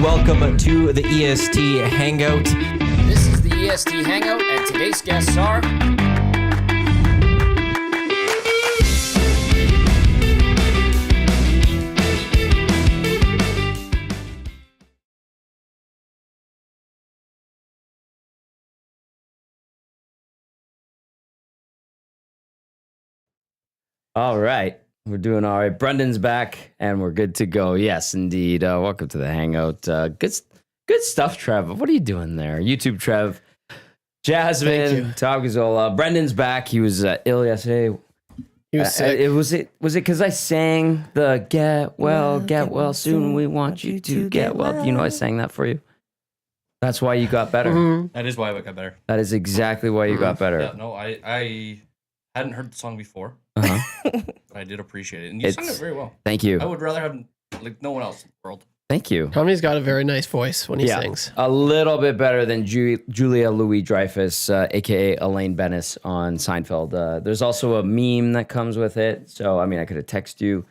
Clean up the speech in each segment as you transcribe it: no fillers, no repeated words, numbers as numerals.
Welcome to the EST Hangout. This is the EST Hangout, and today's guests are... All right. We're doing all right. Brendan's back and we're good to go. Yes, indeed. Welcome to the Hangout. Good stuff, Trev. What are you doing there? YouTube, Trev. Jasmine, Tom Gazzola. Brendan's back. He was ill yesterday. He was sick. Was it because I sang the get well soon. We want you to get well. You know I sang that for you. That's why you got better. Mm-hmm. That is why I got better. That is exactly why you got better. Yeah, no, I hadn't heard the song before. But I did appreciate it. And you sung it very well. Thank you. I would rather have no one else in the world. Thank you. Tommy's got a very nice voice when he sings. A little bit better than Julia Louis-Dreyfus, a.k.a. Elaine Bennis on Seinfeld. There's also a meme that comes with it. So, I mean, I could have texted you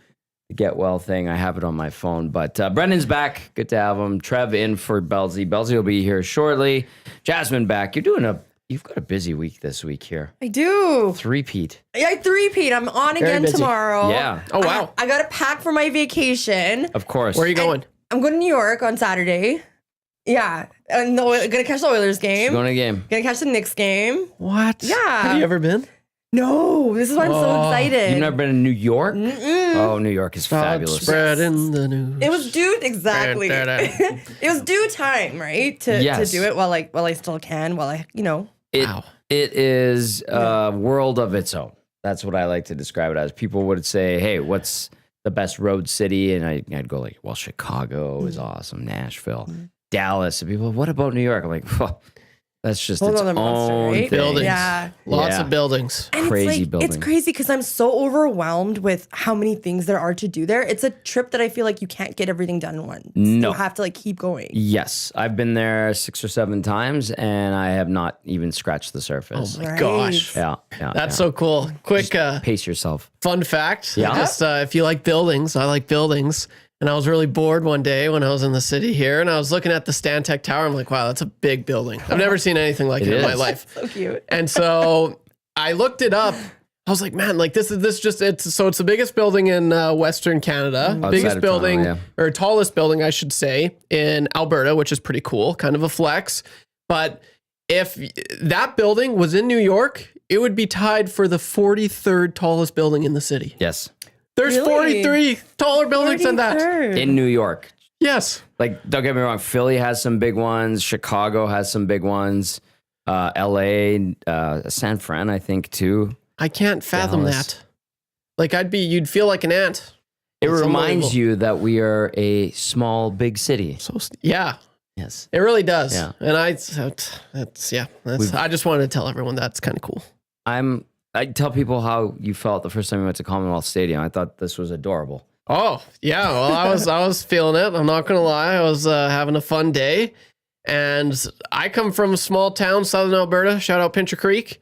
the get well thing. I have it on my phone. But Brendan's back. Good to have him. Trev in for Bellezy. Bellezy will be here shortly. Jasmine back. You've got a busy week this week here. I do. Three-peat. I three-peat. I'm on Very again busy. tomorrow. Yeah. Oh, wow. I got to pack for my vacation. Of course. Where are you going? I'm going to New York on Saturday. Yeah. And going to catch the Oilers game. Going to a game. Going to catch the Knicks game. What? Yeah. Have you ever been? No. This is why I'm so excited. You've never been in New York? Mm-mm. Oh, New York is fabulous. Spreading the news. It was due exactly. Da, da, da. It was due time, right? To do it while I still can. Wow. It is a world of its own. That's what I like to describe it as. People would say, hey, what's the best road city? And I'd go like, well, Chicago is awesome. Nashville, Dallas. And people, what about New York? I'm like, well, that's just Whole its other own monster, right? thing. Buildings. Yeah. Lots Yeah. of buildings. And Crazy buildings. It's crazy because I'm so overwhelmed with how many things there are to do there. It's a trip that I feel like you can't get everything done in once. No. You have to keep going. Yes, I've been there 6 or 7 times, and I have not even scratched the Oh surface. my Right. gosh. Yeah, That's so cool. Quick pace yourself. fun fact. Yeah. Just if you like buildings, I like buildings. And I was really bored one day when I was in the city here, and I was looking at the Stantec Tower. I'm like, wow, that's a big building. I've never seen anything like it in my is. life. So cute. And so I looked it up. I was like, man, like it's the biggest building in Western Canada, Outside biggest of building Toronto, or tallest building, I should say, in Alberta, which is pretty cool, kind of a flex. But if that building was in New York, it would be tied for the 43rd tallest building in the city. Yes, There's Really? 43 taller buildings than that. 43rd. in New York. Yes. Like, don't get me wrong, Philly has some big ones. Chicago has some big ones. LA, San Fran, I think, too. I can't fathom Dallas. that. Like you'd feel like an ant. It It's reminds unbelievable. you that we are a small, big city. Yeah, Yes. it really does. Yeah. And I just wanted to tell everyone that's kind of cool. I tell people how you felt the first time you went to Commonwealth Stadium. I thought this was adorable. Oh, yeah. Well, I was feeling it. I'm not going to lie. I was having a fun day. And I come from a small town, southern Alberta. Shout out Pincher Creek.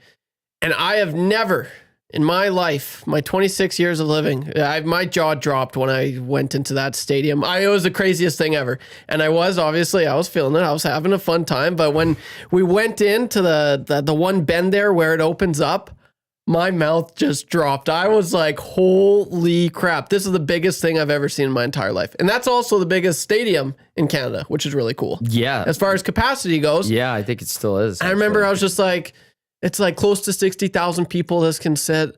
And I have never in my life, my 26 years of living, my jaw dropped when I went into that stadium. It was the craziest thing ever. And I was feeling it. I was having a fun time. But when we went into the one bend there where it opens up, my mouth just dropped. I was like, holy crap. This is the biggest thing I've ever seen in my entire life. And that's also the biggest stadium in Canada, which is really cool. Yeah. As far as capacity goes. Yeah, I think it still is. I remember I was just like, it's like close to 60,000 people this can sit.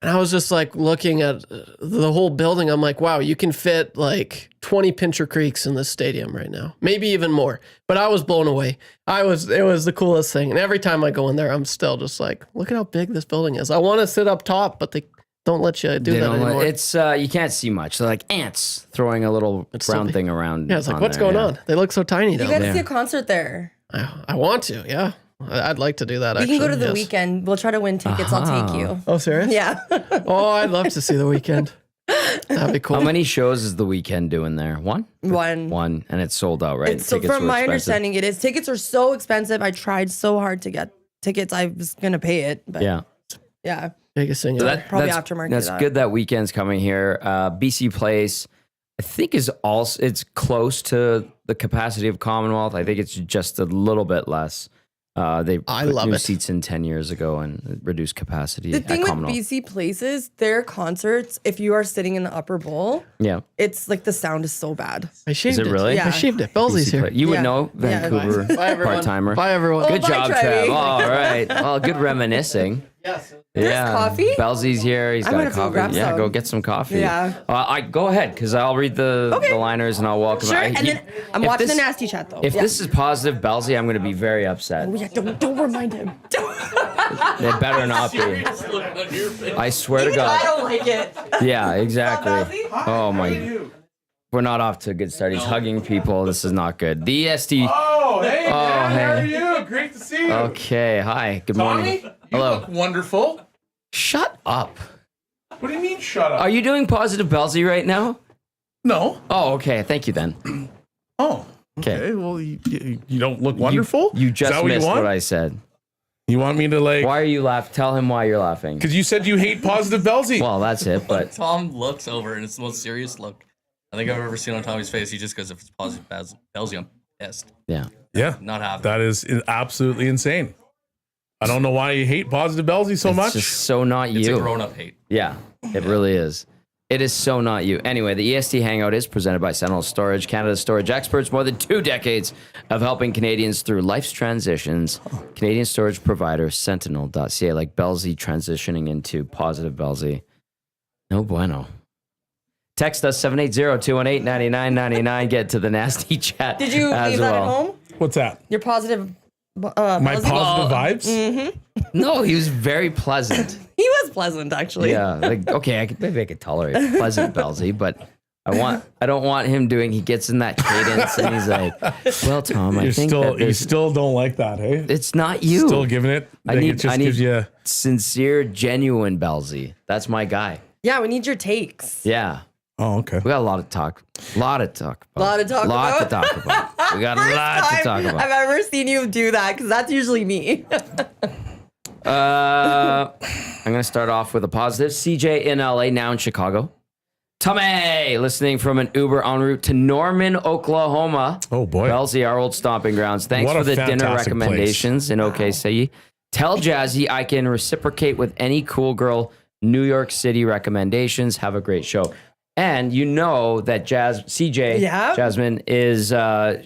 And I was just like looking at the whole building. I'm like, wow, you can fit like 20 Pincher Creeks in this stadium right now. Maybe even more. But I was blown away. It was the coolest thing. And every time I go in there, I'm still just like, look at how big this building is. I want to sit up top, but they don't let you do that anymore. It's you can't see much. They're like ants throwing a little brown thing around. Yeah, it's like, on what's there, going yeah. on? They look so tiny You down got to there. see a concert there. I want to, yeah. I'd like to do that, We actually. can go to the yes. weekend. We'll try to win tickets. I'll take you. Oh, serious? Yeah. Oh, I'd love to see the weekend. That'd be cool. How many shows is the weekend doing there? One? One. And it's sold out, right? So Tickets from were my expensive. understanding, it is. Tickets are so expensive. I tried so hard to get tickets. I was going to pay it. But Yeah. Biggest thing So ever. Probably that's aftermarket That's that. good that weekend's coming here. BC Place. I think is also it's close to the capacity of Commonwealth. I think it's just a little bit less. They put love new it. seats in 10 years ago and reduced capacity The at thing with Commonwealth. BC Places, their concerts, if you are sitting in the upper bowl, Yeah. it's like the sound is so bad. I shaved Is it really? Yeah. I shaved it. Bellezy's here. You would Yeah. know, Yeah. Vancouver Bye, everyone. part-timer. Bye, everyone. Good bye, job, Trev. Trevi. All right. Well, good reminiscing. Yes. Yeah. coffee? Belzy's here. He's I'm got gonna a go coffee. grab Yeah, some. go get some coffee. Yeah. I go ahead because I'll read the liners and I'll welcome. Sure. I- And you- then I'm if watching this- the nasty chat though. If Yeah. this is positive, Belzy, I'm going to be very upset. Oh, yeah, don't remind him. It better not be. I swear to I God. don't like it. Yeah, exactly. Belzy? Oh my. We're not off to a good start. He's hugging people. This is not good. The EST. Oh, hey, man, how hey. are you? Great to see you. Okay. Hi. Good morning. Tommy, you Hello. look wonderful. Shut up. What do you mean, shut up? Are you doing positive Belzy right now? No. Oh, okay. Thank you then. Oh, Okay. okay. Well, you don't look wonderful. You Is just that what missed you want? what I said. You want me to like? Why are you laughing? Tell him why you're laughing. Because you said you hate positive Belzy. Well, that's it. But Tom looks over and it's the most serious look I think I've ever seen on Tommy's face. He just goes, if it's positive Belzy, I'm pissed. yeah. Yeah, Not happy. that is absolutely insane. I don't know why you hate positive Belzy so It's much. just so not It's a you. grown-up hate. Yeah, it really is. It is so not you. Anyway, the EST Hangout is presented by Sentinel Storage, Canada's storage experts. More than 2 decades of helping Canadians through life's transitions. Canadian storage provider, sentinel.ca, like Belzy transitioning into positive Belzy. No bueno. Text us 780-218-9999. Get to the nasty chat. Did you as leave that at well. home? What's that? Your positive. My Belzy? positive vibes. No, he was very pleasant. He was pleasant, actually. Yeah, like okay, maybe I could tolerate pleasant Belzy, but I don't want him doing. He gets in that cadence and he's like, "Well, Tom, I You think still that you this, still don't like that, hey? it's not you. Still giving it. I Like, need it just gives you. sincere, genuine Belzy. That's my guy. Yeah, we need your takes. Yeah, Oh, okay. we got a lot of talk. Lot to talk about. To talk about. We got a First lot to time talk about. I've ever seen you do that because that's usually me. I'm gonna start off with a positive. CJ in LA, now in Chicago. Tommy, listening from an Uber en route to Norman, Oklahoma. Oh boy. Belzy, our old stomping grounds. Thanks What a for the dinner fantastic recommendations in OKC. Tell Jazzy I can reciprocate with any cool girl New York City recommendations. Have a great show. And you know that CJ, Yeah. Jasmine, is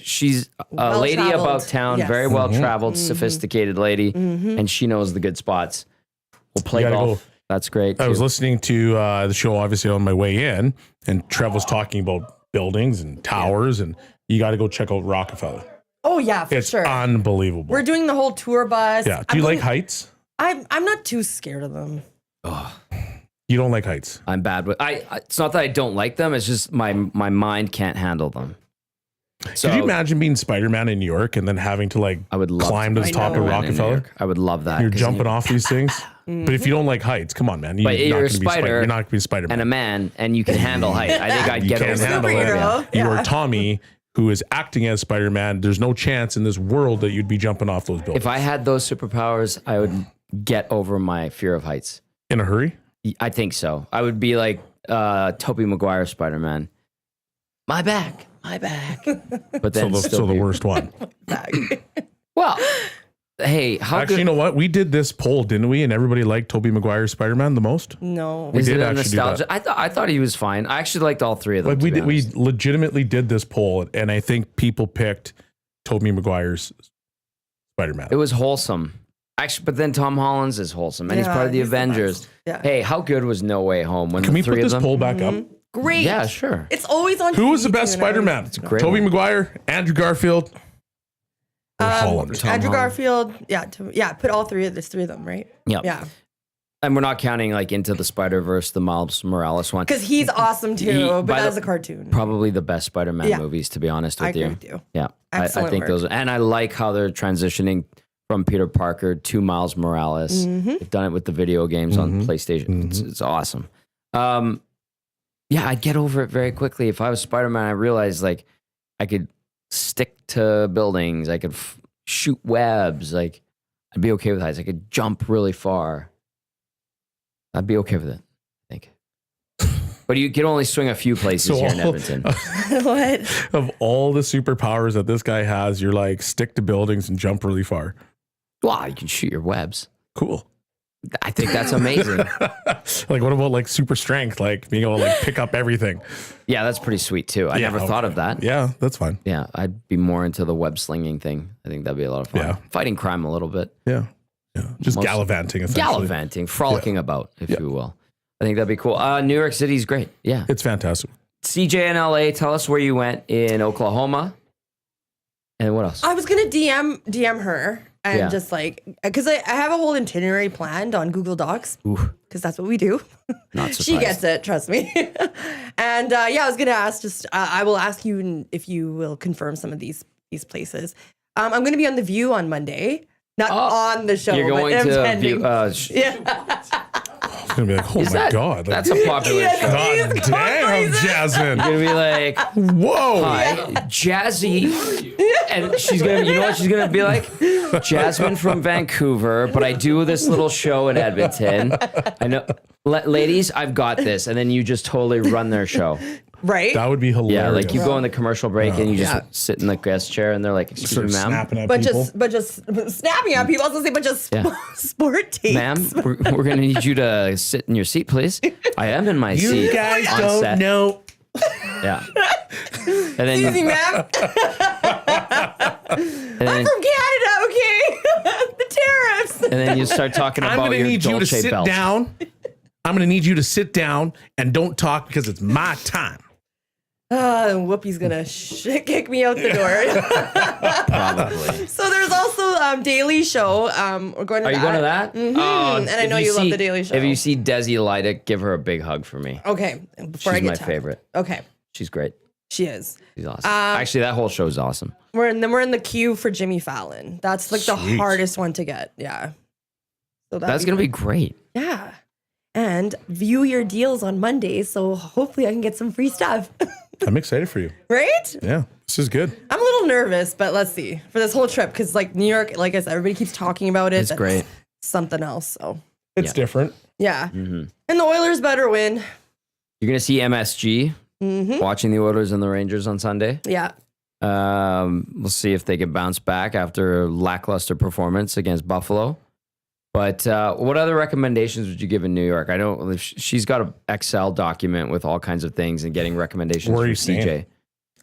she's a lady Well-traveled. about town, Yes. very well traveled, Mm-hmm. sophisticated lady, and she knows the good spots. We'll play You gotta golf. go. That's great. I was too. listening to the show, obviously, on my way in, and Trev was talking about buildings and towers, and you got to go check out Rockefeller. Oh yeah, for It's sure. unbelievable. We're doing the whole tour bus. Yeah. Do you like heights? I'm not too scared of them. You don't like heights. I'm bad with. It's not that I don't like them. It's just my mind can't handle them. So Could you imagine being Spider-Man in New York and then having to like I would love climb to the I top know. of in New Rockefeller? York. I would love that. You're 'cause jumping you- off these things. But if you don't like heights, come on, man. But You're you're not a gonna be spider You're not going to be Spider-Man. and a man, and you can handle height. I think I'd You get can't over handle that. it. Superhero. You Yeah. are Tommy, who is acting as Spider-Man. There's no chance in this world that you'd be jumping off those buildings. If I had those superpowers, I would get over my fear of heights. in a hurry? I think so. I would be like Tobey Maguire Spider-Man. My back. But then So the worst one. Well, hey, how Actually, you good know what? We did this poll, didn't we? And everybody liked Tobey Maguire Spider-Man the most. No. is did it a actually do nostalgia? that. I thought he was fine. I actually liked all three of them. Like to we be did, we honest. legitimately did this poll, and I think people picked Tobey Maguire's Spider-Man. It was wholesome. Actually, but then Tom Holland's is wholesome, and he's Yeah, part of the he's the Avengers. best. Yeah. Hey, how good was No Way Home? When Can the we three put of this them? poll back up? Great. Yeah, sure. It's always on. Who was the TV best too, and I Spider-Man? always- great Tobey one. Maguire, Andrew Garfield, or Holland? Tom Andrew Holland. Garfield. Yeah. Put all three of them, right? Yep. Yeah. And we're not counting like Into the Spider-Verse, the Miles Morales one. Because he's awesome too, He- but by as the- a cartoon. Probably the best Spider-Man Yeah. movies, to be honest I with agree you. with you. Yeah, I Excellent think work. those, and I like how they're transitioning from Peter Parker to Miles Morales. Mm-hmm. They've done it with the video games on PlayStation. It's awesome. Yeah, I'd get over it very quickly. If I was Spider-Man, I realized like I could stick to buildings. I could shoot webs. Like I'd be okay with heights. I could jump really far. I'd be okay with it, I think. But you can only swing a few places here in Edmonton. What? Of all the superpowers that this guy has, you're like stick to buildings and jump really far. Wow, you can shoot your webs. Cool. I think that's amazing. Like, what about like super strength? Like being able to like pick up everything. Yeah, that's pretty sweet too. I never thought of that. Yeah, that's fine. Yeah, I'd be more into the web slinging thing. I think that'd be a lot of fun. Yeah. Fighting crime a little bit. Yeah. Yeah. Just gallivanting, essentially. Gallivanting, frolicking about, if you will. I think that'd be cool. New York City's great. Yeah. It's fantastic. CJ in LA, tell us where you went in Oklahoma. And what else? I was gonna DM her and just like, because I have a whole itinerary planned on Google Docs because that's what we do. Not surprised. She gets it, trust me. And I was gonna ask. I will ask you if you will confirm some of these places. I'm gonna be on The View on Monday, not on the show. You're going but to attending. It's gonna be like, oh my that, god, that's a popular show. god damn, Jasmine. You're gonna be like, Whoa. hi, Jazzy. And she's gonna, you know what she's gonna be like? Jasmine from Vancouver, but I do this little show in Edmonton. I know, ladies, I've got this. And then you just totally run their show. Right? That would be hilarious. Yeah, like you go in the commercial break and you just sit in the guest chair and they're like, excuse Start me, ma'am. snapping at but people. just snapping at people. I was gonna say, but just sport takes. Ma'am, we're going to need you to sit in your seat, please. I am in my seat. You guys on don't set. know. Yeah. And then, Easy, ma'am. and I'm then, from Canada, okay? The tariffs. and then you start talking I'm about gonna your need you to Dolce sit belt. down. I'm gonna need you to sit down and don't talk because it's my time. Whoopi's gonna kick me out the door. Probably. So there's also Daily Show. We're going to Are you going to that? And I know you love the Daily Show. If you see Desi Lydic, give her a big hug for me. Okay, before I She's get my to- favorite. Okay, She's great. she is. She's awesome. Actually, that whole show is awesome. We're in the queue for Jimmy Fallon. That's like the Sweet. hardest one to get. Yeah. So That's going to be great. yeah. And view your deals on Monday, so hopefully I can get some free stuff. I'm excited for you. Right? Yeah, this is good. I'm a little nervous, but let's see for this whole trip because like New York, like I said, everybody keeps talking about it. It's great. Something else. So It's different. yeah, Mm-hmm. and the Oilers better win. You're going to see MSG watching the Oilers and the Rangers on Sunday. Yeah. We'll see if they can bounce back after a lackluster performance against Buffalo. But what other recommendations would you give in New York? I know she's got an Excel document with all kinds of things and getting recommendations Where are from you CJ.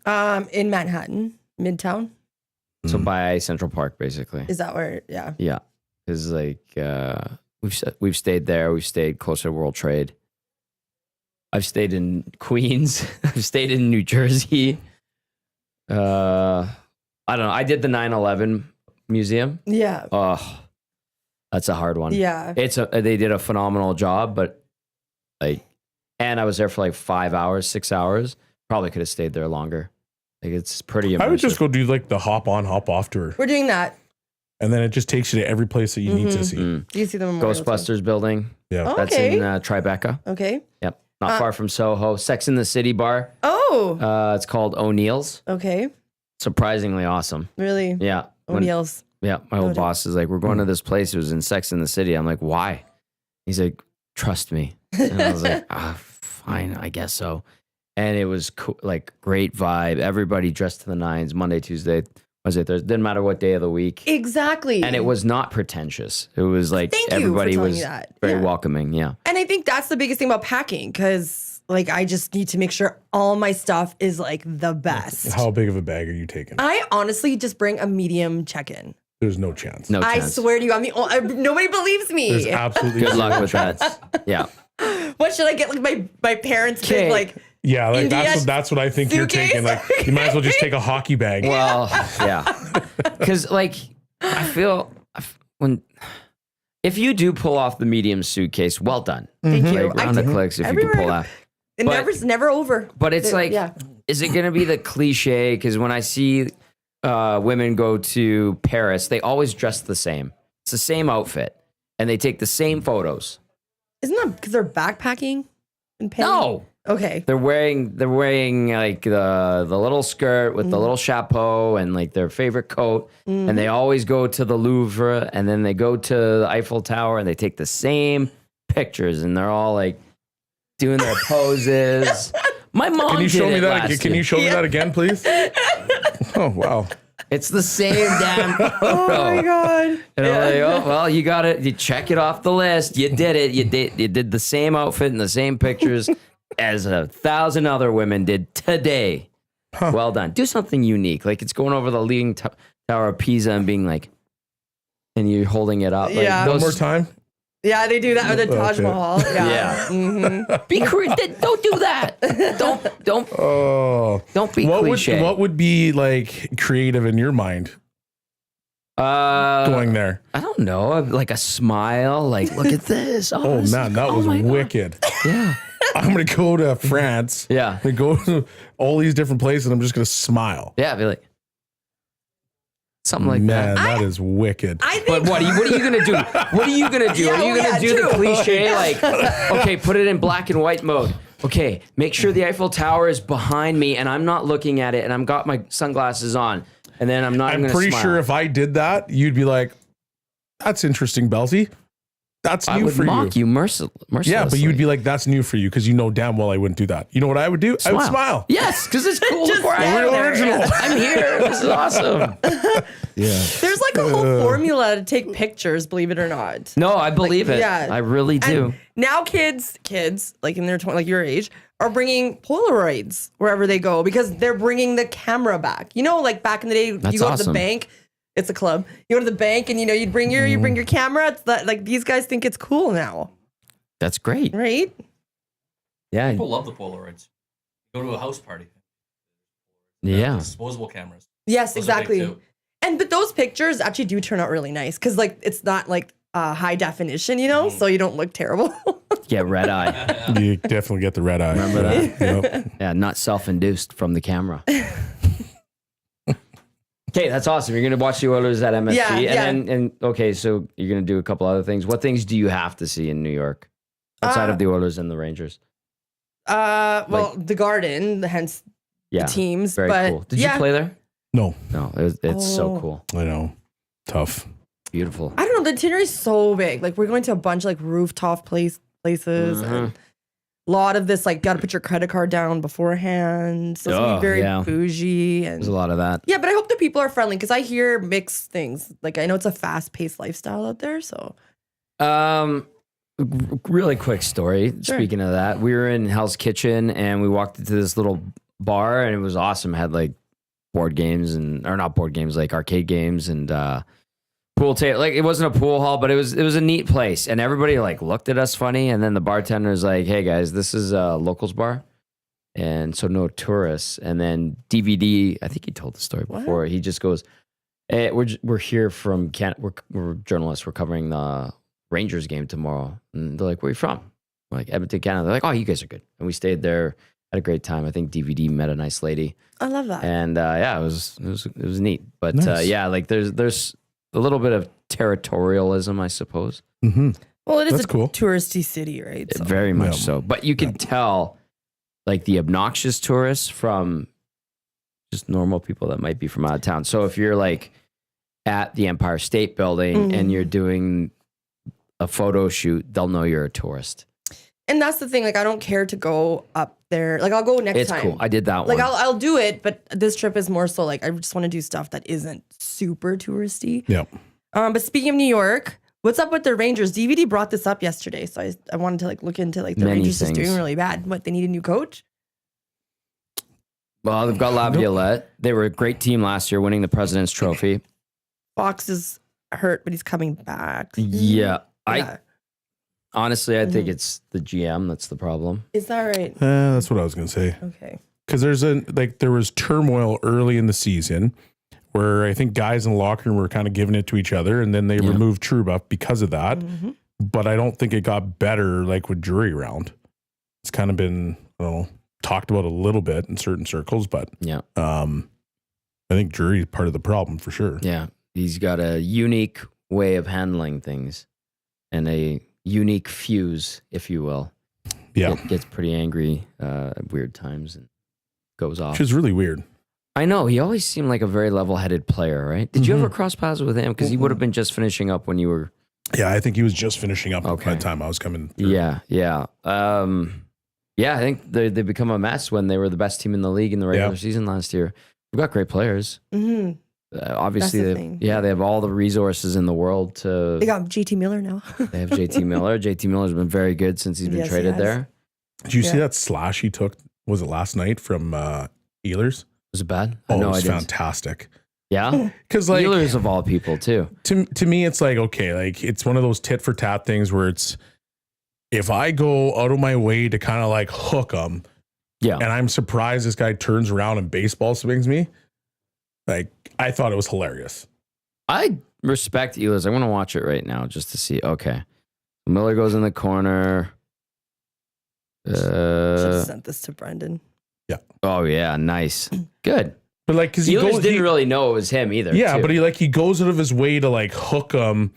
staying? In Manhattan, Midtown. So by Central Park, basically. Is that where? Yeah. Yeah, because like we've stayed there. We've stayed closer to World Trade. I've stayed in Queens. I've stayed in New Jersey. I don't know. I did the 9/11 museum. Yeah. Oh, that's a hard one. Yeah. They did a phenomenal job, but like, and I was there for like 5 hours, 6 hours. Probably could have stayed there longer. Like it's pretty immersive. I would just go do like the hop on, hop off tour, We're doing that. and then it just takes you to every place that you need to see. Mm. Do you see the Memorial Day? Ghostbusters building. Yeah, Oh. That's Okay. in Tribeca. Okay. Yep. Not far from Soho. Sex in the City bar. Oh. It's called O'Neill's. Okay. Surprisingly awesome. Really. Yeah. When- O'Neill's. Yeah. My old Noted. boss is like, we're going to this place. It was in Sex in the City. I'm like, why? He's like, trust me. And I was like, fine, I guess so. And it was like great vibe. Everybody dressed to the nines. Monday, Tuesday, Wednesday, Thursday. Didn't matter what day of the week. Exactly. And it was not pretentious. It was like Thank you for everybody telling was me that. very Yeah. welcoming. Yeah. And I think that's the biggest thing about packing because like I just need to make sure all my stuff is like the best. How big of a bag are you taking? I honestly just bring a medium check-in. There's no chance. No I chance. swear to you, I'm the only, nobody believes There's me. absolutely Good zero luck with chance. that. Yeah. What should I get? Like my parents' Okay. big, like Yeah, like India that's what I think you're suitcase? taking. Like you might as well just take a hockey bag. Well, yeah. Because like I feel if you do pull off the medium suitcase, well done. thank you. Like round of clicks if you can pull that. It but- never over. But it's like, yeah. is it going to be the cliche? Because when I see women go to Paris, they always dress the same. It's the same outfit, and they take the same photos. Isn't that because they're backpacking and paying? No, Okay. they're wearing like the little skirt with the little chapeau and like their favorite coat, and they always go to the Louvre, and then they go to the Eiffel Tower, and they take the same pictures, and they're all like, doing their poses. My mom Can you show did me it that? last Can you year. show me that again, please? Oh wow. It's the same damn photo. Oh my god. And I'm like, oh, well, you got it. You check it off the list. You did it. You did the same outfit and the same pictures as 1,000 other women did today. Well done. Do something unique. Like it's going over the Leaning Tower of Pisa and being like, and you're holding it up. Like, Yeah. One more time. Yeah, they do that with the Taj Okay. Mahal. Yeah. Yeah. Mhm. Be don't do that. Don't Oh. be cliche. What would be like creative in your mind going there? I don't know. Like a smile. Like, look at this. Oh this man, is- that oh was my God. wicked. Yeah. I'm gonna go to France. Yeah. I'm gonna go to all these different places and I'm just gonna smile. Yeah. Be like something like Man, that. that is wicked. I think But what are you gonna do? What are you gonna do? Yeah, Are you well, gonna yeah, do the true. cliche like, okay, put it in black and white mode. Okay, make sure the Eiffel Tower is behind me and I'm not looking at it and I've got my sunglasses on and then I'm not. I'm gonna pretty smile. sure if I did that, you'd be like, "That's interesting, Bellezy. That's I new would for mock you mercilessly. Yeah, but you'd be like, "That's new for you," because you know damn well I wouldn't do that. You know what I would do? I would smile. Yes, because it's cool. Just Before I stand am there. original. I'm here. This is awesome. Yeah. there's like a whole formula to take pictures, believe it or not. No, I believe it. yeah. I really do. And now kids like in their like your age are bringing Polaroids wherever they go because they're bringing the camera back. You know, like back in the day, That's you go to awesome. the bank. It's a club. You go to the bank and you'd bring your camera. It's that, like these guys think it's cool now, That's great. right? Yeah. People love the Polaroids. Go to a house party. Yeah. Disposable cameras. Yes, Those are big, exactly. too. But those pictures actually do turn out really nice because like it's not like high definition, so you don't look terrible. Get red eye. You definitely get the red eye. Remember that? Yep. Yeah, not self-induced from the camera. Okay, that's awesome. You're gonna watch the Oilers at MSG, Yeah, yeah. and okay, so you're gonna do a couple other things. What things do you have to see in New York outside of the Oilers and the Rangers? Well, the Garden, hence Yeah, the teams. very but cool. Did yeah, you play there? No, No, it's so Oh. cool, I know. Tough. beautiful. I don't know. The itinerary is so big. Like we're going to a bunch of like rooftop places. Mm-hmm. And a lot of this, like, got to put your credit card down beforehand. So it's gonna Oh, be very yeah. bougie. And There's a lot of that. yeah, but I hope the people are friendly because I hear mixed things. Like I know it's a fast paced lifestyle out there. So Really quick story. Sure. Speaking of that, we were in Hell's Kitchen and we walked into this little bar and it was awesome. It had like board games or not board games, like arcade games and pool table. Like it wasn't a pool hall, but it was a neat place. And everybody like looked at us funny. And then the bartender's like, "Hey guys, this is a locals bar, and so no tourists." And then DVD, I think he told the story before. He just goes, "Hey, we're here from we're journalists. We're covering the Rangers game tomorrow." And they're like, "Where are you from?" We're like, "Edmonton, Canada." They're like, "Oh, you guys are good." And we stayed there, had a great time. I think DVD met a nice lady, I love that. and yeah, it was neat. But Nice. yeah, like there's a little bit of territorialism, I suppose. Mm-hmm. Well, it is That's a cool. touristy city, right? So. Very much Yeah. so. But you can tell, like the obnoxious tourists from just normal people that might be from out of town. So if you're like at the Empire State Building and you're doing a photo shoot, they'll know you're a tourist. And that's the thing. Like, I don't care to go up there. Like, I'll go next It's time. cool. I did that Like, one. I'll do it, but this trip is more so like I just want to do stuff that isn't super touristy. Yep. But speaking of New York, what's up with the Rangers? DVD brought this up yesterday, so I wanted to like look into like the Many Rangers things. is doing really bad. What, they need a new coach? Well, they've got Laviolette. They were a great team last year, winning the President's Trophy. Fox is hurt, but he's coming back. Yeah. Yeah. Honestly, I think it's the GM that's the problem. Is that right? That's what I was gonna say. Okay. Because there was turmoil early in the season where I think guys in the locker room were kind of giving it to each other, and then they removed Trouba because of that. Mm-hmm. But I don't think it got better like with Drury around. It's kind of been talked about a little bit in certain circles, but Yeah. I think Drury is part of the problem for sure. Yeah. He's got a unique way of handling things and a unique fuse, if you will. Yeah, Gets pretty angry at weird times and goes off. which is really weird. I know. He always seemed like a very level-headed player, right? Did you ever cross paths with him? Because he would have been just finishing up when you were... Yeah, I think he was just finishing up by Okay. the time I was coming through. Yeah, yeah. Yeah, I think they become a mess when they were the best team in the league in the regular season last year. We've got great players. Mm-hmm. Obviously, they have all the resources in the world to. They got JT Miller now. They have JT Miller. JT Miller's been very good since he's been traded there. Did you see that slash he took? Was it last night from Ehlers? Was it bad? Oh, it was fantastic. Yeah, because like Ehlers of all people too. To me, it's like okay, like it's one of those tit for tat things where it's if I go out of my way to kind of like hook him, and I'm surprised this guy turns around and baseball swings me. Like I thought it was hilarious. I respect Ehlers. I'm gonna watch it right now just to see. Okay, Miller goes in the corner. Should have sent this to Brendan. Yeah. Oh yeah, nice, good. But like, because Ehlers didn't really know it was him either. Yeah, but he goes out of his way to like hook him,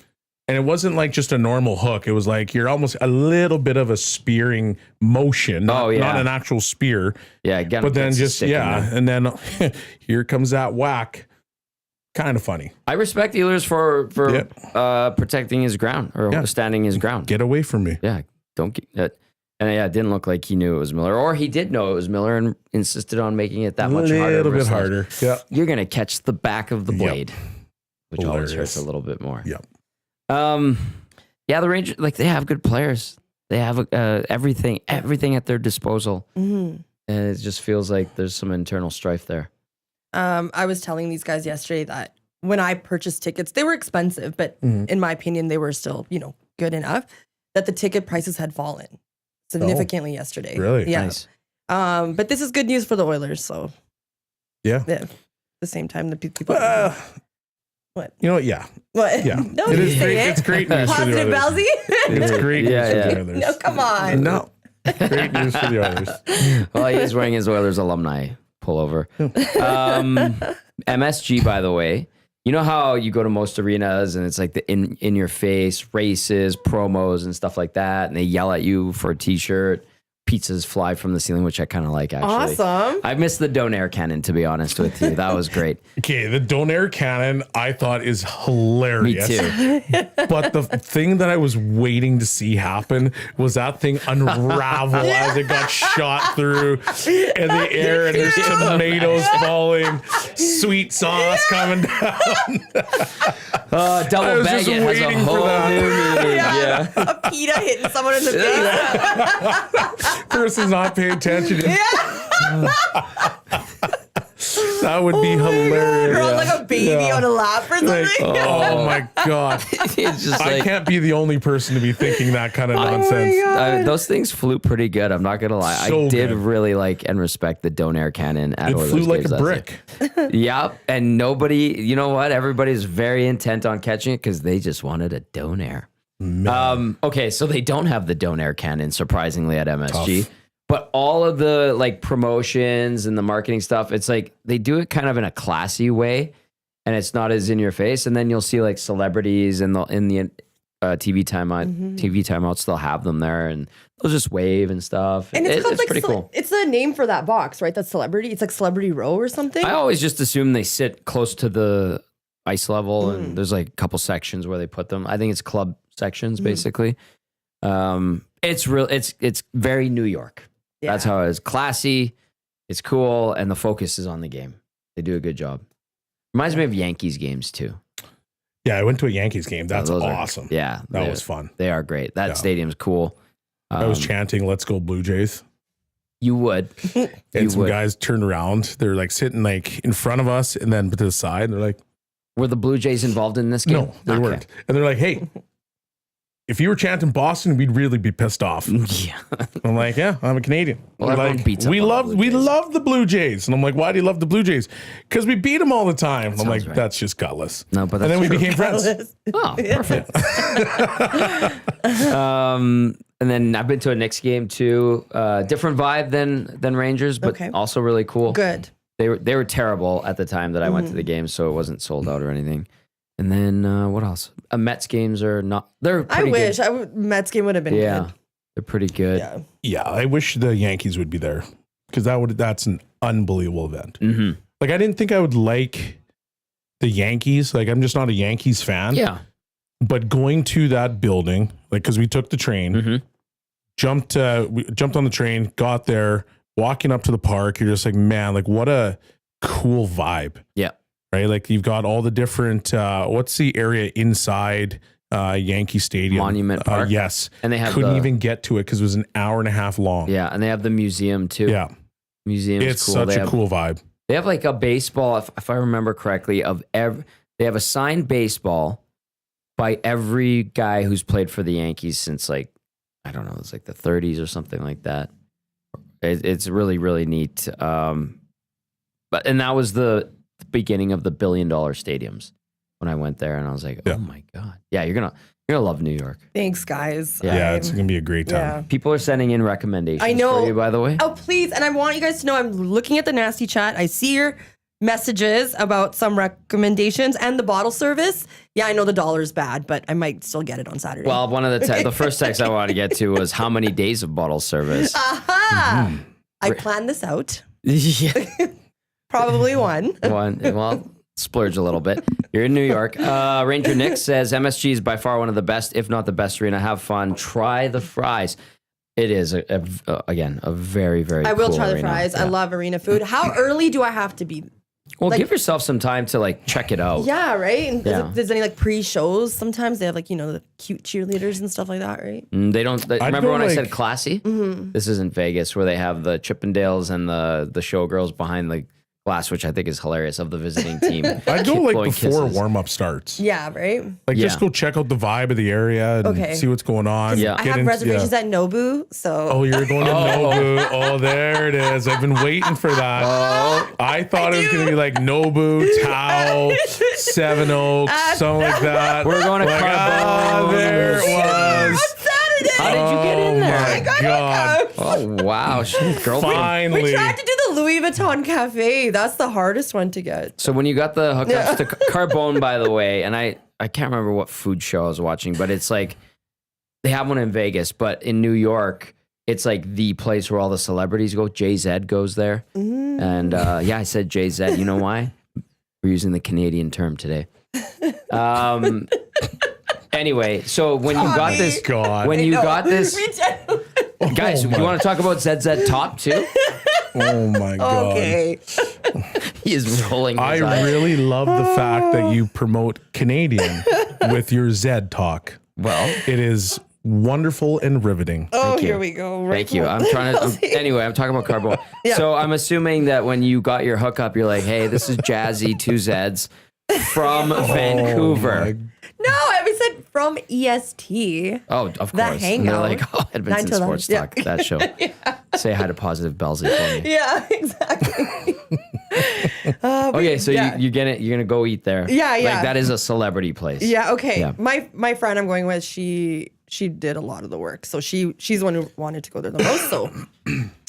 and it wasn't like just a normal hook. It was like you're almost a little bit of a spearing motion, not an actual spear. Yeah, again, but then just and then here comes that whack. Kind of funny. I respect Ehlers for protecting his ground or standing his ground. Get away from me. Yeah, don't get that. And it didn't look like he knew it was Miller, or he did know it was Miller and insisted on making it that much harder. A little bit harder. Yeah, you're gonna catch the back of the blade, which always hurts a little bit more. Yep. The Rangers, like they have good players. They have everything at their disposal, and it just feels like there's some internal strife there. I was telling these guys yesterday that when I purchased tickets, they were expensive, but in my opinion, they were still, good enough. That the ticket prices had fallen significantly yesterday. Really? Yeah. Nice. But this is good news for the Oilers. So yeah. At the same time, the people. What? You know what? Yeah. What? Yeah. No, it is great. it. It's great news Positive for the Oilers. Bellezy? It's great news for the Oilers. No, come on. No. Great news for the Oilers. Well, he is wearing his Oilers alumni pullover. MSG, by the way. You know how you go to most arenas and it's like the in your face races, promos and stuff like that, and they yell at you for a t-shirt. Pizzas fly from the ceiling, which I kind of like, actually. Awesome. I missed the Donair cannon, to be honest with you. That was great. Okay, the Donair cannon I thought is hilarious. Me too. But the thing that I was waiting to see happen was that thing unravel as it got shot through in the air, and there's tomatoes falling, sweet sauce coming down. Double baguette has a whole new meaning. Yeah. A pita hitting someone in the face. Person's not paying attention. That would be hilarious. Or on like a baby on a lap or something. Like, oh my God. It's just I can't be the only person to be thinking that kind of nonsense. Those things flew pretty good. I'm not going to lie. So I did good. really like and respect the Donair cannon at It Oilers flew like games a last brick. year. Yep. And nobody, you know what? Everybody's very intent on catching it because they just wanted a Donair. Okay, so they don't have the Donair cannon, surprisingly, at MSG. Tough. But all of the like promotions and the marketing stuff, it's like they do it kind of in a classy way, and it's not as in your face. And then you'll see like celebrities in the TV timeouts, they'll have them there, and they'll just wave and stuff. And it's called like pretty cool. It's the name for that box, right? That's celebrity. It's like Celebrity Row or something. I always just assume they sit close to the ice level, and there's like a couple sections where they put them. I think it's club sections basically. It's real. It's very New York. Yeah. That's how it is. Classy. It's cool, and the focus is on the game. They do a good job. Reminds me of Yankees games too. Yeah, I went to a Yankees game. That's Those awesome. That was fun. They are great. That stadium's cool. I was chanting, "Let's go Blue Jays." You would. And some guys turned around. They're like sitting like in front of us, and then to the side. And they're like, "Were the Blue Jays involved in this game?" No, they weren't. And they're like, "Hey, if you were chanting Boston, we'd really be pissed off." Yeah. I'm like, "Yeah, I'm a Canadian." Well, everyone like, beats up we on the love Blue we Jays. love the Blue Jays, and I'm like, "Why do you love the Blue Jays?" Because we beat them all the time. I'm Sounds like, right. "That's just gutless." No, but and that's then we true. became friends. Oh, perfect. And then I've been to a Knicks game too. Different vibe than Rangers, but also really cool. Good. They were terrible at the time that I went to the game, so it wasn't sold out or anything. And then what else? Mets games are not. They're I pretty wish good. Mets game would have been good. They're pretty good. Yeah. Yeah, I wish the Yankees would be there because that's an unbelievable event. Mm-hmm. Like I didn't think I would like the Yankees. Like I'm just not a Yankees fan. Yeah. But going to that building, like because we took the train, we jumped on the train, got there, walking up to the park. You're just like, man, like what a cool vibe. Yeah. Right. Like you've got all the different, what's the area inside Yankee Stadium? Monument Park. Yes. And they have couldn't even get to it because it was an hour and a half long. Yeah. And they have the museum too. Yeah. Museum. It's cool. such a cool vibe. They have like a baseball, if I remember correctly, they have a signed baseball by every guy who's played for the Yankees since like, I don't know, it's like the 30s or something like that. It's really, really neat. And that was the beginning of the $1 billion stadiums when I went there, and I was like, oh my God. Yeah, you're gonna love New York. Thanks, guys. Yeah, it's gonna be a great time. Yeah. People are sending in recommendations I know. for you, by the way. Oh, please. And I want you guys to know I'm looking at the nasty chat. I see your messages about some recommendations and the bottle service. Yeah, I know the dollar's bad, but I might still get it on Saturday. Well, one of the first text I wanted to get to was how many days of bottle service. Aha! I planned this out. Yeah. Probably one. Well, splurge a little bit. You're in New York. Ranger Nick says MSG is by far one of the best, if not the best arena. Have fun. Try the fries. It is again a very, very. I will cool try the arena. fries. Yeah. I love arena food. How early do I have to be? Well, like- give yourself some time to like check it out. Yeah, right. And Yeah. there's any like pre-shows? Sometimes they have like the cute cheerleaders and stuff like that, right? They don't. Remember go when I like- said classy? Mm-hmm. This isn't Vegas, where they have the Chippendales and the showgirls behind the glass, which I think is hilarious, of the visiting team. I'd go like blowing before kisses. warm up starts. Yeah, right. Like Yeah. just go check out the vibe of the area and Okay. see what's going on. Yeah. I have reservations at Nobu, so Oh, you're going to Nobu. Oh, there it is. I've been waiting for that. Oh, I thought it was going to be like Nobu, Tao, Seven Oaks, something like that. we're going to Like, Carbone. there it was. Saturday. How did you get in there? Oh, my God. Oh wow, girl. Finally. We tried to do the Louis Vuitton Cafe. That's the hardest one to get. So when you got the hookups to Carbone, by the way, and I can't remember what food show I was watching, but it's like they have one in Vegas, but in New York, it's like the place where all the celebrities go. Jay-Z goes there. And yeah, I said Jay-Z. You know why? We're using the Canadian term today. Anyway, so when you got this, God. when you got this, We did. guys, Oh do you my- want to talk about ZZ Top too? Oh my God. Okay. He is rolling his I eyes. really love the fact that you promote Canadian with your Zed talk. Well, It is wonderful and riveting. Oh, you. here we go. thank you. I'm trying to. Anyway, I'm talking about Carbone. So I'm assuming that when you got your hookup, you're like, "Hey, this is Jazzy, two Zeds from Vancouver." No, I said from EST. Oh, of course. The And they're Hangout. like, "Oh, 9 Edmonton to 11. Sports Talk, that show." Say hi to Positive Bellezy for me. Yeah, exactly. Okay, so yeah. you're gonna go eat there. Yeah, yeah. Like that is a celebrity place. Yeah, okay. Yeah. My friend I'm going with, she did a lot of the work. So she's the one who wanted to go there the most. So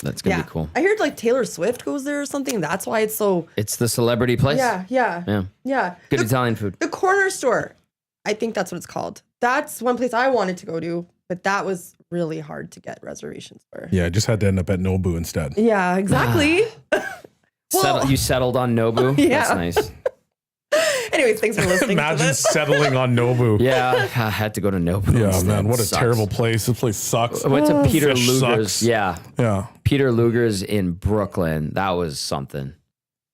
That's gonna yeah. be cool. I heard like Taylor Swift goes there or something. That's why it's so It's the celebrity place. yeah. Good The- Italian food. The corner store. I think that's what it's called. That's one place I wanted to go to, but that was really hard to get reservations for. Yeah, I just had to end up at Nobu instead. Yeah, exactly. Well- You settled on Nobu. Yeah. That's nice. Anyways, thanks for listening to Imagine this. settling on Nobu. Yeah, I had to go to Nobu. Yeah, instead. man, what a Sucks. terrible place. This place sucks. I went to Peter Fish Luger's. sucks. Yeah, Yeah. Peter Luger's in Brooklyn. That was something.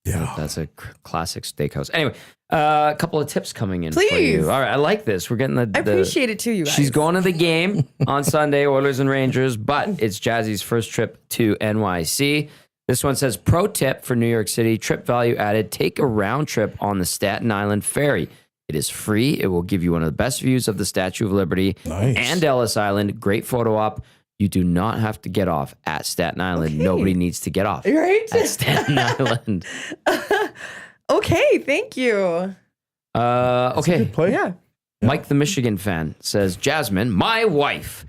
Yeah. That's a classic steakhouse. Anyway, a couple of tips coming in for Please. you. All right, I like this. We're getting the. I appreciate it too, you guys. She's going to the game on Sunday, Oilers and Rangers, but it's Jazzy's first trip to NYC. This one says, pro tip for New York City, trip value added, take a round trip on the Staten Island Ferry. It is free. It will give you one of the best views of the Statue of Liberty Nice. and Ellis Island. Great photo op. You do not have to get off at Staten Island. Okay. Nobody needs to get off Right? at Staten Island. Okay, thank you. Okay. Play? Yeah. Mike, the Michigan fan, says, Jasmine, my wife,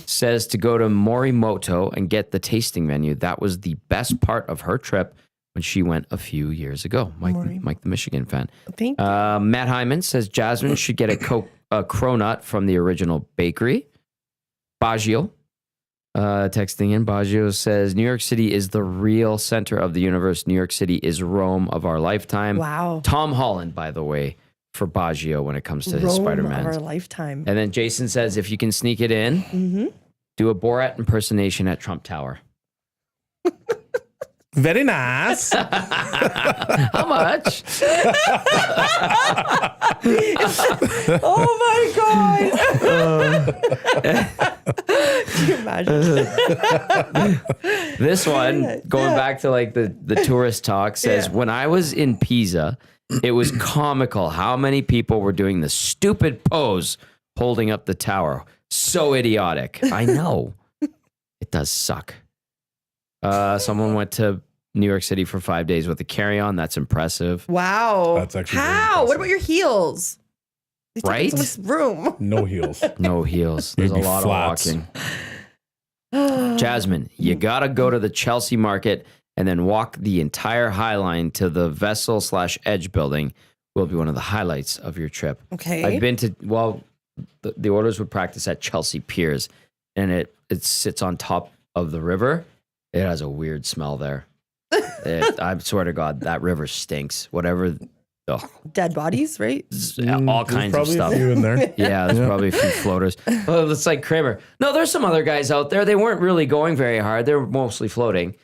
says to go to Morimoto and get the tasting menu. That was the best part of her trip when she went a few years ago. Mike, the Michigan fan. Thank you. Matt Hyman says Jasmine should get a cronut from the original bakery. Baggio, texting in, Baggio says, New York City is the real center of the universe. New York City is Rome of our lifetime. Wow. Tom Holland, by the way, for Baggio when it comes to his Rome Spider-Man. of our lifetime. And then Jason says, if you can sneak it in, Do a Borat impersonation at Trump Tower. Very nice. How much? Oh my God. Can you imagine? This one, going back to like the tourist talk, says when I was in Pisa, it was comical how many people were doing the stupid pose holding up the tower. So idiotic. I know. It does suck. Someone went to New York City for 5 days with a carry-on. That's impressive. Wow. That's actually very how? What impressive. about your heels? They took up Right? so much room. No heels. No heels. There's a Maybe lot flats. of walking. Jasmine, you got to go to the Chelsea market and then walk the entire High Line to the Vessel/Edge building. Will be one of the highlights of your trip. Okay. I've been to, the Oilers would practice at Chelsea Piers, and it sits on top of the river. It has a weird smell there. I swear to God, that river stinks. Whatever. Dead bodies, right? All There's kinds of probably stuff. a few in there. Yeah, there's probably a few floaters. Well, it's like Kramer. No, there's some other guys out there. They weren't really going very hard. They were mostly floating.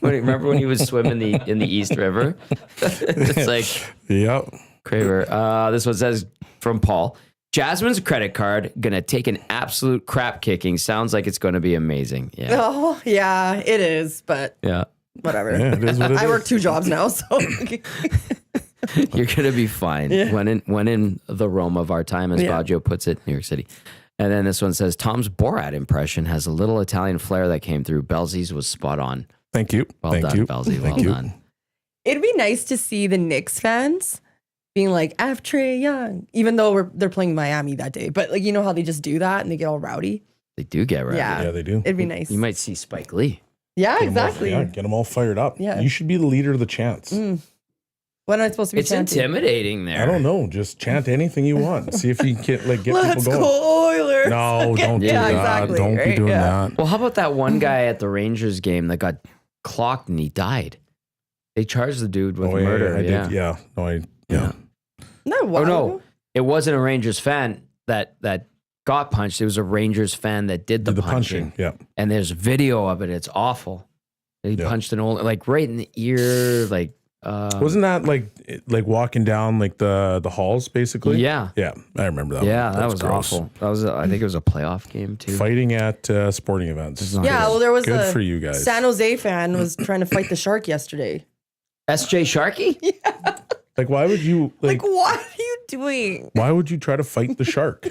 Remember when he was swimming in the East River? It's like, Yep. Kramer. This one says from Paul. Jasmine's credit card gonna take an absolute crap kicking. Sounds like it's gonna be amazing. Yeah. Oh, yeah, it is, but Yeah. whatever. Yeah, it is what it I work is. 2 jobs now, so You're gonna be fine. When in the Rome of our time, as Baggio puts it, New York City. And then this one says Tom's Borat impression has a little Italian flair that came through. Belzy's was spot on. Thank you. Well Thank done, you. Belzy. Thank Well you. done. it'd be nice to see the Knicks fans being like, F Trae Young, even though they're playing Miami that day. But like, you know how they just do that and they get all rowdy? They do get ready. Yeah. Yeah, they do. It'd be nice. You might see Spike Lee. Yeah, Get 'em all- exactly. yeah, get them all fired up. Yeah. You should be the leader of the chants. What am I supposed to be It's chanting? intimidating there. I don't know. Just chant anything you want. See if you can get Let's people go going. Oilers. No, don't do Yeah, that. exactly, Don't be right? doing Yeah. that. Well, how about that one guy at the Rangers game that got clocked and he died? They charged the dude with murder. I did. Yeah. No, yeah. No, Oh no, it wasn't a Rangers fan that got punched. It was a Rangers fan that did the punching. Yeah. And there's video of it. It's awful. He punched an old, like right in the ear, like. Wasn't that like walking down like the halls basically? Yeah. Yeah, I remember that. Yeah, one. that was gross. awful. That was, I think it was a playoff game too. Fighting at sporting events. not Yeah, well, there was Good a for you guys. San Jose fan was trying to fight the shark yesterday. SJ Sharkey? Like, why would you Like, what are you doing? Why would you try to fight the shark?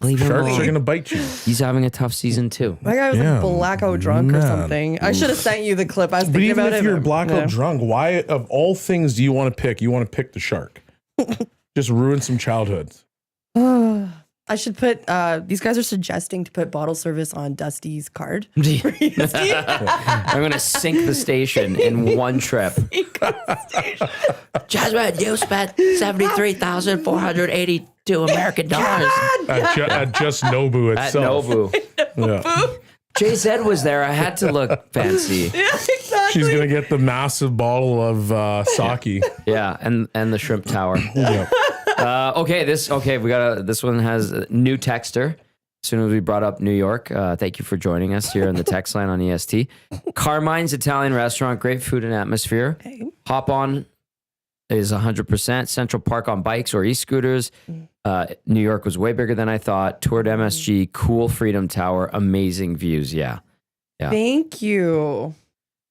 Leave him Sharks alone. are gonna bite you. He's having a tough season too. My guy was Yeah, like blackout drunk or man. something. I should have sent you the clip. I was But thinking even about if it. you're but- blackout yeah. drunk, why of all things do you want to pick? You want to pick the shark. Just ruin some childhoods. I should put, these guys are suggesting to put bottle service on Dusty's card. I'm going to sink the station in one trip. Jasmine, you spent $73,482 American dollars. At just Nobu At itself. Nobu. Yeah. Jay Zed was there. I had to look fancy. Yeah, exactly. She's gonna get the massive bottle of sake. Yeah, and the shrimp tower. Yeah. This one has a new texter. As soon as we brought up New York, thank you for joining us here on the text line on EST. Carmine's Italian restaurant, great food and atmosphere. Okay. Hop on is 100%. Central Park on bikes or e-scooters. New York was way bigger than I thought. Toured MSG, cool Freedom Tower, amazing views. Yeah. Thank you.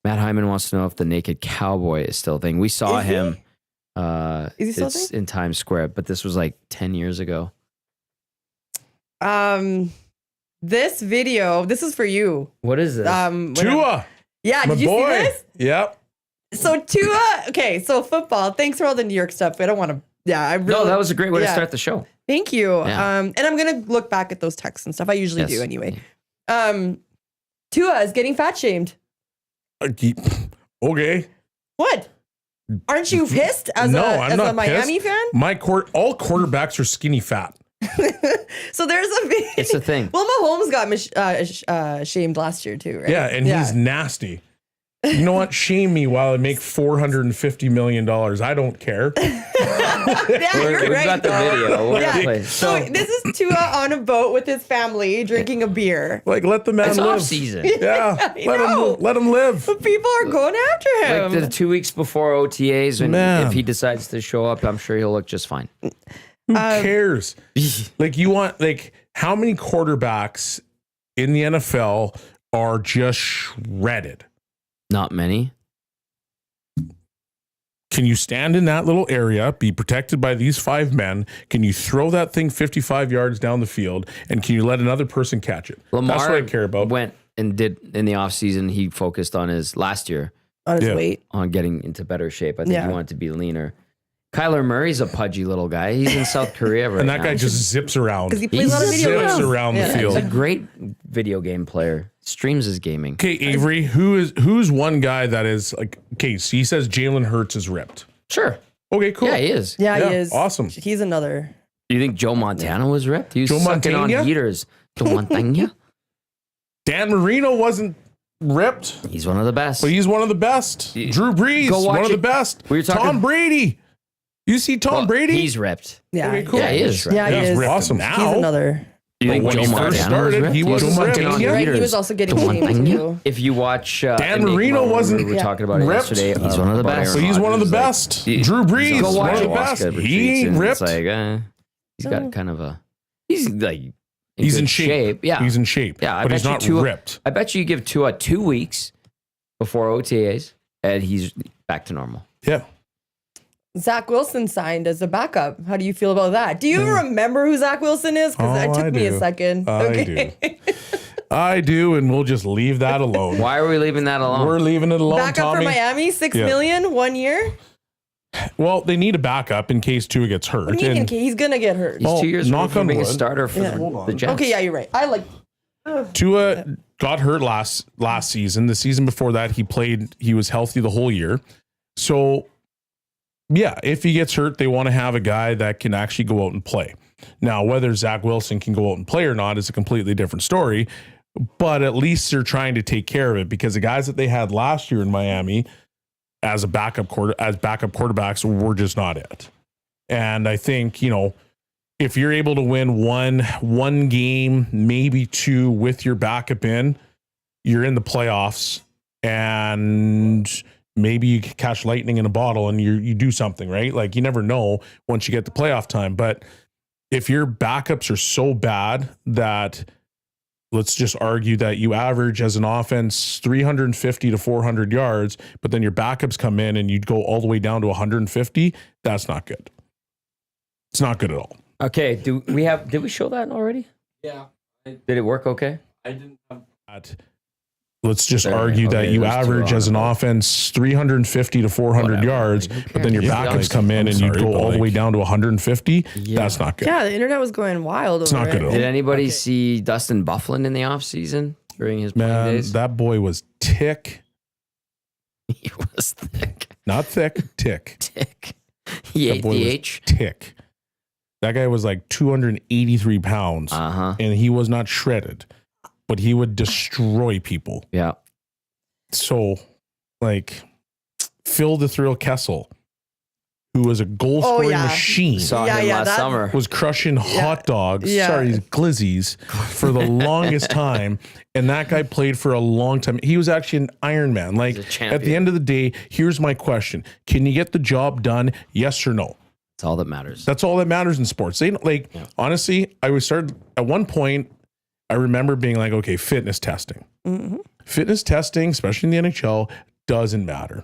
Matt Hyman wants to know if the naked cowboy is still a thing. We saw Is he? him. Is he still a It's thing? in Times Square, but this was like 10 years ago. This video, this is for you. What is this? Tua, Yeah, my did you boy. see this? Yep. So Tua, okay, so football. Thanks for all the New York stuff. I don't want to. Yeah, I really. No, that was a great way to yeah. start the show. Thank you. Yeah. And I'm gonna look back at those texts and stuff. I usually Yes. do anyway. Tua is getting fat shamed. Okay. What? Aren't you pissed as No, a I'm as not a Miami pissed. fan? All quarterbacks are skinny fat. So there's a video. It's a thing. Well, Mahomes got shamed last year too, right? Yeah, and he's nasty. You know what? Shame me while I make $450 million. I don't care. Yeah, you're We've right. got the video. We'll Yeah. play. So this is Tua on a boat with his family drinking a beer. Like, let the man It's live. off season. Yeah, know. let him live. But people are going after him. Like the 2 weeks before OTAs, and Man. if he decides to show up, I'm sure he'll look just fine. Who cares? Like, you want, like, how many quarterbacks in the NFL are just shredded? Not many. Can you stand in that little area, be protected by these 5 men? Can you throw that thing 55 yards down the field? And can you let another person catch it? Lamar That's what I care about. went and did in the offseason, he focused on his last year on his weight. on getting into better shape. I think Yeah. he wanted to be leaner. Kyler Murray's a pudgy little guy. He's in South Korea right And that now. guy just zips around. Because he plays a lot of He's video zips games. around the Yeah. field. He's a great video game player. Streams his gaming. Okay, Avery, who's one guy that is like, okay, so he says Jalen Hurts is ripped. Sure. Okay, cool. Yeah, he is. Yeah, Yeah, he is. awesome. He's another. Do you think Joe Montana was ripped? He was Joe sucking Montana? on heaters. Joe Montana? Dan Marino wasn't ripped, He's one of the best. but he's one of the best. Drew Brees, Go watch one of the it. best. We were talking- Tom Brady. You see Tom Well, Brady? He's ripped. Yeah. Okay, cool. Yeah, he is. Yeah, he He's is. ripped Awesome. now. He's another. Do you think When Joe he first Montana was started, ripped? he was wasn't sucking ripped. on You're right. He heaters. was also getting Joe shamed Montana? too. If you watch Dan Enigma, Marino wasn't we were talking about it ripped. yesterday. He's one of the About best. So he's one of the best. Drew Brees, Go one watch of the it. best. Oscar He ain't retreats, and ripped. It's like, he's got kind of a. He's like. He's in good shape. Yeah. He's in shape. Yeah, but he's not ripped. I bet you give Tua 2 weeks before OTAs, and he's back to normal. Yeah. Zach Wilson signed as a backup. How do you feel about that? Do you remember who Zach Wilson is? Because Oh, it took I me a do. second. I do, and we'll just leave that alone. Why are we leaving that alone? We're leaving it alone, Backup Tommy. for Miami, $6 Yeah. million, 1 year. Well, they need a backup in case Tua gets hurt. What do you mean? And He's gonna get hurt. He's 2 years knock removed from on being a wood. starter for Yeah. the Jets. Okay, yeah, you're right. I like. Tua got hurt last season. The season before that, he was healthy the whole year. So, yeah, if he gets hurt, they want to have a guy that can actually go out and play. Now, whether Zach Wilson can go out and play or not is a completely different story. But at least they're trying to take care of it, because the guys that they had last year in Miami as backup quarterbacks were just not it. And I think, if you're able to win one game, maybe 2 with your backup in, you're in the playoffs, and maybe you catch lightning in a bottle and you do something, right? Like, you never know once you get to playoff time. But if your backups are so bad that, let's just argue that you average as an offense 350 to 400 yards, but then your backups come in and you go all the way down to 150, that's not good. It's not good at all. Okay, did we show that already? Yeah. Did it work okay? I didn't have Let's just There, argue that okay, you there's two average on as an it. offense 350 to 400 Whatever. yards, but then your Yeah, backups come in I'm and you sorry, go but all the way like- down to 150. Yeah. That's not good. Yeah, the internet was going wild. It's over not good it. at all. Did anybody see Dustin Bufflin in the offseason during his playing Man, days? that boy was tick, He was thick. not thick, tick. Tick. He That ate boy the was H. tick. That guy was like 283 pounds, Uh-huh. and he was not shredded, but he would destroy people. Yeah. So, like, Phil the Thrill Kessel, who was a goal Oh, scoring yeah. machine, Saw Yeah, him yeah, last that- summer. was crushing hot dogs, Yeah. glizzies, for the longest time. And that guy played for a long time. He was actually an Iron Man. Like, He's a at champion. the end of the day, here's my question. Can you get the job done? Yes or no? That's all that matters. That's all that matters in sports. They like, honestly, I was started at one point. I remember being like, okay, fitness testing. Fitness testing, especially in the NHL, doesn't matter.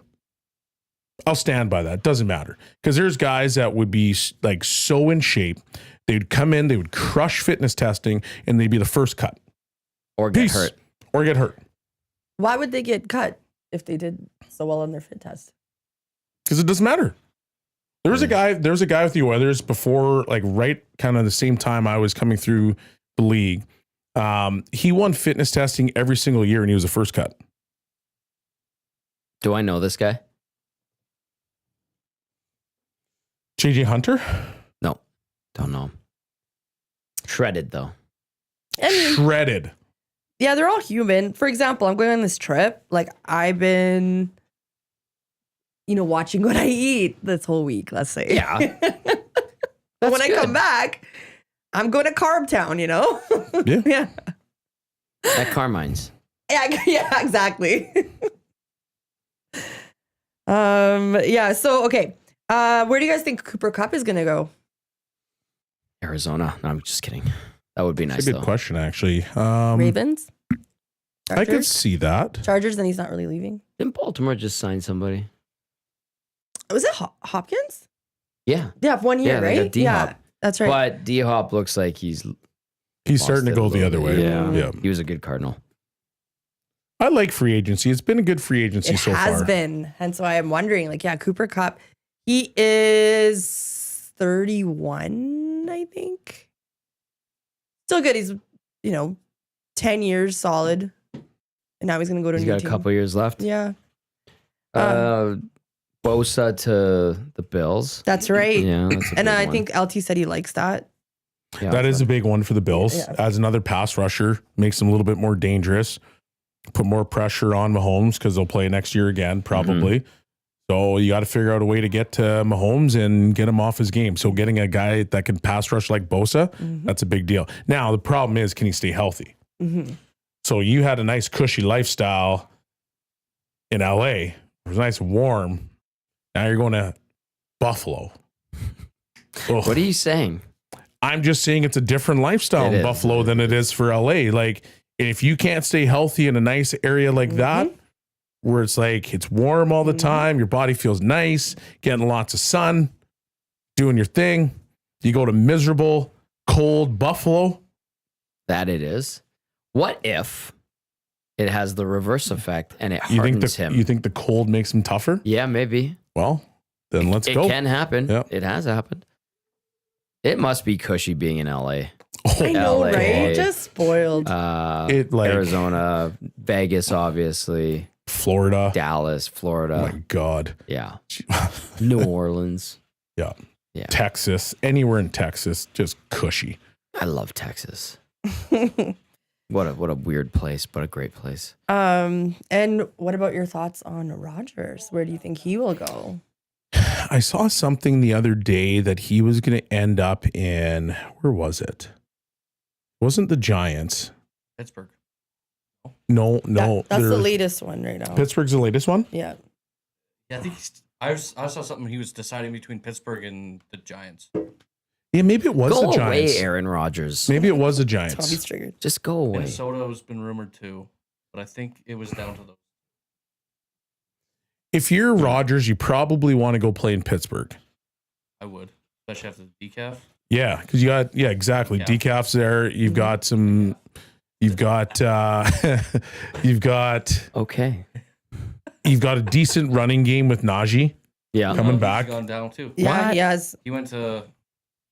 I'll stand by that. Doesn't matter. Because there's guys that would be like so in shape. They'd come in, they would crush fitness testing, and they'd be the first cut. Or get Peace. hurt. Or get hurt. Why would they get cut if they did so well on their fit test? Because it doesn't matter. There was a guy with the Oilers before, like right kind of the same time I was coming through the league. He won fitness testing every single year, and he was the first cut. Do I know this guy? JJ Hunter? No. Don't know him. Shredded, though. I mean, Shredded. Yeah, they're all human. For example, I'm going on this trip. Like, I've been, watching what I eat this whole week, let's say. Yeah. But when I come back, I'm going to Carb Town, Yeah. Yeah. At Carmine's. Yeah, exactly. Yeah, so, okay. Where do you guys think Cooper Kupp is going to go? Arizona. No, I'm just kidding. That would be nice, That's a good though. question, actually. Ravens? I could Chargers? see that. Chargers, then he's not really leaving. Didn't Baltimore just sign somebody? Was it Hopkins? Yeah. Yeah, 1 year, Yeah, they got right? D-Hop. Yeah, that's right. But D-Hop looks like he's Starting to lost it go a the other little way. bit. Yeah. He was a good Cardinal. I like free agency. It's been a good free agency It so has far. been. Hence why I'm wondering, Cooper Kupp, he is 31, I think. Still good. He's, 10 years solid. And now he's going to go to a He's new got a team. couple years left. Yeah, Bosa to the Bills. that's right. Yeah, that's a And big I one. think LT said he likes that. Yeah, That is a big one for the Bills. Yeah. As another pass rusher, makes them a little bit more dangerous. Put more pressure on Mahomes because they'll play next year again, probably. So you got to figure out a way to get to Mahomes and get him off his game. So getting a guy that can pass rush like Bosa, that's a big deal. Now, the problem is, can he stay healthy? So you had a nice cushy lifestyle in LA. It was nice and warm. Now you're going to Buffalo. Ugh. What are you saying? I'm just saying it's a different lifestyle It in is. Buffalo than it is for LA. Like, if you can't stay healthy in a nice area like that, where it's like it's warm all the time, your body feels nice, getting lots of sun, doing your thing, you go to miserable, cold Buffalo. That it is. What if it has the reverse effect and it You think hardens him? you think the cold makes him tougher? Yeah, maybe. Well, then let's It go. can happen. Yeah. It has happened. It must be cushy being in LA. I know, LA. right? Just spoiled. Arizona, Vegas, obviously, Florida. Dallas, Oh Florida. my God. Yeah. New Orleans. Yeah. Yeah. Texas. Anywhere in Texas, just cushy. I love Texas. What a weird place, but a great place. And what about your thoughts on Rodgers? Where do you think he will go? I saw something the other day that he was going to end up in, where was it? Wasn't the Giants? Pittsburgh. No. That's the they're- latest one right now. Pittsburgh's the latest one? Yeah. Yeah, I think I saw something. He was deciding between Pittsburgh and the Giants. Yeah, maybe it was Go the Giants. away, Aaron Rodgers. Maybe it was the Tommy's Giants. triggered. Just go away. Minnesota has been rumored too, but I think it was down to those. If you're Rodgers, you probably want to go play in Pittsburgh. I would, especially after the decaf. Yeah, because exactly. Yeah. Decaf's there. You've got some. You've got. You've got. Okay. You've got a decent running game with Najee Yeah. coming He's back. gone down too. Yeah, What? he has. He went to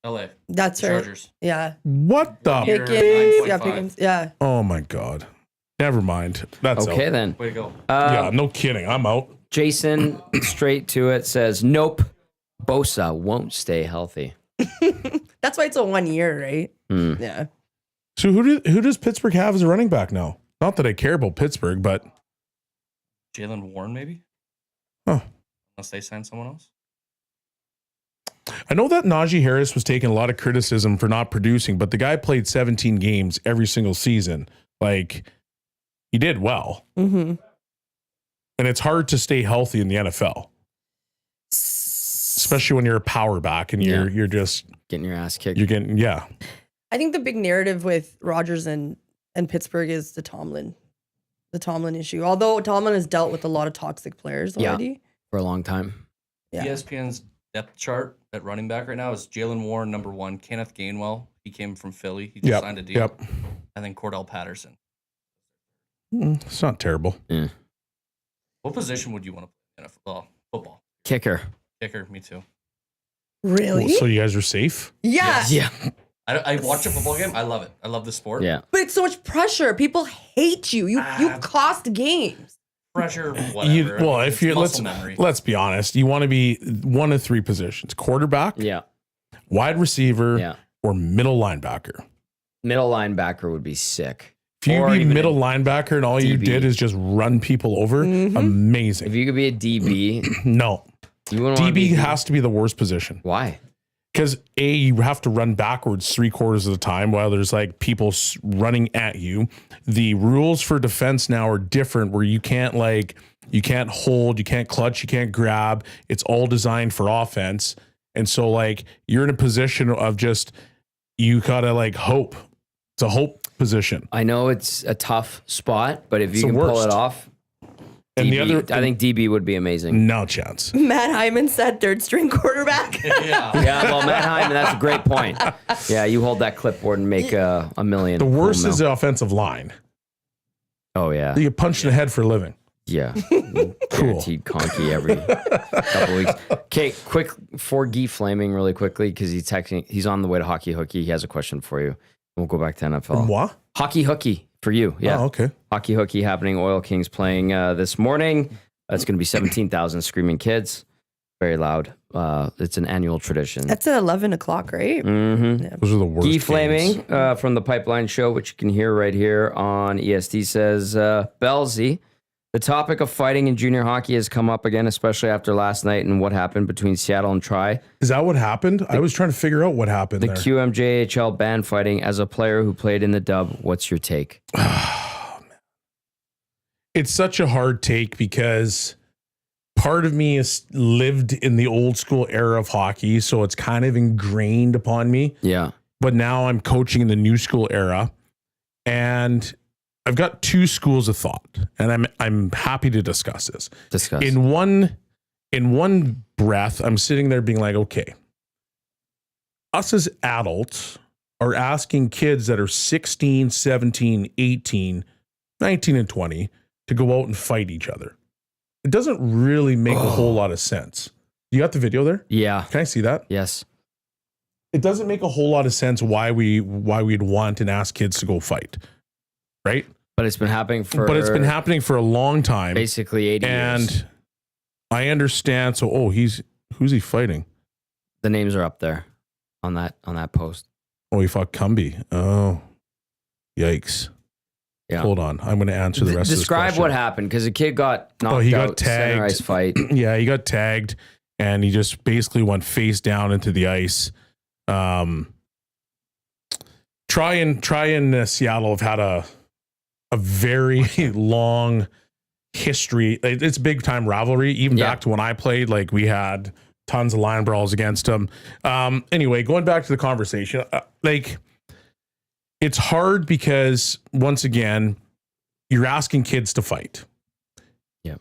L.A. That's The right. Chargers. Yeah. What the? Year, Pickens. Yeah, 9.5. Pickens. Yeah. Oh my God. Never mind. That's Okay, out. then. Way to go. Yeah, no kidding. I'm out. Jason, straight to it, says, nope. Bosa won't stay healthy. That's why it's a 1 year, right? Yeah. So who does Pittsburgh have as a running back now? Not that I care about Pittsburgh, but Jalen Warren, maybe? Huh. Unless they sign someone else. I know that Najee Harris was taking a lot of criticism for not producing, but the guy played 17 games every single season. Like, he did well. Mm-hmm. And it's hard to stay healthy in the NFL, especially when you're a power back and you're just Getting your ass kicked. you're getting I think the big narrative with Rodgers and Pittsburgh is the Tomlin issue. Although Tomlin has dealt with a lot of toxic players Yeah. already. For a long time. Yeah. ESPN's depth chart at running back right now is Jalen Warren, number 1. Kenneth Gainwell, he came from Philly. He just signed a deal. Yep. And then Cordell Patterson. It's not terrible. Yeah. What position would you want to play in NFL? Football. Kicker. Kicker, me too. Really? So you guys are safe? yeah. Yeah. I watch a football game. I love it. I love the sport. Yeah. But it's so much pressure. People hate you. You cost games. Pressure, whatever. If you muscle memory. let's be honest, you want to be one of 3 positions: quarterback, Yeah. wide receiver, Yeah. or middle linebacker. Middle linebacker would be sick. If you Or be even middle linebacker and all you DB. did is just run people over, If amazing. you could be a DB, No, you wouldn't want to DB be has to be the worst position Why? because you have to run backwards 3/4 of the time while there's like people running at you. The rules for defense now are different where you can't hold, you can't clutch, you can't grab. It's all designed for offense. And so like you're in a position of just, you gotta like hope. It's a hope position. I know it's a tough spot, but if It's you the can pull worst. it off, And DB, I think DB would be amazing. no chance. Matt Hyman said third string quarterback. Yeah. Yeah, well, Matt Hyman, that's a great point. Yeah, you hold that clipboard and make $1 million. The worst Cool is mil. the offensive line. Oh yeah, You get punched in the head for a living. yeah. Cool. Guaranteed conky every couple weeks. Okay, quick for Guy Flaming really quickly because he's on the way to Hockey Hooky. He has a question for you. We'll go back to NFL. What? Hockey Hooky for you. Yeah. Oh, okay. Hockey Hooky happening. Oil Kings playing this morning. It's going to be 17,000 screaming kids. Very loud. It's an annual tradition. That's at 11 o'clock, right? Mm-hmm. Those are the worst. Guy games. Flaming from the Pipeline Show, which you can hear right here on EST, says, Bellezy, the topic of fighting in junior hockey has come up again, especially after last night and what happened between Seattle and Tri. Is that what happened? I was trying to figure out what happened The there. QMJHL banned fighting. As a player who played in the dub, what's your take? It's such a hard take because part of me is lived in the old school era of hockey, so it's kind of ingrained upon me. Yeah. But now I'm coaching in the new school era, and I've got two schools of thought, and I'm happy to discuss this. Discuss. In one breath, I'm sitting there being like, okay, us as adults are asking kids that are 16, 17, 18, 19, and 20 to go out and fight each other. It doesn't really make a whole lot of sense. You got the video there? Yeah. Can I see that? Yes. It doesn't make a whole lot of sense why we'd want and ask kids to go fight, right? But it's been happening for for a long time. basically 80 years. And I understand. So, who's he fighting? The names are up there on that post. Oh, he fought Cumby. Oh, yikes. Yeah. Hold on. I'm going to answer the rest of this Describe question. what happened because a kid got knocked he out. got tagged. Center ice fight. Yeah, he got tagged and he just basically went face down into the ice. Try in Seattle have had a very long history. It's big time rivalry. Even back to when I played, like we had tons of line brawls against them. Anyway, going back to the conversation, it's hard because once again, you're asking kids to fight. Yeah.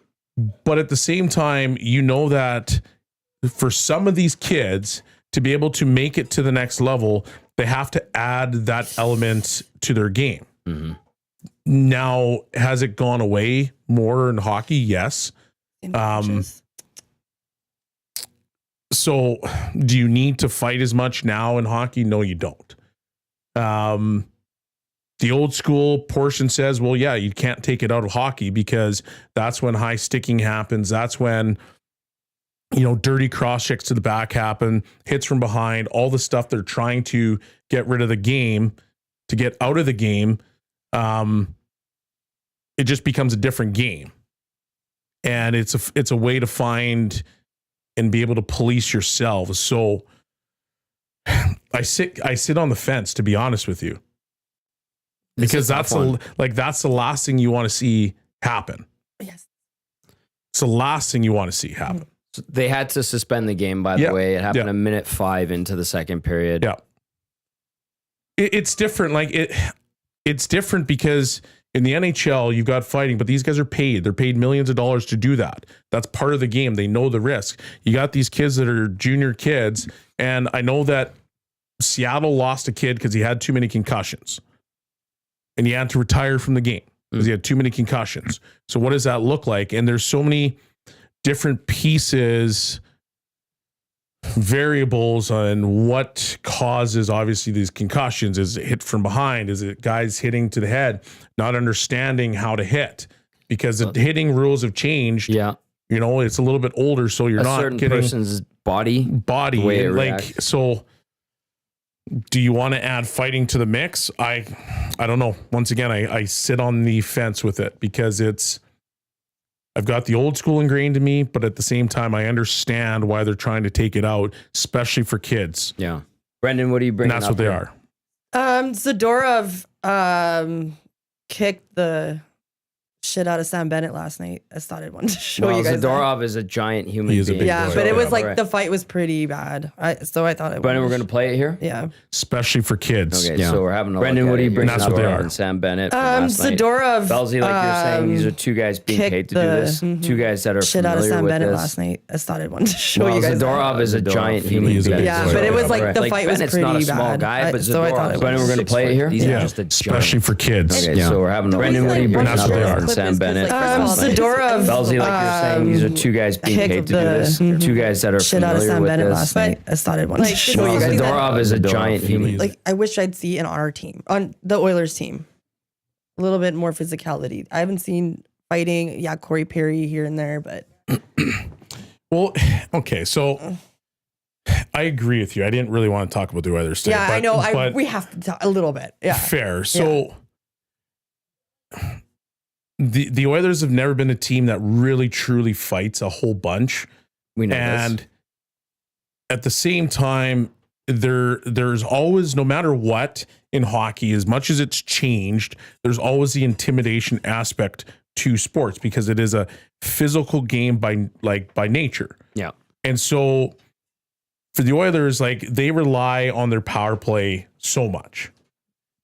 But at the same time, you know that for some of these kids to be able to make it to the next level, they have to add that element to their game. Mm-hmm. Now, has it gone away more in hockey? Yes. So do you need to fight as much now in hockey? No, you don't. The old school portion says, well, yeah, you can't take it out of hockey because that's when high sticking happens. That's when, dirty cross checks to the back happen, hits from behind, all the stuff they're trying to get rid of the game, to get out of the game. It just becomes a different game. And it's a way to find and be able to police yourself. So I sit on the fence, to be honest with you. Because that's the last thing you want to see happen. Yes. It's the last thing you want to see happen. So they had to suspend the game, by the way. It happened a minute 5 into the second period. Yeah. It's different. It's different because in the NHL, you've got fighting, but these guys are paid. They're paid millions of dollars to do that. That's part of the game. They know the risk. You got these kids that are junior kids, and I know that Seattle lost a kid because he had too many concussions. And he had to retire from the game because he had too many concussions. So what does that look like? And there's so many different pieces, variables on what causes obviously these concussions. Is it hit from behind? Is it guys hitting to the head, not understanding how to hit? Because the hitting rules have changed. Yeah. It's a little bit older, so you're not certain getting person's body. the way it reacts. So do you want to add fighting to the mix? I I don't know. Once again, I sit on the fence with it because I've got the old school ingrained in me, but at the same time, I understand why they're trying to take it out, especially for kids. Yeah. Brendan, what do you bring? And that's what they are. Zadorov kicked the shit out of Sam Bennett last night. I thought I wanted to show you guys. Zadorov is a giant human He is a being. big Yeah, boy. but it was like Right. the fight was pretty bad. So I thought it Brendan, was. we're going to play it here? Yeah. Especially for kids. Okay, so we're having a Brendan, look what do it. you bring? That's what they are. And Sam Bennett from last night. Zadorov. Bellezy, like you're saying, these are two guys being kicked paid to do this. Two guys that are shit out of familiar Sam with Bennett this. last night. I thought I wanted to show you guys. Zadorov is a giant human He is a being. big Yeah, boy. but it was like the fight was Bennett's pretty not a small bad. guy, but So I thought Zadorov. it Brendan, we're going to play it here? Yeah. Yeah, just a especially for kids. Okay, so we're having a Brendan, what do you bring That's what they are. Sam Bennett. Zadorov. Bellezy, like you're saying, these are two guys being kicked paid to do this. Two guys that are shit out of familiar Sam with Bennett this. last night. I thought I wanted to show you guys. Zadorov is a giant human. Like I wish I'd see in our team, on the Oilers team, a little bit more physicality. I haven't seen fighting. Yeah, Corey Perry here and there, but Well, okay, so I agree with you. I didn't really want to talk about the Oilers today. yeah, but, I know. but We have to talk a little bit. Yeah, fair. So the Oilers have never been a team that really truly fights a whole bunch. We know And this. at the same time, there's always, no matter what in hockey, as much as it's changed, there's always the intimidation aspect to sports because it is a physical game by nature. Yeah. And so for the Oilers, like they rely on their power play so much.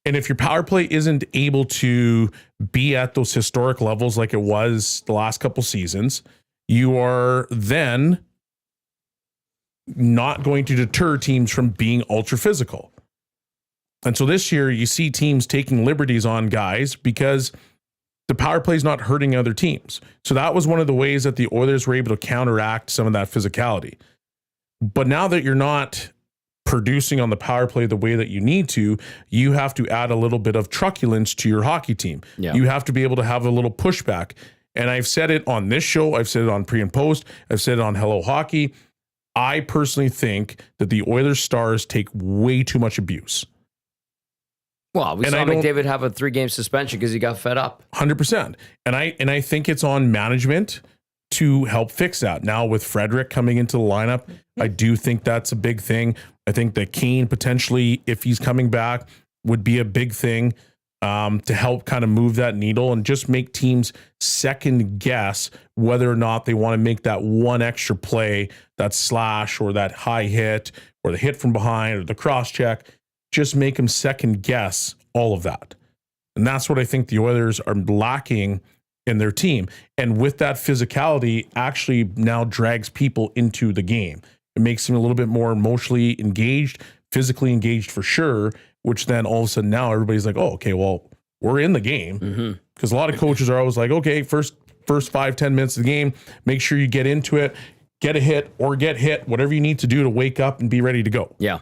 And if your power play isn't able to be at those historic levels like it was the last couple seasons, you are then not going to deter teams from being ultra physical. And so this year you see teams taking liberties on guys because the power play is not hurting other teams. So that was one of the ways that the Oilers were able to counteract some of that physicality. But now that you're not producing on the power play the way that you need to, you have to add a little bit of truculence to your hockey team. Yeah. You have to be able to have a little pushback. And I've said it on this show. I've said it on pre and post. I've said it on Hello Hockey. I personally think that the Oilers stars take way too much abuse. Well, we saw McDavid have a 3-game suspension because he got fed up. 100%. And I think it's on management to help fix that. Now with Frederick coming into the lineup, I do think that's a big thing. I think that Kane potentially, if he's coming back, would be a big thing to help kind of move that needle and just make teams second guess whether or not they want to make that one extra play, that slash or that high hit or the hit from behind or the cross check. Just make them second guess all of that. And that's what I think the Oilers are lacking in their team. And with that physicality actually now drags people into the game. It makes them a little bit more emotionally engaged, physically engaged for sure, which then all of a sudden now everybody's like, oh, okay, well, we're in the game. Because a lot of coaches are always like, okay, first 5-10 minutes of the game, make sure you get into it, get a hit or get hit, whatever you need to do to wake up and be ready to go. Yeah.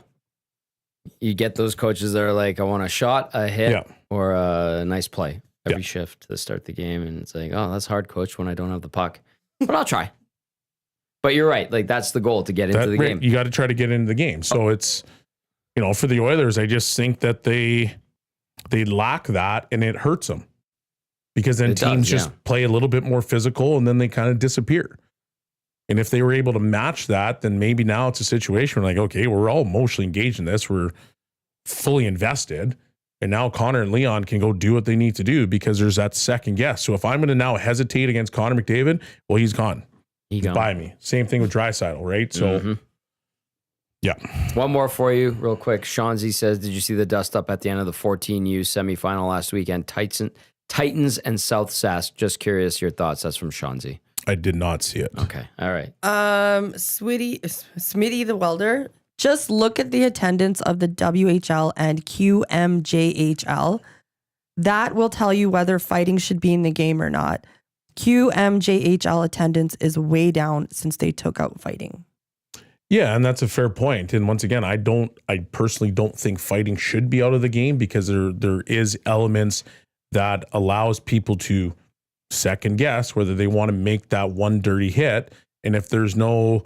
You get those coaches that are like, I want a shot, a hit, or a nice play every shift to start the game. And it's like, oh, that's hard, coach, when I don't have the puck. But I'll try. But you're right. Like, that's the goal, to get into the game. You got to try to get into the game. So it's, for the Oilers, I just think that they lack that and it hurts them. Because then teams just play a little bit more physical and then they kind of disappear. And if they were able to match that, then maybe now it's a situation where like, okay, we're all emotionally engaged in this. We're fully invested. And now Connor and Leon can go do what they need to do because there's that second guess. So if I'm going to now hesitate against Connor McDavid, well, he's gone. He's by me. Same thing with Draisaitl, right? So, yeah. One more for you real quick. Shanzi says, did you see the dust up at the end of the 14U semifinal last weekend? Titans and South Sask. Just curious your thoughts. That's from Shanzi. I did not see it. Okay. All right. Smitty the welder, just look at the attendance of the WHL and QMJHL. That will tell you whether fighting should be in the game or not. QMJHL attendance is way down since they took out fighting. Yeah, and that's a fair point. And once again, I personally don't think fighting should be out of the game because there is elements that allows people to second guess whether they want to make that one dirty hit. And if there's no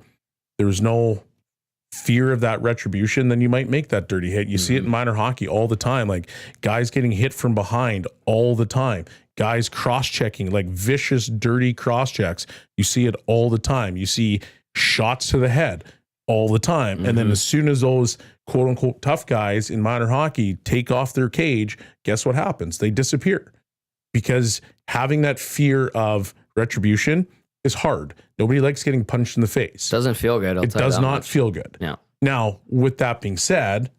fear of that retribution, then you might make that dirty hit. You see it in minor hockey all the time, like guys getting hit from behind all the time, guys cross-checking, like vicious, dirty cross-checks. You see it all the time. You see shots to the head all the time. And then as soon as those quote unquote tough guys in minor hockey take off their cage, guess what happens? They disappear, because having that fear of retribution is hard. Nobody likes getting punched in the face. Doesn't feel good. It does not feel good. Yeah. Now, with that being said,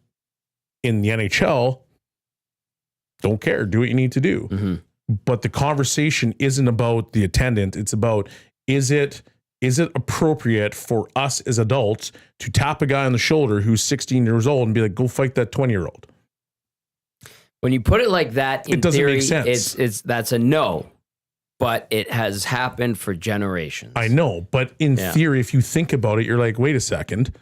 in the NHL, don't care. Do what you need to do. But the conversation isn't about the attendant. It's about, is it appropriate for us as adults to tap a guy on the shoulder who's 16 years old and be like, go fight that 20-year-old? When you put it like that, in It doesn't theory, make sense. That's a no. But it has happened for generations. I know, but in theory, if you think about it, you're like, wait a second,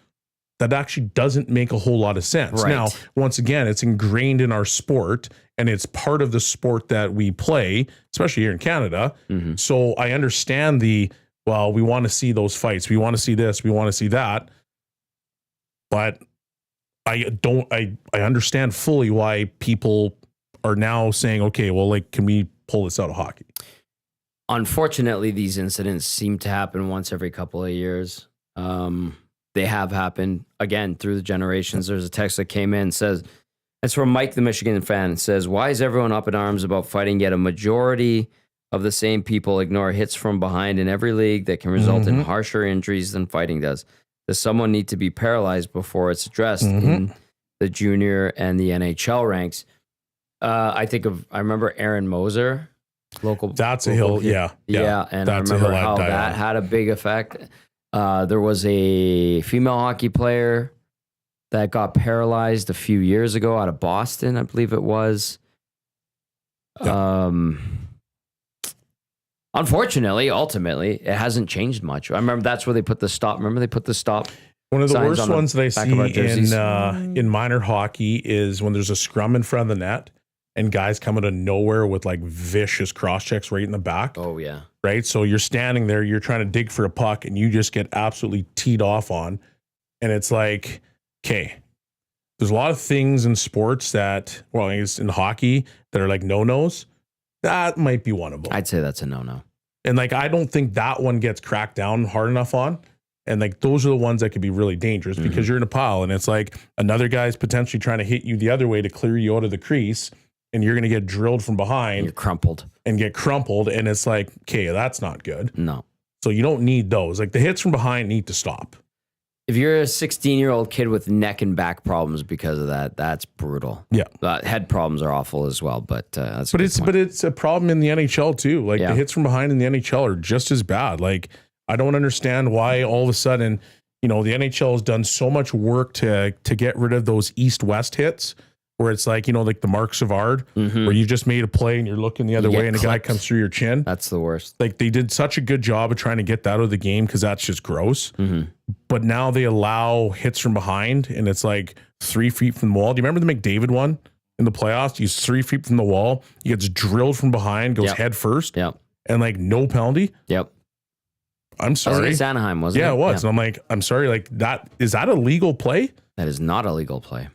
that actually doesn't make a whole lot of sense. Right. Now, once again, it's ingrained in our sport, and it's part of the sport that we play, especially here in Canada. So I understand well, we want to see those fights. We want to see this. We want to see that. But I understand fully why people are now saying, okay, well, like, can we pull this out of hockey? Unfortunately, these incidents seem to happen once every couple of years. They have happened again through the generations. There's a text that came in, says, it's from Mike, the Michigan fan. It says, why is everyone up in arms about fighting, yet a majority of the same people ignore hits from behind in every league that can result in harsher injuries than fighting does? Does someone need to be paralyzed before it's addressed in the junior and the NHL ranks? I remember Aaron Moser. That's a hill. Yeah. And I remember how that had a big effect. There was a female hockey player that got paralyzed a few years ago out of Boston, I believe it was. Unfortunately, ultimately, it hasn't changed much. I remember that's where they put the stop. Remember they put the stop. One of the signs worst on the ones that I back of see in minor hockey is when there's a scrum in front of the net and guys come out of nowhere with like vicious cross checks right in the back. Oh, yeah. Right. So you're standing there, you're trying to dig for a puck, and you just get absolutely teed off on. And it's like, okay, there's a lot of things in sports that, well, I guess in hockey that are like no-nos. That might be one of them. I'd say that's a no-no. And like, I don't think that one gets cracked down hard enough on. And like, those are the ones that could be really dangerous because you're in a pile and it's like another guy's potentially trying to hit you the other way to clear you out of the crease, and you're going to get drilled from behind. You're crumpled. And get crumpled. And it's like, okay, that's not good. No. So you don't need those. Like the hits from behind need to stop. If you're a 16-year-old kid with neck and back problems because of that, that's brutal. Yeah. Head problems are awful as well, but that's but it's a problem in the NHL too. Like the hits from behind in the NHL are just as bad. Like I don't understand why all of a sudden, the NHL has done so much work to get rid of those east-west hits where it's like, like the Mark Savard, where you just made a play and you're looking the other way and a guy comes through your chin. That's the worst. Like they did such a good job of trying to get that out of the game because that's just gross. But now they allow hits from behind and it's like 3 feet from the wall. Do you remember the McDavid one in the playoffs? He's 3 feet from the wall. He gets drilled from behind, goes head first. Yep. And like no penalty. Yep. I'm sorry. It's Anaheim, wasn't it? Yeah, it was. And I'm like, I'm sorry. Like is that a legal play? That is not a legal play.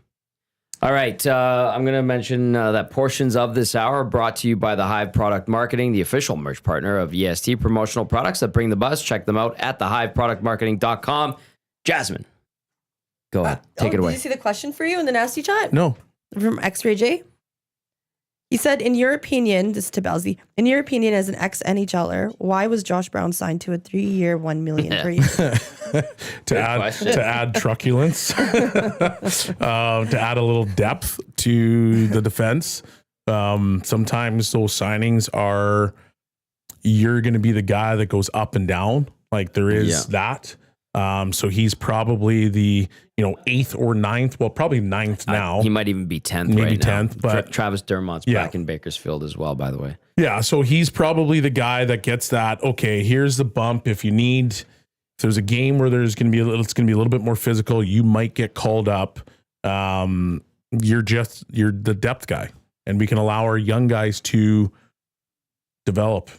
All right, I'm going to mention that portions of this hour are brought to you by the Hive Product Marketing, the official merch partner of EST promotional products that bring the buzz. Check them out at thehiveproductmarketing.com. Jasmine, go ahead. Take it away. Did you see the question for you in the nasty chat? No. From X-Ray J? He said, in your opinion, this is to Bellezy, in your opinion as an ex-NHLer, why was Josh Brown signed to a 3-year, $1 million per year? to add truculence, to add a little depth to the defense. Sometimes those signings you're going to be the guy that goes up and down. Like there is that. So he's probably the 8th or 9th. Well, probably 9th now. He might even be 10th. Maybe right 10th. Now. But Travis Dermott's back in Bakersfield as well, by the way. Yeah, so he's probably the guy that gets that. Okay, here's the bump. If there's a game where it's going to be a little bit more physical, you might get called up. You're the depth guy, and we can allow our young guys to develop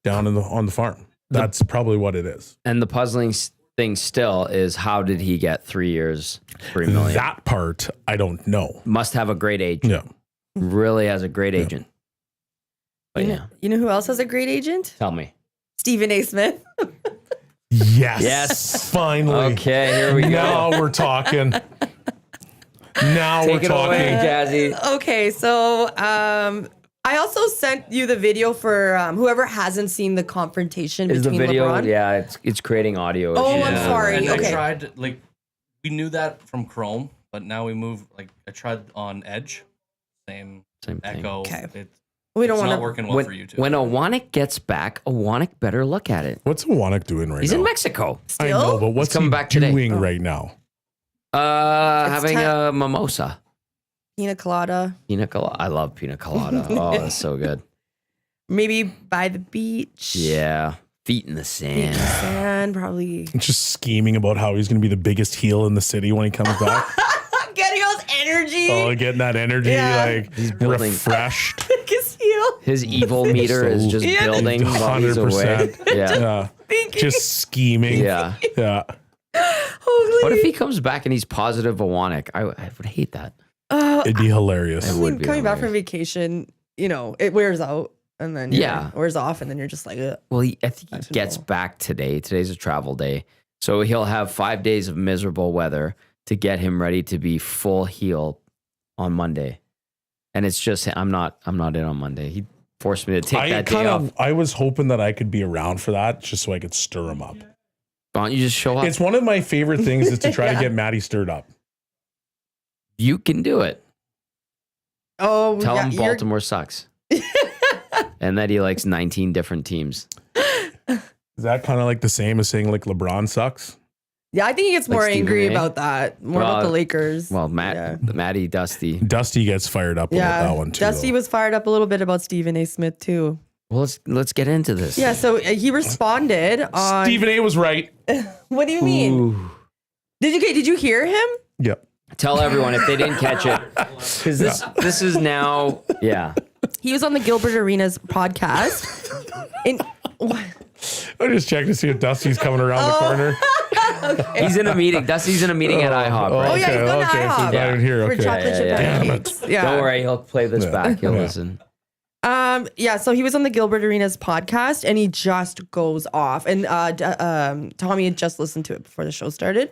down on the farm. That's probably what it is. And the puzzling thing still is how did he get 3 years, $3 million? That part, I don't know. Must have a great agent. Yeah. Really has a great agent. But yeah, You know who else has a great agent? tell me. Stephen A. Smith. Yes. Yes. Finally. Okay, here we go. Now we're talking. Now Take we're it talking. away, Jazzy. Okay, so I also sent you the video for whoever hasn't seen the confrontation Is the between video? LeBron. Yeah, it's creating audio. Oh, issues. I'm sorry. And Okay. I tried, like, we knew that from Chrome, but now we moved, like, I tried on Edge. Same Same thing. echo. Okay. It's We don't not want to. working well for you two. When Owanik gets back, Owanik better look at it. What's Iwanek doing right He's now? in Mexico. I know, but what's coming he back today. doing right now? Having time. a mimosa. Pina colada, Pina colada. I love pina colada. Oh, that's so good. maybe by the beach. Yeah. Feet in the sand. Sand, probably. Just scheming about how he's going to be the biggest heel in the city when he comes back. Getting all this energy. Oh, getting that energy, Yeah. like He's building. refreshed. Biggest heel. His evil meter is just Yeah. building while he's away. 100%. Yeah. Yeah. Thinking. Just scheming. Yeah. Yeah. Holy. What if he comes back and he's positive Owanik? I would hate that. It'd be hilarious. It would be coming back from hilarious. vacation, it wears out and then it wears off and then you're just like, ugh. Well, I think he gets back today. Today's a travel day. So he'll have 5 days of miserable weather to get him ready to be full heel on Monday. And it's just, I'm not in on Monday. He forced me to take that day off. I was hoping that I could be around for that just so I could stir him up. Why don't you just show up? It's one of my favorite things is to try to get Maddie stirred up. You can do it. Oh, Tell yeah, him Baltimore sucks. And that he likes 19 different teams. Is that kind of like the same as saying like LeBron sucks? Yeah, I think he gets Like more Stephen angry A? about that. More about the Lakers. Well, Yeah. Maddie, Dusty. Dusty gets fired up about that one too. Dusty though. was fired up a little bit about Stephen A. Smith too. Well, let's get into this. Yeah, so he responded on. Stephen A was right. What do you mean? Ooh. Did you hear him? Yep. Tell everyone if they didn't catch it, because this is now, yeah. He was on the Gilbert Arenas podcast. I just checked to see if Dusty's coming around the corner. He's in a meeting. Dusty's in a meeting at IHOP. Oh, Right? Oh yeah, he's going to okay, so IHOP he's not even here. for Okay. chocolate chip Yeah. pancakes. Yeah. Don't worry, he'll play this Yeah. back. He'll Yeah. listen. Yeah, so he was on the Gilbert Arenas podcast and he just goes off. And Tommy had just listened to it before the show started.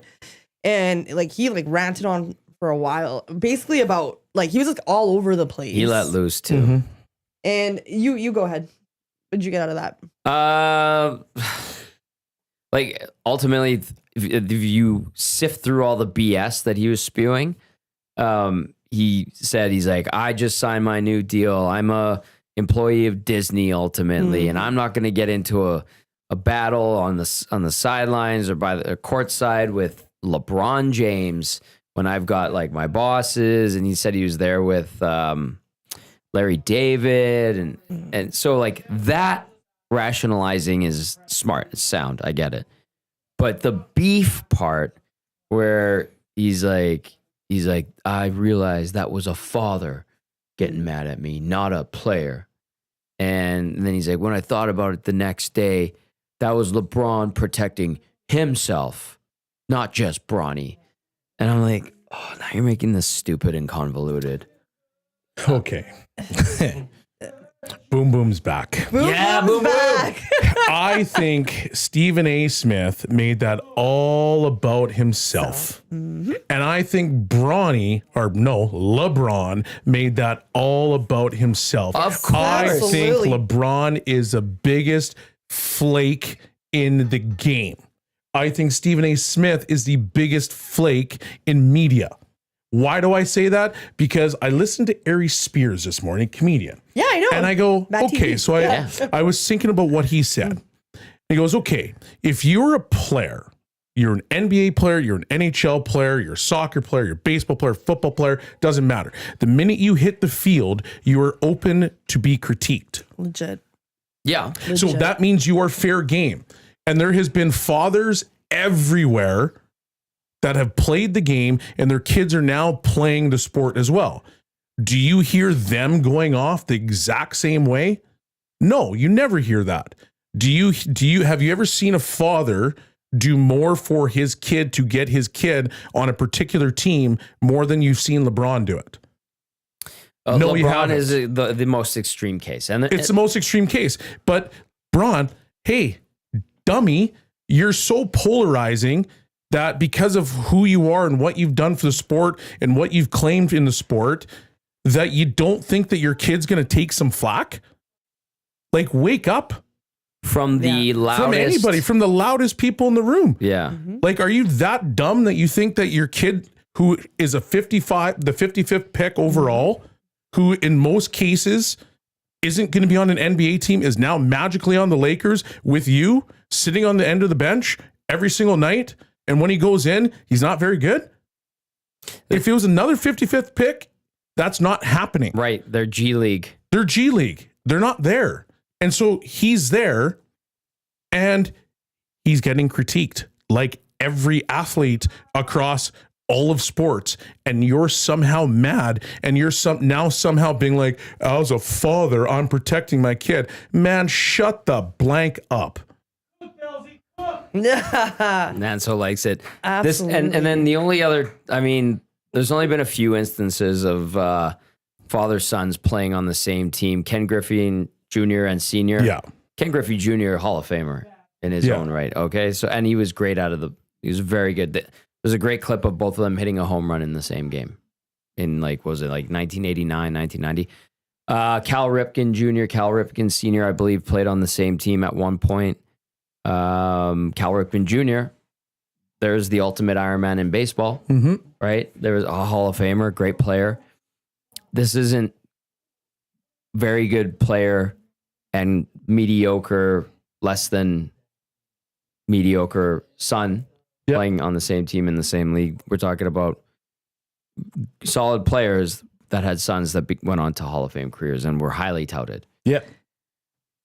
And he ranted on for a while, basically about he was all over the place. He let loose too. Mm-hmm. And you go ahead. What did you get out of that? Ultimately, if you sift through all the BS that he was spewing, he said he's like, I just signed my new deal. I'm a employee of Disney ultimately, and I'm not going to get into a battle on the sidelines or by the court side with LeBron James when I've got my bosses. And he said he was there with Larry David, and so that rationalizing is smart, it's sound. I get it, but the beef part where he's like, I realized that was a father getting mad at me, not a player. And then he's like, when I thought about it the next day, that was LeBron protecting himself, not just Bronny. And I'm like, oh, now you're making this stupid and convoluted. Okay. Boom Boom's back. Boom Boom's back. I think Stephen A. Smith made that all about himself. And I think LeBron made that all about himself. Of course. I think Absolutely. LeBron is the biggest flake in the game. I think Stephen A. Smith is the biggest flake in media. Why do I say that? Because I listened to Ari Spears this morning, comedian. Yeah, I know. And I go, Matt okay, TV. so I was thinking about what he said. He goes, okay, if you're a player, you're an NBA player, you're an NHL player, you're a soccer player, you're a baseball player, football player, doesn't matter. The minute you hit the field, you are open to be critiqued. Legit. Yeah. So that means you are fair game. And there has been fathers everywhere that have played the game and their kids are now playing the sport as well. Do you hear them going off the exact same way? No, you never hear that. Have you ever seen a father do more for his kid to get his kid on a particular team more than you've seen LeBron do it. No, you LeBron haven't. is the most extreme case. And It's the most extreme case. But Bron, hey, dummy, you're so polarizing that because of who you are and what you've done for the sport and what you've claimed in the sport, that you don't think that your kid's going to take some flack? Like, wake up. From the loudest. From anybody, from the loudest people in the room. Yeah. Like, are you that dumb that you think that your kid, who is the 55th pick overall, who in most cases isn't going to be on an NBA team, is now magically on the Lakers with you sitting on the end of the bench every single night? And when he goes in, he's not very good? If it was another 55th pick, that's not happening. Right. They're G League. They're G League. They're not there. And so he's there and he's getting critiqued like every athlete across all of sports. And you're somehow mad and you're now somehow being like, as a father, I'm protecting my kid. Man, shut the blank up. Nanso likes it. Absolutely. And then the only other, I mean, there's only been a few instances of father-sons playing on the same team. Ken Griffey Jr. and Sr. Yeah. Ken Griffey Jr., Hall of Famer in his own right. Okay. So, and he was great he was very good. There's a great clip of both of them hitting a home run in the same game in 1989, 1990. Cal Ripken Jr., Cal Ripken Sr., I believe, played on the same team at one point. Cal Ripken Jr., there's the ultimate Ironman in baseball, right? There was a Hall of Famer, great player. This isn't very good player and mediocre, less than mediocre son playing on the same team in the same league. We're talking about solid players that had sons that went on to Hall of Fame careers and were highly touted. Yeah.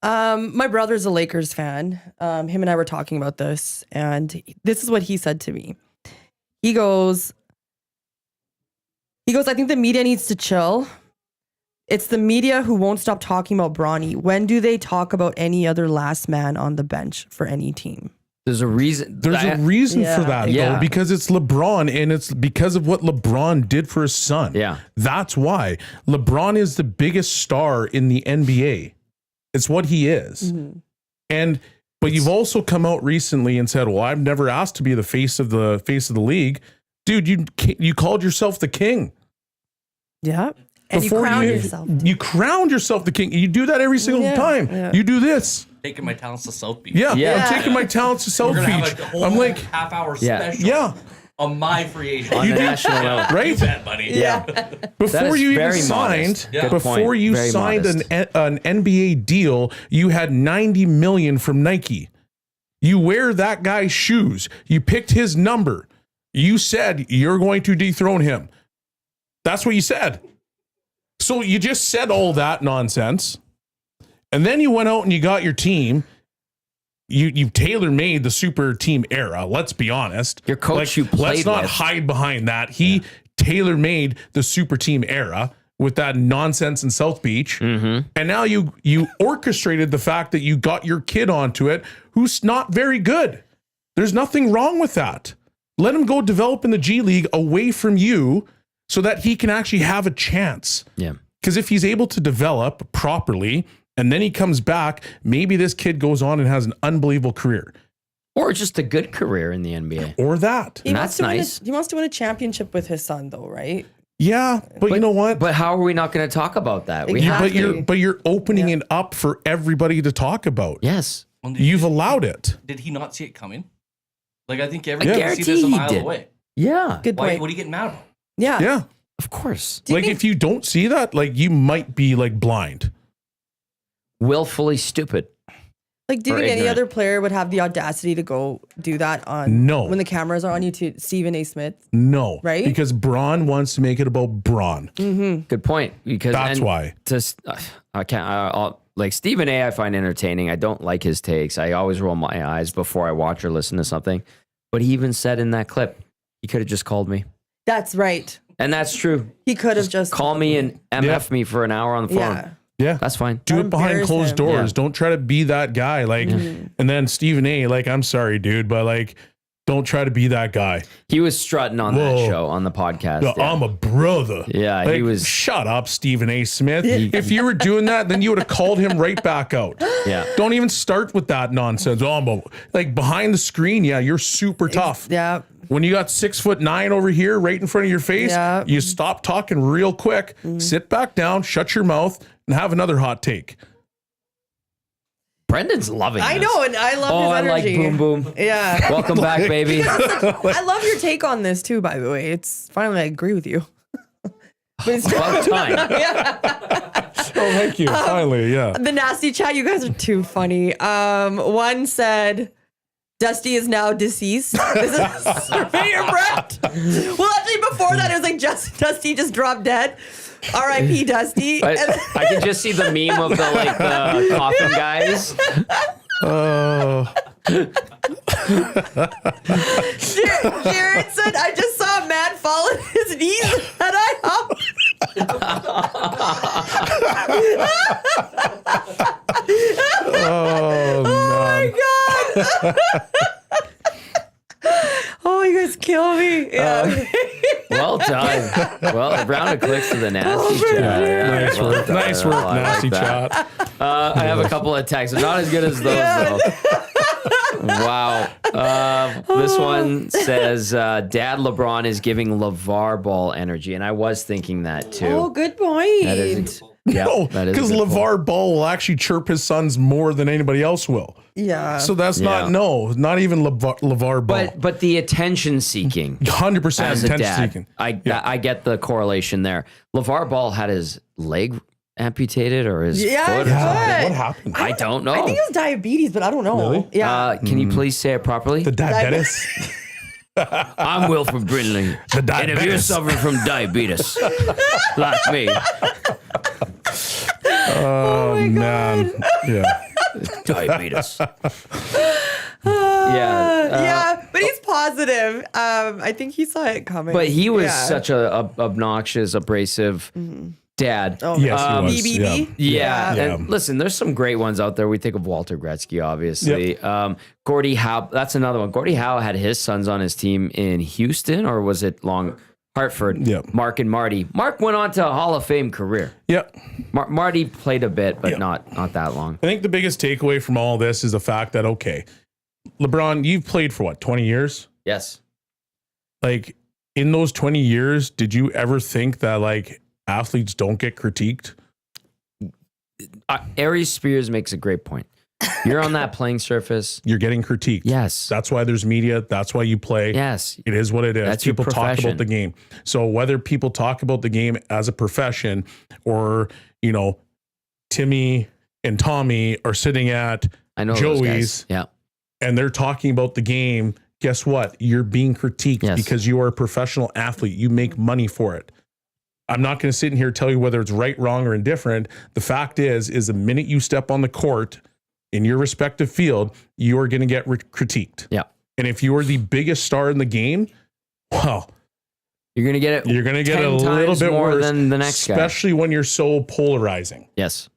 My brother's a Lakers fan. Him and I were talking about this, and this is what he said to me. He goes, I think the media needs to chill. It's the media who won't stop talking about Bronny. When do they talk about any other last man on the bench for any team? There's a reason. There's a reason for that, Yeah. though, because it's LeBron and it's because of what LeBron did for his son. Yeah. That's why. LeBron is the biggest star in the NBA. It's what he is. But you've also come out recently and said, well, I've never asked to be the face of the league. Dude, you called yourself the king. Yeah. And you crowned yourself. You crowned yourself the king. You do that every single time. Yeah. You do this. Taking my talents to South Beach. Yeah. Yeah. I'm taking my talents to South We're gonna Beach. have a whole I'm like, half-hour Yeah. special. yeah, On my free agent. on the national level. right? You bet, buddy. Yeah. Before That you is even very signed, modest. Yeah. Good before point. you Very signed modest. an NBA deal, you had $90 million from Nike. You wear that guy's shoes. You picked his number. You said you're going to dethrone him. That's what you said. So you just said all that nonsense, and then you went out and you got your team. You tailor-made the super team era. Let's be honest. Your coach you played let's not with. hide behind that. He tailor-made the super team era with that nonsense in South Beach. And now you orchestrated the fact that you got your kid onto it, who's not very good. There's nothing wrong with that. Let him go develop in the G League away from you so that he can actually have a chance. Yeah. Because if he's able to develop properly and then he comes back, maybe this kid goes on and has an unbelievable career. Or just a good career in the NBA. Or that. He That's wants to nice. he wants to win a championship with his son, though, right? Yeah, but you know what? But how are we not going to talk about that? We You- have to. But you're opening it up for everybody to talk about. Yes. Well, You've allowed it. Did he not see it coming? Like, I think I everybody can see this a guarantee he mile did. away. Yeah. Good Why, point. what are you getting mad about? Yeah. Yeah. Of course. Do you Like think- if you don't see that, like you might be like blind. Willfully stupid. Like, do you Or think any ignorant. other player would have the audacity to go do that on No. when the cameras are on you to Stephen A. Smith? No. Right? Because Braun wants to make it about Braun. Good point. Because That's and why. I can't. I'll, like Stephen A. I find entertaining. I don't like his takes. I always roll my eyes before I watch or listen to something. But he even said in that clip, he could have just called me, That's right. and that's true. He could have just Call me and MF me for an hour on the phone. Yeah. Yeah. That's fine. Do it behind embarrass closed him. doors. Yeah. Don't try to be that guy. Like, and then Stephen A, like, I'm sorry, dude, but like, don't try to be that guy. He was strutting on that Whoa. show on the podcast. No, yeah. I'm a brother. Yeah, Like, he was. Shut up, Stephen A. Smith. If you were doing that, then you would have called him right back out. Yeah. Don't even start with that nonsense. Oh, I'm like behind the screen. Yeah, you're super tough. Yeah. When you got 6'9" over here, right in front of your face, Yeah. you stop talking real quick. Sit back down, shut your mouth, and have another hot take. Brendan's loving I this. know, and I love Oh, his I like energy. boom boom. Yeah. Welcome back, baby. I love your take on this too, by the way. It's finally I agree with you. But it's About time. Oh, thank you. Finally, yeah. the nasty chat, you guys are too funny. One said Dusty is now deceased. This is Surveyor Brett. Well, actually, before that, it was like Dusty just dropped dead. R.I.P. Dusty. I can just see the meme of the coffin guys. Oh, Jared said, I just saw a man fall on his knees and I hopped. oh, man. God. Oh, you guys kill me. Yeah. Well done. Well, a round of clicks to the nasty chat. Yeah, Nice well work. done. Nice work, I like nasty that. chat. I have a couple of texts. Not as good as those, though. Wow. This one says, Dad LeBron is giving LeVar Ball energy. And I was thinking that, too. Oh, good point. That is yeah, No, that is a because good point. LeVar Ball will actually chirp his sons more than anybody else will. Yeah. So that's Yeah. not even LeVar Ball. But the attention seeking 100% as a attention dad, seeking. I get the correlation there. LeVar Ball had his leg amputated or his Yeah, foot. his Or something. foot. What happened? I don't know. I think it was diabetes, but I don't know. Really? Yeah. Can you please say it properly? The diabetes. I'm Wilford Brinley. The And if you're diabetes. suffering from diabetes, like me, Oh, man. Yeah. diabetes. Yeah, but he's positive. I think he saw it coming. But he was Yeah. such a obnoxious, abrasive dad. Oh, Yes, he was. BBB. Yeah. Yeah. And listen, there's some great ones out there. We think of Walter Gretzky, obviously. Gordie Howe, that's another one. Gordie Howe had his sons on his team in Houston, or was it Hartford? Yep. Mark and Marty. Mark went on to a Hall of Fame career. Yep. Marty played a bit, but Yep. not that long. I think the biggest takeaway from all this is the fact that, okay, LeBron, you've played for what, 20 years? Yes. Like, in those 20 years, did you ever think that, like, athletes don't get critiqued? Aries Spears makes a great point. You're on that playing surface. You're getting critiqued. Yes. That's why there's media. That's why you play. Yes. It is what it is. That's your People talk profession. about the game. So whether people talk about the game as a profession or, you know, Timmy and Tommy are sitting at I know those guys. Joey's Yeah. and they're talking about the game, guess what? You're being critiqued Yes. because you are a professional athlete. You make money for it. I'm not going to sit in here and tell you whether it's right, wrong, or indifferent. The fact is the minute you step on the court in your respective field, you are going to get critiqued. Yeah. And if you are the biggest star in the game, well, You're going to get it. you're going to get 10 a little times bit more worse than the next guy. especially when you're so polarizing. Yes.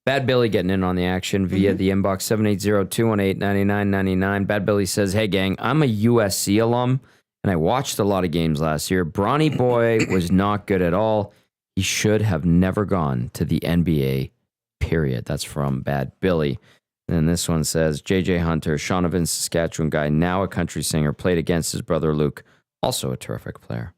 Bad Billy getting in on the action via the inbox 780-218-9999. Bad Billy says, hey, gang, I'm a USC alum, and I watched a lot of games last year. Bronny Boy was not good at all. He should have never gone to the NBA, period. That's from Bad Billy. And then this one says, JJ Hunter, Shaunavon, Saskatchewan guy, now a country singer, played against his brother Luke, also a terrific player.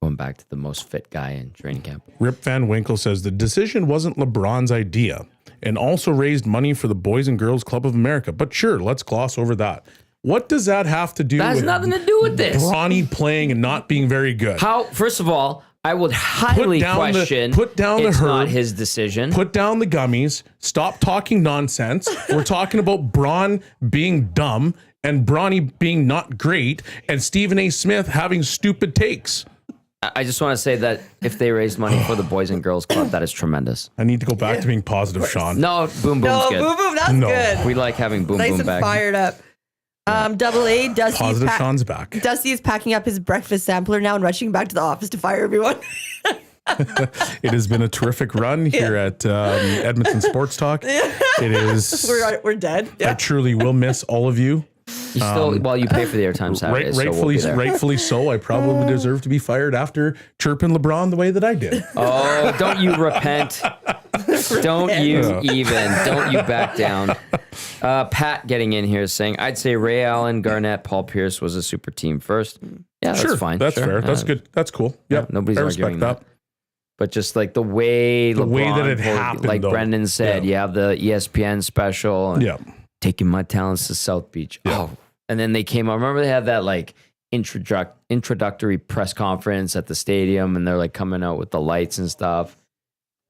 Going back to the most fit guy in training camp. Rip Van Winkle says the decision wasn't LeBron's idea and also raised money for the Boys and Girls Club of America. But sure, let's gloss over that. What does that have to do That has with nothing to do with this. Bronny playing and not being very good? How? First of all, I would highly question. put down it's the not herd. his decision. Put down the gummies. Stop talking nonsense. We're talking about Bron being dumb and Bronny being not great and Stephen A. Smith having stupid takes. I just want to say that if they raised money for the Boys and Girls Club, that is tremendous. I need to go back to being positive, Sean. No, Boom Boom's No, good. boom, boom. That's No. good. We like having Boom Nice Boom and back. fired up. Double A, Dusty's, Positive Sean's back. Dusty is packing up his breakfast sampler now and rushing back to the office to fire everyone. It has been a terrific run here at Edmonton Sports Talk. It is. We're dead. I Yeah. truly will miss all of you. You still, well, you pay for the airtime Saturdays, so we'll be there. Rightfully so. I probably deserve to be fired after chirping LeBron the way that I did. Oh, don't you repent. Don't you back down. Pat getting in here saying, I'd say Ray Allen, Garnett, Paul Pierce was a super team first. Yeah, that's Sure, fine. that's fair. That's good. That's cool. Yeah, nobody's I arguing respect that. But just like the way LeBron that it pulled, happened, like though. Brendan said, you have the ESPN special and Yeah. taking my talents to South Beach. Yeah. Oh, and then they came out. Remember they had that like introductory press conference at the stadium, and they're like coming out with the lights and stuff.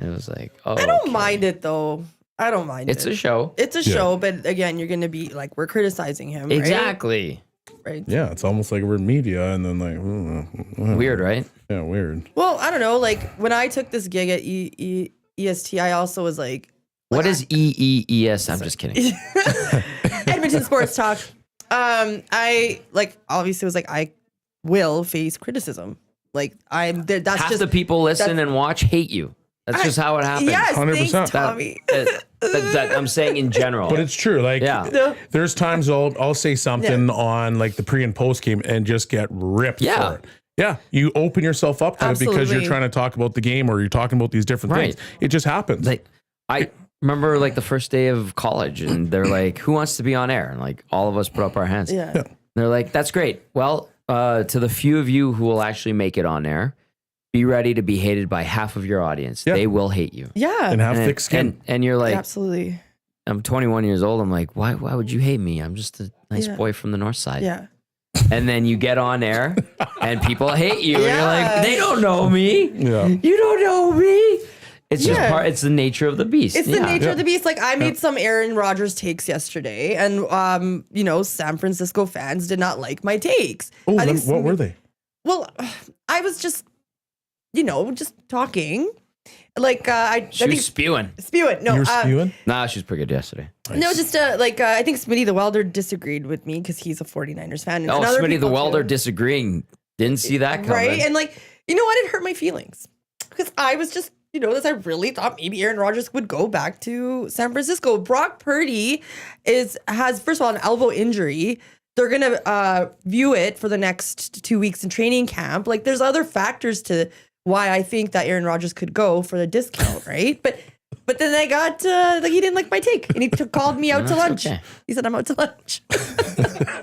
And it was like, oh, I don't mind it though. I don't mind It's it. a show. It's a show, but again, you're going to be like, we're criticizing him. Exactly. Right. Yeah, it's almost like we're media, and then like Weird, right? Yeah, weird. Well, I don't know. Like when I took this gig at EST, I also was like, What is EEES? I'm just kidding. Edmonton Sports Talk. I like obviously was like, I will face criticism. Like I'm there. That's Half just the people listen that's- and watch hate you. That's just how it happens. Yes, 100%. thanks, Tommy. That I'm saying in general. But it's true. Like, Yeah. there's times I'll say something on like the pre and post game and just get ripped Yeah. for it. Yeah, you open yourself up to it because you're Absolutely. trying to talk about the game or you're talking about these different Right. things. It just happens. Like I remember like the first day of college, and they're like, "Who wants to be on air?" And like all of us put up our hands. Yeah. Yeah. They're like, "That's great. Well, to the few of you who will actually make it on air, be ready to be hated by half of your audience. Yeah. They will hate you." Yeah. and have thick skin. And you're like, Absolutely. I'm 21 years old. I'm like, why would you hate me? I'm just a nice Yeah. boy from the north side. Yeah. And then you get on air and people hate you. And you're like, Yeah. they don't know me. Yeah. You don't know me. It's just Yeah. it's the nature of the beast. It's the nature Yeah. of the beast. Like I made some Aaron Rodgers takes yesterday, and San Francisco fans did not like my takes. Oh, I then think what were they? Well, I was just, just talking. Like I She was think spewing. spewing. No, You were spewing? Nah, she was pretty good yesterday. no, just I think Smitty the Welder disagreed with me because he's a 49ers fan. And Oh, other Smitty the people Welder too. disagreeing. Didn't see that coming. Right? And like, you know what? It hurt my feelings because I was just, as I really thought maybe Aaron Rodgers would go back to San Francisco. Brock Purdy has first of all an elbow injury. They're gonna view it for the next 2 weeks in training camp. Like, there's other factors to why I think that Aaron Rodgers could go for the discount, right? But then I got he didn't like my take, and he called me out to lunch. okay. He said I'm out to lunch.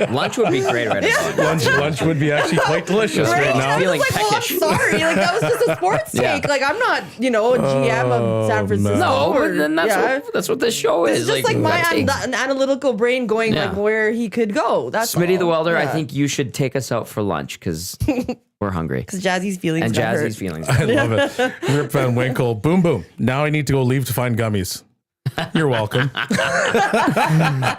Lunch would be great right now. Lunch would be actually quite delicious right And now. I was Feeling like, well, I'm peckish. sorry. Like, that was just a sports Yeah. take. Like, I'm not, a GM of San Francisco. No, or- but then that's what this show is. It's just like my that takes- an analytical brain going Yeah. like where he could go. That's Smitty the all. Welder, I Yeah. think you should take us out for lunch because we're hungry. Because Jazzy's feelings And got hurt. Jazzy's feelings. I love it. Rip Van Winkle. Boom, boom. Now I need to go leave to find gummies. You're welcome.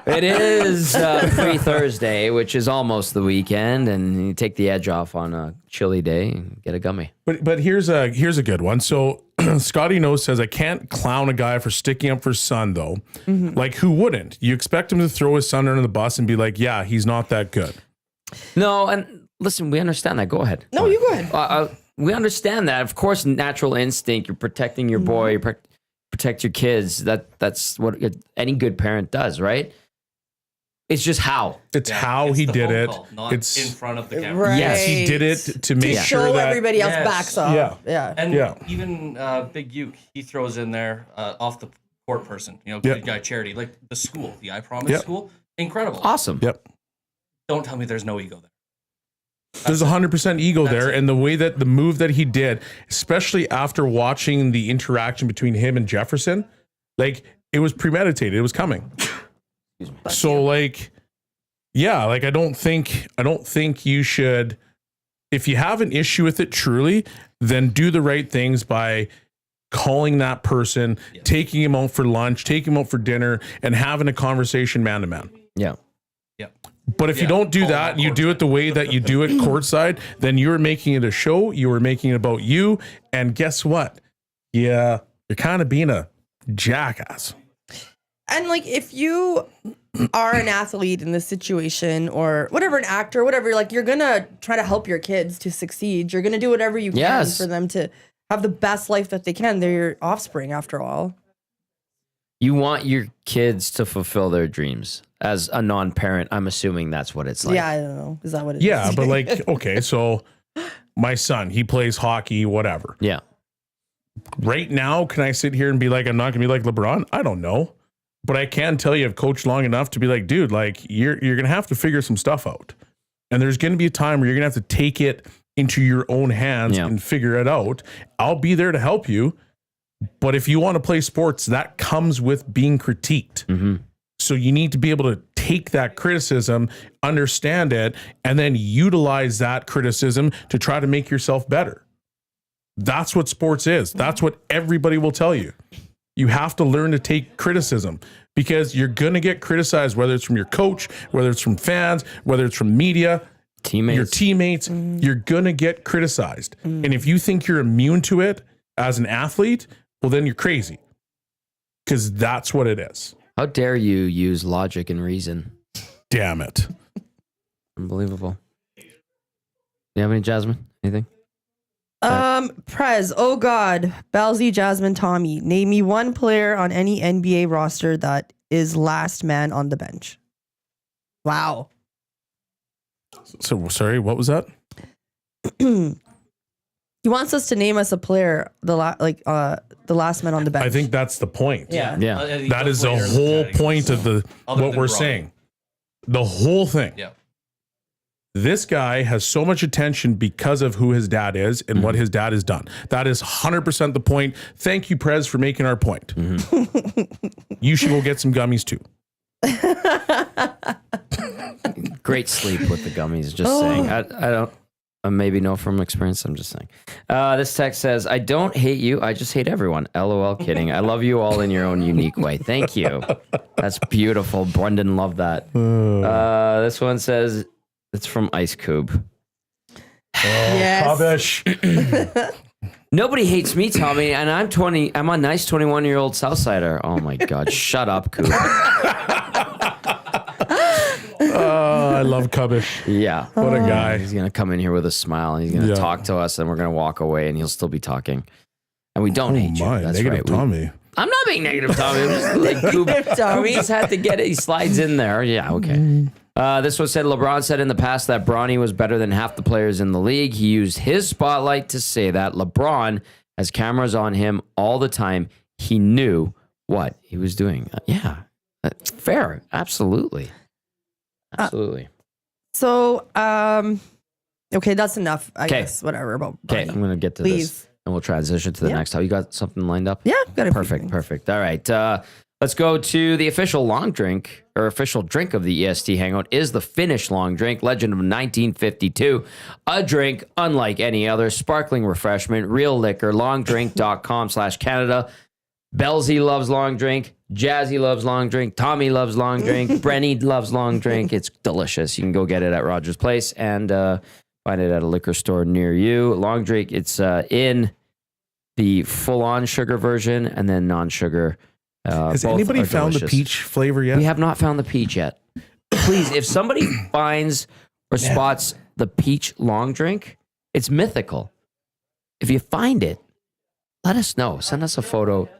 It is pre-Thursday, which is almost the weekend, and you take the edge off on a chilly day and get a gummy. But here's a good one. So Scotty Nose says, I can't clown a guy for sticking up for his son, though. Like, who wouldn't? You expect him to throw his son under the bus and be like, yeah, he's not that good. No, and listen, we understand that. Go ahead. No, you go ahead. We understand that. Of course, natural instinct. You're protecting your boy. You protect your kids. That's what any good parent does, right? It's just how. It's Yeah, how it's he the did phone it. call, not It's in front of the camera. Right. yes, he did it to make To sure show that everybody else Yes. backs up. Yeah. Yeah. And Yeah. even Big Uke, he throws in there off the court person, Yep. good guy charity, like the school, the I Promise Yep. school. Incredible. Awesome. Yep. Don't tell me there's no ego there. There's 100% ego That's there, it. and the way that the move that he did, especially after watching the interaction between him and Jefferson, like it was premeditated. It was coming. So like, yeah, like I don't think you should. If you have an issue with it, truly, then do the right things by calling that person, taking him out for lunch, taking him out for dinner, and having a conversation man to man. Yeah. Yep. But if you don't do call that, him you do it the way that you do it courtside, then you're making it a show. You are making it about you. And guess what? Yeah, you're kind of being a jackass. And like, if you are an athlete in this situation or whatever, an actor, whatever, like you're going to try to help your kids to succeed. You're going to do whatever you can Yes. for them to have the best life that they can. They're your offspring after all. You want your kids to fulfill their dreams. As a non-parent, I'm assuming that's what it's like. Yeah, I don't know. Is that what it is? Yeah, but like, okay, so my son, he plays hockey, whatever. Yeah. Right now, can I sit here and be like, I'm not gonna be like LeBron? I don't know. But I can tell you I've coached long enough to be like, dude, like you're gonna have to figure some stuff out. And there's gonna be a time where you're gonna have to take it into your own hands and figure it out. I'll be there to help you. But if you want to play sports, that comes with being critiqued. Mm-hmm. So you need to be able to take that criticism, understand it, and then utilize that criticism to try to make yourself better. That's what sports is. That's what everybody will tell you. You have to learn to take criticism because you're going to get criticized, whether it's from your coach, whether it's from fans, whether it's from media, your teammates, you're going to get criticized. And if you think you're immune to it as an athlete, well, then you're crazy because that's what it is. How dare you use logic and reason? Damn it. Unbelievable. You have any, Jasmine? Anything? Prez, oh God, Bellezy, Jasmine, Tommy. Name me one player on any NBA roster that is last man on the bench. Wow. So sorry, what was that? He wants us to name us a player, the last man on the bench. I think that's the point. Yeah. That is the whole point of what we're saying. The whole thing. Yeah. This guy has so much attention because of who his dad is and what his dad has done. That is 100% the point. Thank you, Prez, for making our point. You should go get some gummies too. Great sleep with the gummies. Just saying. I don't. Maybe know from experience. I'm just saying. This text says, I don't hate you. I just hate everyone. LOL, kidding. I love you all in your own unique way. Thank you. That's beautiful. Brendan loved that. This one says, it's from Ice Cube. Yes. Rubbish. Nobody hates me, Tommy, and I'm 20. I'm a nice 21-year-old Southsider. Oh my God. Shut up, Cube. I love Cubbish. Yeah. What a guy. He's going to come in here with a smile and he's going to talk to us and we're going to walk away and he'll still be talking. And we don't hate you. That's negative right. Tommy. I'm not being negative, Tommy. I'm just like, Coop just had to get it. He slides in there. Yeah, okay. This was said, LeBron said in the past that Bronny was better than half the players in the league. He used his spotlight to say that. LeBron has cameras on him all the time. He knew what he was doing. Yeah, fair. Absolutely. Absolutely. Okay, that's enough. I guess whatever about Bronny. Okay, I'm going to get to this and we'll transition to the next. How you got something lined up? Yeah, got it. Perfect. All right. Let's go to the official long drink or official drink of the EST Hangout is the Finnish long drink, legend of 1952. A drink unlike any other, sparkling refreshment, real liquor, longdrink.com/Canada. Bellezy loves long drink. Jazzy loves long drink. Tommy loves long drink. Brenny loves long drink. It's delicious. You can go get it at Rogers Place and find it at a liquor store near you. Long drink, it's in the full-on sugar version and then non-sugar. Has anybody found the peach flavor yet? We have not found the peach yet. Please, if somebody finds or spots the peach long drink, it's mythical. If you find it, let us know. Send us a photo.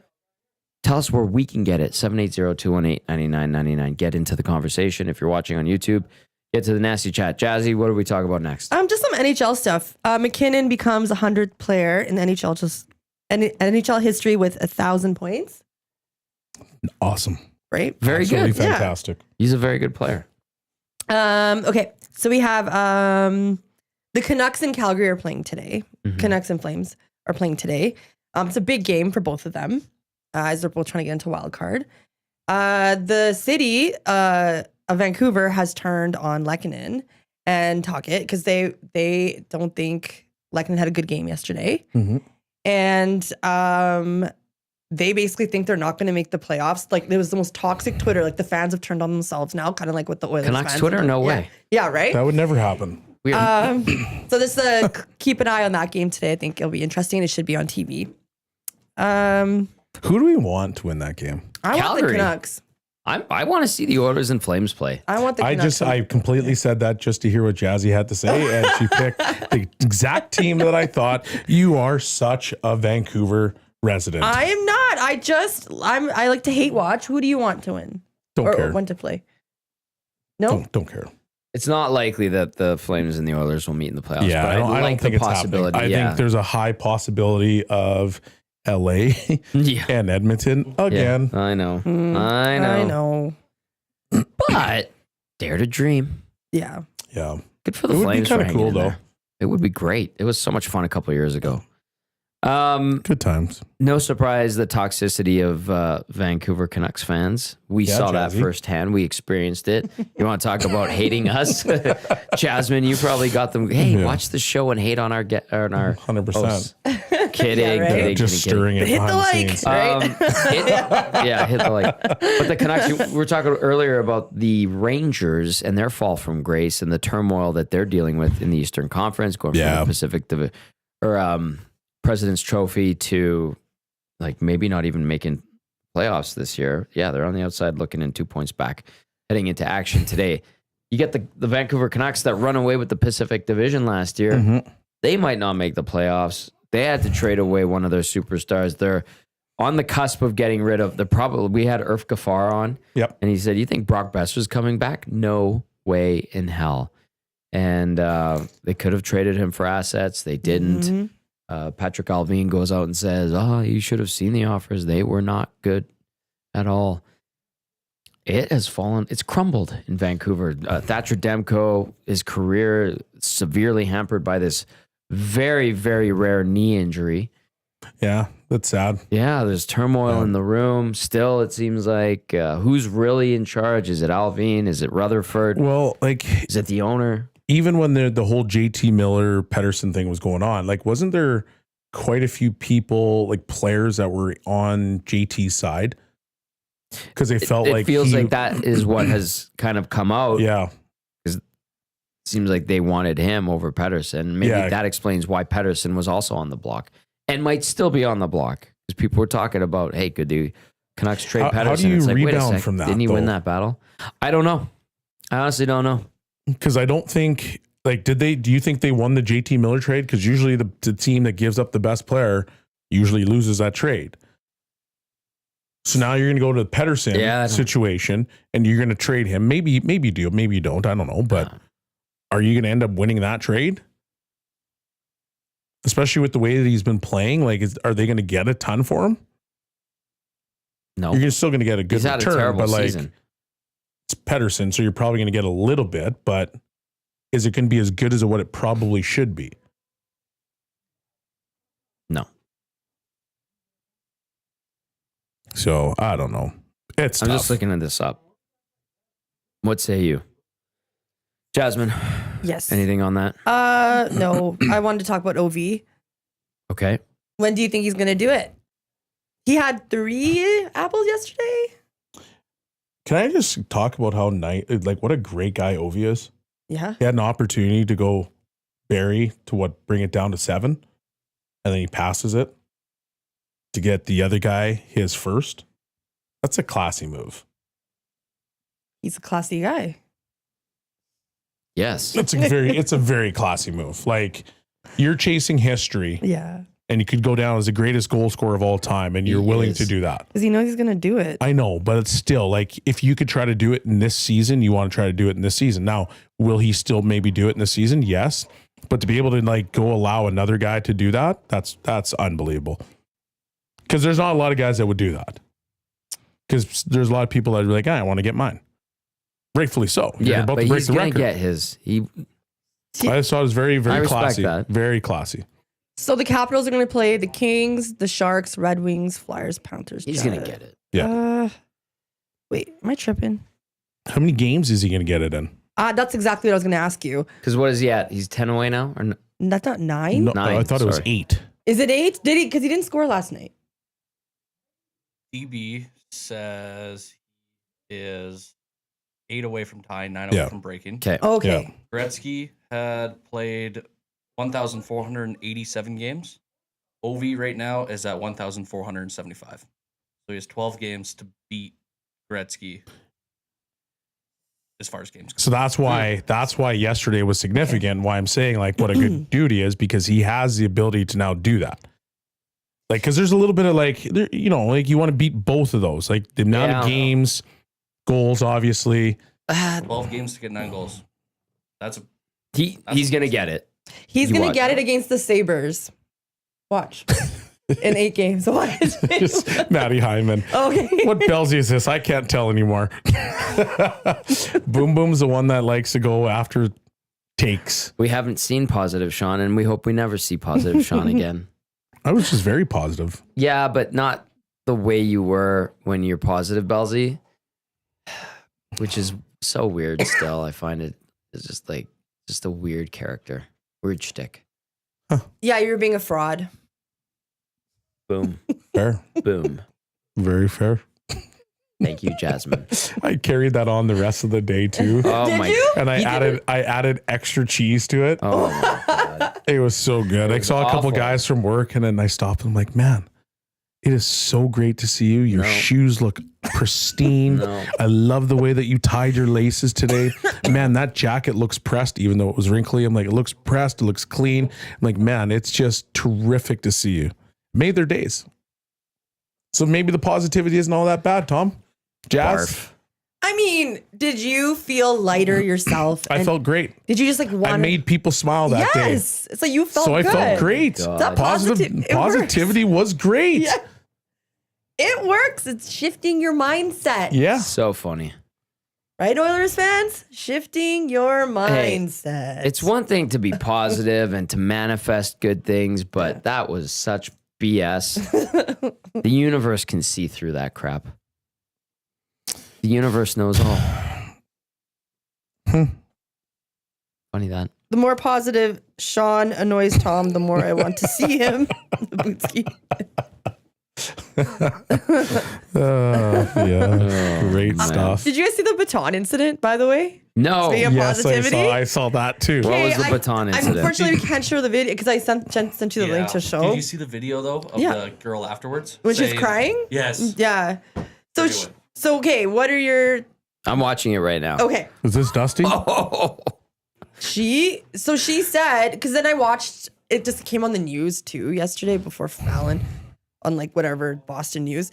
Tell us where we can get it. 780-218-9999. Get into the conversation. If you're watching on YouTube, get to the nasty chat. Jazzy, what do we talk about next? Just some NHL stuff. McKinnon becomes 100th player in NHL history with 1,000 points. Awesome. Right? Very Absolutely good. Fantastic. Yeah. He's a very good player. Okay, so we have the Canucks and Calgary are playing today. Canucks and Flames are playing today. It's a big game for both of them. As they're both trying to get into wild card. The city of Vancouver has turned on Lehkonen and Tocchet because they don't think Lehkonen had a good game yesterday. And they basically think they're not going to make the playoffs. Like, it was the most toxic Twitter. Like, the fans have turned on themselves now, kind of like what the Oilers Canucks fans Twitter? No way. Yeah, right? That would never happen. So this keep an eye on that game today. I think it'll be interesting. It should be on TV. Who do we want to win that game? I want the Canucks. I want to see the Oilers and Flames play. I want the Canucks. I completely said that just to hear what Jazzy had to say, and she picked the exact team that I thought. You are such a Vancouver resident. I am not. I like to hate watch. Who do you want to win? Don't care. Or want to play? No, Don't care. It's not likely that the Flames and the Oilers will meet in the playoffs. Yeah, but I don't think it's happening. I think there's a high possibility of LA and Edmonton again. Yeah, I know. I know. But dare to dream. Yeah. Yeah. Good for the It would be Flames. kinda for cool, hanging in though. there. It would be great. It was so much fun a couple of years ago. Good times. No surprise the toxicity of Vancouver Canucks fans. We saw that Jazzy. firsthand. We experienced it. You want to talk about hating us? Jasmine, you probably got them. Hey, watch the show and hate on our 100%. hosts. Kidding, Yeah, right. kidding, Just kidding, stirring it Hit the behind the like. scenes. Right? hit the like. But the Canucks, we were talking earlier about the Rangers and their fall from grace and the turmoil that they're dealing with in the Eastern Conference, going from the Pacific President's Trophy to like maybe not even making playoffs this year. Yeah, they're on the outside looking in 2 points back, heading into action today. You get the Vancouver Canucks that run away with the Pacific Division last year. Mm-hmm. They might not make the playoffs. They had to trade away one of their superstars. They're on the cusp of getting rid of. We had Irf Gafar on. Yep. And he said, "You think Brock Besser's coming back? No way in hell." And they could have traded him for assets. They didn't. Mm-hmm. Patrick Alvin goes out and says, "Oh, you should have seen the offers. They were not good at all." It has fallen. It's crumbled in Vancouver. Thatcher Demko, his career severely hampered by this very, very rare knee injury. Yeah, that's sad. Yeah, there's turmoil in the room. Still, it seems like who's really in charge? Is it Alvin? Is it Rutherford? Well, like Is it the owner? even when the whole JT Miller Pedersen thing was going on, like wasn't there quite a few people, like players that were on JT's side? Because they felt like it feels like that is what has kind of come out. Yeah. Seems like they wanted him over Pedersen. Maybe Yeah. that explains why Pedersen was also on the block and might still be on the block because people were talking about, hey, could the Canucks trade How Pedersen? do you It's like, wait a rebound sec, from that, didn't he win though? that battle? I don't know. I honestly don't know. Because I don't think, like, do you think they won the JT Miller trade? Because usually the team that gives up the best player usually loses that trade. So now you're going to go to the Pedersen situation and you're going to trade him. Maybe you do, maybe you don't. I don't know. But are you going to end up winning that trade? Especially with the way that he's been playing. Like, are they going to get a ton for him? No. You're still going to get a good He's had return. a terrible but like, season. it's Pedersen, so you're probably going to get a little bit. But is it going to be as good as what it probably should be? No. So I don't know. I'm Tough. just looking at this up. What say you? Jasmine, Yes. anything on that? No. I wanted to talk about OV. Okay. When do you think he's going to do it? He had 3 apples yesterday. Can I just talk about how like what a great guy Ovi is? Yeah. He had an opportunity to go Barry to bring it down to 7, and then he passes it to get the other guy his first. That's a classy move. He's a classy guy. Yes. It's a very classy move. Like you're chasing history, Yeah. and you could go down as the greatest goal scorer of all time, and you're willing to do that. Because he knows he's going to do it. I know, but it's still like if you could try to do it in this season, you want to try to do it in this season. Now, will he still maybe do it in this season? Yes. But to be able to like go allow another guy to do that, that's unbelievable. Because there's not a lot of guys that would do that. Because there's a lot of people that are like, I want to get mine. Rightfully so. You're about but to break he's the going record. to get his. I thought it was very, I very respect classy. that. Very classy. So the Capitals are going to play the Kings, the Sharks, Red Wings, Flyers, Panthers. He's going to get it. Yeah. Wait, am I tripping? How many games is he going to get it in? That's exactly what I was going to ask you. Because what is he at? He's 10 away now? Or That's not 9? No, 9, I thought it was sorry. 8. Is it 8? Did he? Because he didn't score last night. DB says he is 8 away from tying, 9 away from breaking. Okay. Okay. Gretzky had played 1,487 games. OV right now is at 1,475. So he has 12 games to beat Gretzky as far as games go. So that's why yesterday was significant. Why I'm saying like what a good dude he is, because he has the ability to now do that. Like, because there's a little bit of like, you know, like you want to beat both of those, like the amount of games, goals, obviously. 12 games to get 9 goals. He's gonna get it. He's going to get it against the Sabres. Watch. In 8 games. Watch. Maddie Hyman. Okay. What Bellezy is this? I can't tell anymore. Boom Boom's the one that likes to go after takes. We haven't seen positive Sean, and we hope we never see positive Sean again. I was just very positive. Yeah, but not the way you were when you're positive, Bellezy, which is so weird still. I find it's just a weird character. Weird shtick. Yeah, you were being a fraud. Boom. Fair. Boom. Very fair. Thank you, Jasmine. I carried that on the rest of the day too. Oh Did my you? And I added extra cheese to it. Oh my God. It was so good. I saw a couple awful. guys from work and then I stopped and I'm like, man, it is so great to see you. Your shoes look pristine. No. I love the way that you tied your laces today. Man, that jacket looks pressed, even though it was wrinkly. I'm like, it looks pressed. It looks clean. I'm like, man, it's just terrific to see you. Made their days. So maybe the positivity isn't all that bad, Tom. Jazz? Barf. I mean, did you feel lighter yourself? I felt great. Did you just like want I made people smile that day. Yes. It's like you felt So I good. felt great. That it Positivity was great. Yeah. It works. It's shifting your mindset. Yeah. So funny. Right, Oilers fans? Shifting your mindset. It's one thing to be positive and to manifest good things, but that was such BS. The universe can see through that crap. The universe knows all. Funny that. The more positive Sean annoys Tom, the more I want to see him. The Bootski. Yeah. Great stuff. Did you guys see the baton incident, by the way? No. Speaking of Yes, positivity. I saw that too. What was the Okay, baton incident? Unfortunately, we can't show the video because I sent you the link to show. Did you see the video though of the girl afterwards? When she's saying- crying? Yes. Yeah. So, Anyway. okay, what are your... I'm watching it right now. Okay. Is this Dusty? Oh. She said, because then I watched, it just came on the news too yesterday before Fallon on like whatever Boston News.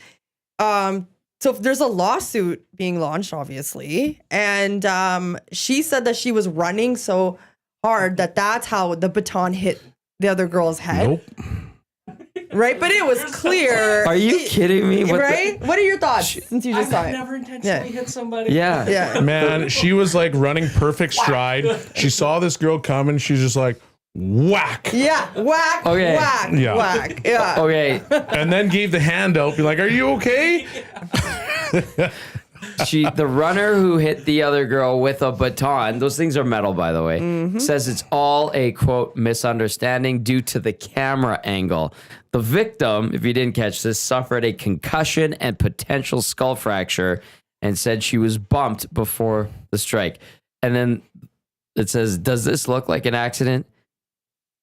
So there's a lawsuit being launched, obviously. And she said that she was running so hard that's how the baton hit the other girl's head. Nope. Right? But it was clear. Are you kidding me? What right? What are your thoughts since you just saw I've it? never intentionally hit somebody. Yeah. Yeah. Man, she was like running perfect stride. She saw this girl coming. She's just like, whack. Yeah. Whack. Okay. Whack. Yeah. Whack. Yeah. Okay. And then gave the hand out. Be like, are you okay? The runner who hit the other girl with a baton, those things are metal, by the way, says it's all a, quote, misunderstanding due to the camera angle. The victim, if you didn't catch this, suffered a concussion and potential skull fracture and said she was bumped before the strike. And then it says, does this look like an accident?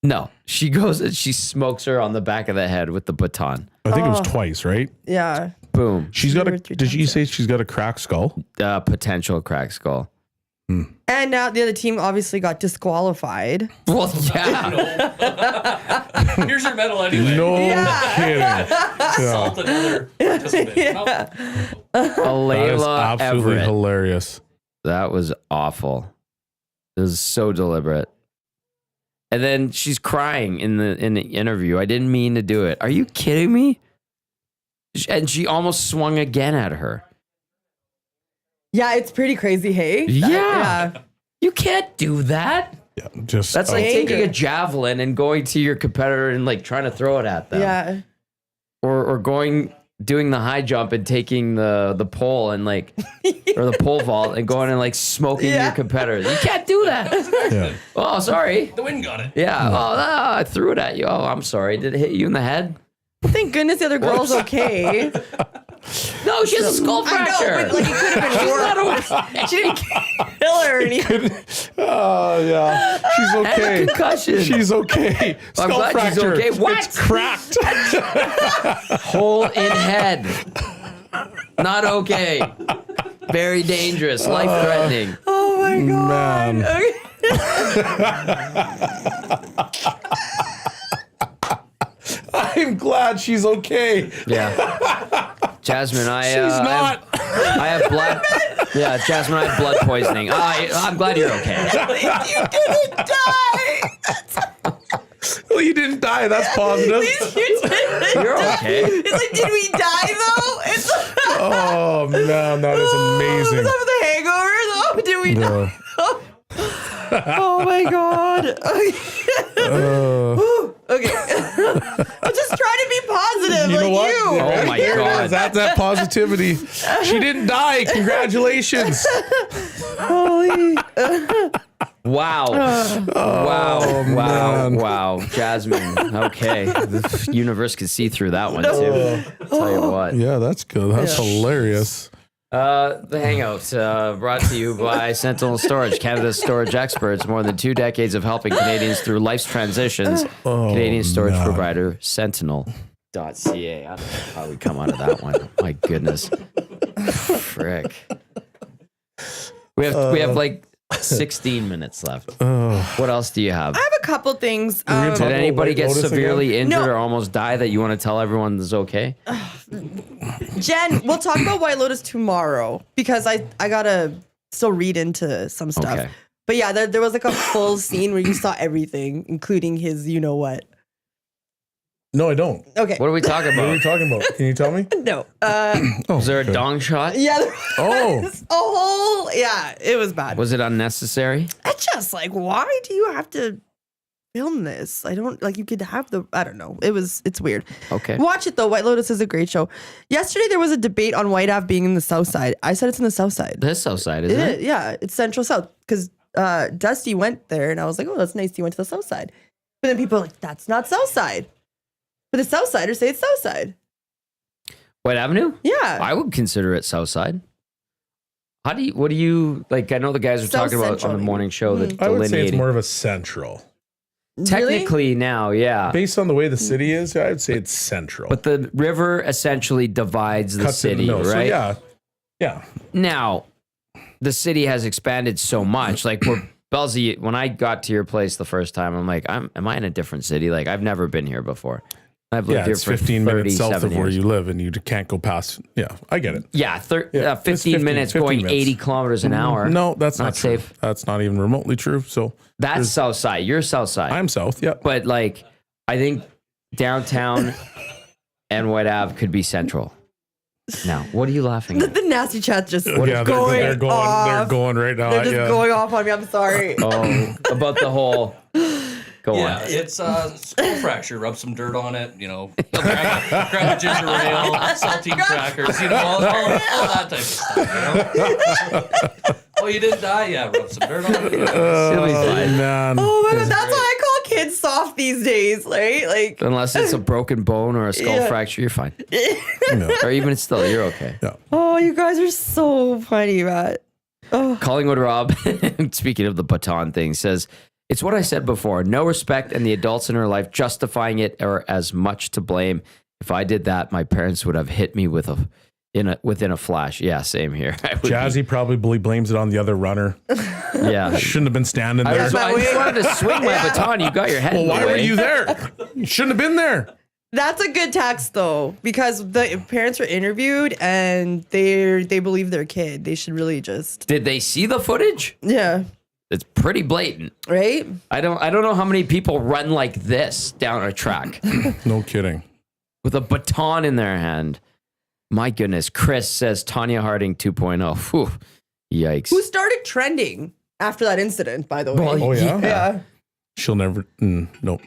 No. She goes and she smokes her on the back of the head with the baton. I think it was twice, right? Yeah. Boom. She's got Two a, or three did you times, say she's got a cracked skull? Potential cracked skull. And now the other team obviously got disqualified. Well, yeah. Here's your medal anyway. No Yeah. kidding. Yeah. Salt another participant. Yeah. That is Layla absolutely Everett. hilarious. That was awful. It was so deliberate. And then she's crying in the interview. I didn't mean to do it. Are you kidding me? And she almost swung again at her. Yeah, it's pretty crazy, hey? Yeah. You can't do that. Yeah, just That's like Anger. taking a javelin and going to your competitor and like trying to throw it at them. Yeah. Or doing the high jump and taking the pole and like, or the pole vault and going and like smoking Yeah. your competitor. You can't do that. yeah. Oh, sorry. The wind got it. Yeah. Oh, no, I threw it at you. Oh, I'm sorry. Did it hit you in the head? Thank goodness the other girl's okay. No, she has a skull I know, fracture. but like it could have been worse. She didn't kill her or anything. Oh, yeah. She's And a okay. concussion. She's okay. I'm Skull glad she's fracture. okay. What? It's cracked. Hole in head. Not okay. Very dangerous, life-threatening. Oh my god. Man. I'm glad she's okay. Yeah. Jasmine, She's not. I have blood. Yeah, Jasmine, I have blood poisoning. I'm glad you're okay. You didn't die. Well, you didn't die. That's positive. You didn't You're die. okay. It's like, did we die though? It's Oh man, that is amazing. Is that for the hangover though? Did we No. die? Oh my god. Okay. I'm just trying to be positive You know like what? you. Oh my There it God. is. That's that positivity. She didn't die. Congratulations. Holy. Wow. Wow. Jasmine. Okay. The universe can see through that one too. Tell you what. Yeah, that's good. That's hilarious. The Hangout, brought to you by Sentinel Storage, Canada's storage experts. More than 2 decades of helping Canadians through life's transitions. Canadian storage provider, Sentinel.ca. I don't know how we come out of that one. My goodness. Frick. We have like 16 minutes left. What else do you have? I have a couple things. Did anybody White get Lotus severely injured No. or almost die that you want to tell everyone is okay? Jen, we'll talk about White Lotus tomorrow because I gotta still read into some stuff. Okay. But yeah, there was like a full scene where you saw everything, including his you know what. No, I don't. Okay. What are we talking What are about? you talking about? Can you tell me? No. Was there a dong shot? Yeah. There Oh. was a whole. Yeah, it was bad. Was it unnecessary? It's just like, why do you have to film this? I don't like. You could have the. I don't know. It's weird. Okay. Watch it though. White Lotus is a great show. Yesterday there was a debate on White Ave being in the South Side. I said it's in the South Side. This south side, isn't it? Yeah, it's Central South because Dusty went there, and I was like, oh, that's nice. You went to the South Side, but then people are like, that's not South Side. But the South Siders say it's South Side. White Avenue? Yeah. I would consider it south side. What do you, like, I know the guys were South talking about Central, on the you morning show that I would say it's delineating. more of a central. Technically now, yeah. Based on the way the city is, I would say it's central. But the river essentially divides the Cuts in city, middle. right? So yeah. Now, the city has expanded so much. Like, Bellezy, when I got to your place the first time, I'm like, am I in a different city? Like, I've never been here before. I've lived Yeah, here it's for 15 minutes south 37 of where years. you live, and you can't go past. Yeah, I get it. Yeah, Yeah, it's 15 minutes 15 going minutes. 80 kilometers an hour. No, that's Not not true. safe. That's not even remotely true. So That's south side. You're south side. I'm south. Yeah. But like, I think downtown and White Ave could be central. Now, what are you laughing at? The nasty chat's just Yeah, they're going. off. They're going right now. They're just yeah. going off on me. I'm sorry. Oh, about the whole. Go Yeah, on. it's skull fracture. Rub some dirt on it, grab a ginger ale, saltine crackers, all that type of stuff. Oh, you didn't die? Yeah, rub some dirt on it. It'll be fine. Man. Oh my god, that's why I call kids soft these days, right? Like, Unless it's a broken bone or a skull Yeah. fracture, you're fine. Or even still, you're okay. oh, you guys are so funny, Matt. Oh, Collingwood Rob, speaking of the baton thing, says, it's what I said before. No respect and the adults in her life justifying it are as much to blame. If I did that, my parents would have hit me within a flash. Yeah, same here. Jazzy probably blames it on the other runner. Yeah. Shouldn't have been standing there. I just wanted to swing my baton. You got your head Well, in the why were way. you there? You shouldn't have been there. that's a good text though, because the parents were interviewed and they believe their kid. They should really just Did they see the footage? yeah, It's pretty blatant. right? I don't know how many people run like this down a track No kidding. with a baton in their hand. My goodness. Chris says Tanya Harding 2.0. Whew. Yikes. Who started trending after that incident, by the way? Well, Oh yeah. yeah. She'll never. Nope.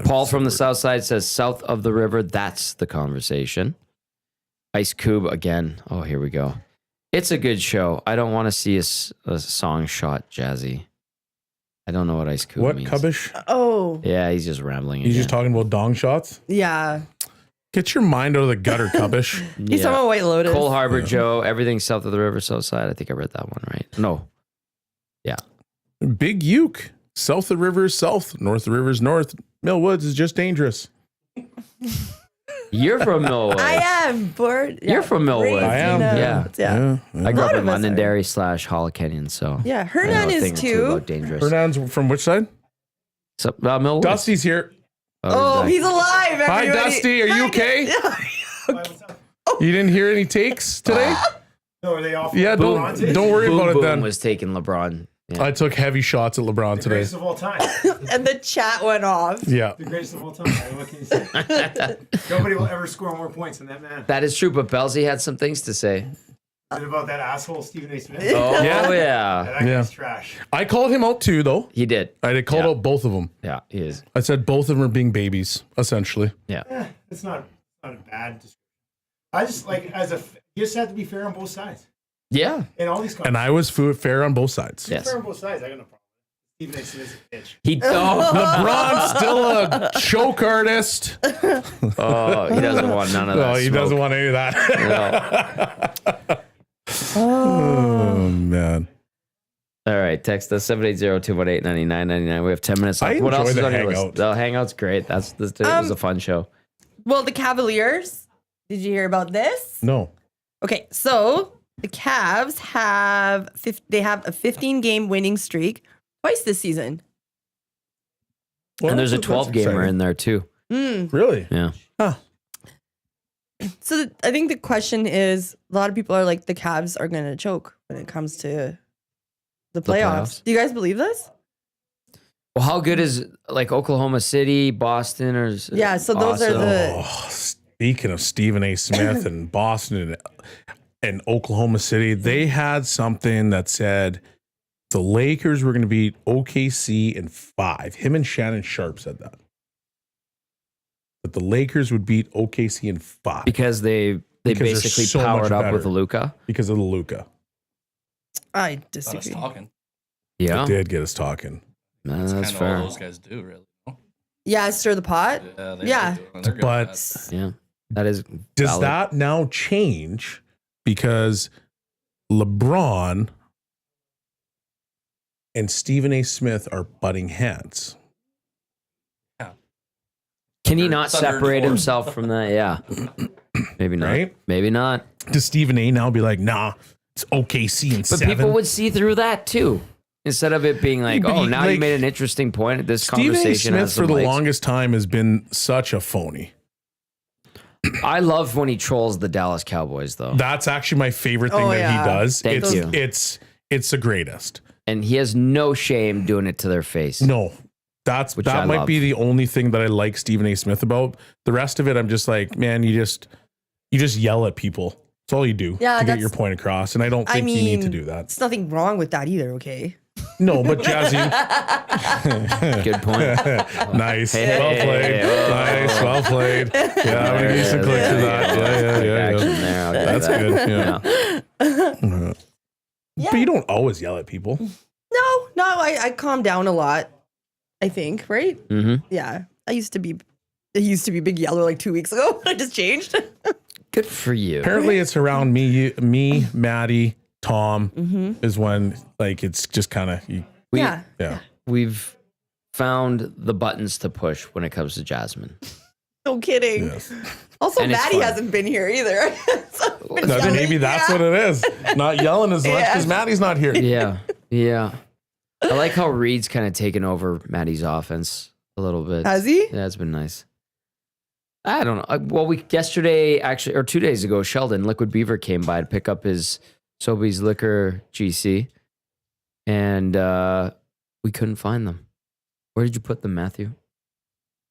Paul from the south side says south of the river. That's the conversation. Ice Cube again. Oh, here we go. It's a good show. I don't want to see a song shot, Jazzy. I don't know what Ice Cube What means. Cubbish? Oh, Yeah, he's just rambling. He's just again. talking about dong shots. yeah. Get your mind out of the gutter, Cubbish. He's talking about White Lotus. Cole Harbor Joe, everything south of the river, south side. I think I read that one right. No. Yeah. Big Uke. South of the river is south. North of the river is north. Mill Woods is just dangerous. You're from Millwood. I am born. You're from Millwood. raised I am. in, Yeah. I grew lot up of in us Londonderry / Hollikenyon, so Yeah, I know Hernan a is thing or two too. about dangerous. Hernan's from which side? So, Millwood. Dusty's here. Oh, he's alive. Hi, Everybody. Dusty. Are you Hi, okay? Dusty. You didn't hear any takes today? No, are they off? Yeah, don't worry Boom about it Boom then. was taking LeBron. Yeah. I took heavy shots at LeBron The today. greatest of all time. And the chat went off. Yeah. The greatest of all time. What can you say? Nobody will ever score more points than that man. That is true, but Bellezy had some things to say. Is it about that asshole Stephen A. Smith? Oh, Yeah. yeah. That guy's trash. I called him out too, though. He did. I did called Yeah. out both of them. Yeah, he is. I said both of them are being babies, essentially. Yeah. It's not a bad description. I just like you just have to be fair on both sides. Yeah. In all these And conversations. I was fair on both sides. Yes. Fair on both sides. I got no problem. Stephen A. Smith's a bitch. He LeBron's still a choke artist. Oh, he doesn't want none of that. No, he smoke. doesn't want any of that. No. Oh, man. All right, text us 780-218-9999. We have 10 minutes left. I What else enjoy is the on your Hangout. list? The Hangout's great. This was a fun show. Well, the Cavaliers. Did you hear about this? No. Okay, so the Cavs have they have a 15-game winning streak twice this season. Well, And there's a that's 12-gamer exciting. in there, too. Really? Yeah. So I think the question is, a lot of people are like, the Cavs are going to choke when it comes to the playoffs. Do you guys believe this? Well, how good is like Oklahoma City, Boston, or Yeah, so those are the Oh, speaking of Stephen A. Smith and Boston and Oklahoma City, they had something that said the Lakers were going to beat OKC in 5. Him and Shannon Sharp said that. That the Lakers would beat OKC in 5 because they Because they're basically so powered much up with better. Luka. because of the Luka. I Got us disagree. talking. Yeah, It did get us talking. that's Kind of all fair. those guys do, really. Yeah, stir the pot. Yeah. They Yeah. really do, and they're good But- at that. Yeah, that is. Does valid. that now change because LeBron and Stephen A. Smith are butting heads? Can he not Thunder and separate forth. himself from that? Yeah, maybe not. Right? Maybe not. Does Stephen A. now be like, nah, it's OKC in But 7? people would see through that too, instead of it being like, But "Oh, he- now you like, made an interesting point. This Stephen A. conversation Smith has for some the legs." longest time has been such a phony. I love when he trolls the Dallas Cowboys, though, That's actually my favorite thing Oh, that yeah. he does. Thank it's you. it's the greatest. and he has no shame doing it to their face. No. That Which I might love. be the only thing that I like Stephen A. Smith about. The rest of it, I'm just like, man, you just yell at people. That's all you do Yeah, to get that's- your point across. And I don't I think you need to mean, do that. There's nothing wrong with that either, okay? No, but Jazzy, Good point. nice, Hey, well hey, played, hey, whoa, nice, whoa. well played. Yeah, we need some clicks to that. Yeah. Action there. I'll give That's that. good. Yeah. Yeah. But you don't always yell at people. No, I calm down a lot, I think, right? Mm-hmm. Yeah. I used to be big yeller like 2 weeks ago. I just changed. Good for you. Apparently, it's around me, Maddie, Tom is when like it's just kind of Yeah. yeah. We've found the buttons to push when it comes to Jasmine. No kidding. Yes. Also, And it's Maddie fun. hasn't been here either. So I've been yelling. Maybe that's what it is. Not yelling as much because Maddie's not here. Yeah, yeah. I like how Reed's kind of taken over Maddie's offense a little bit. Has he? Yeah, it's been nice. I don't know. Well, yesterday, actually, or 2 days ago, Sheldon, Liquid Beaver, came by to pick up his Sobeys Liquor GC, and we couldn't find them. Where did you put them, Matthew?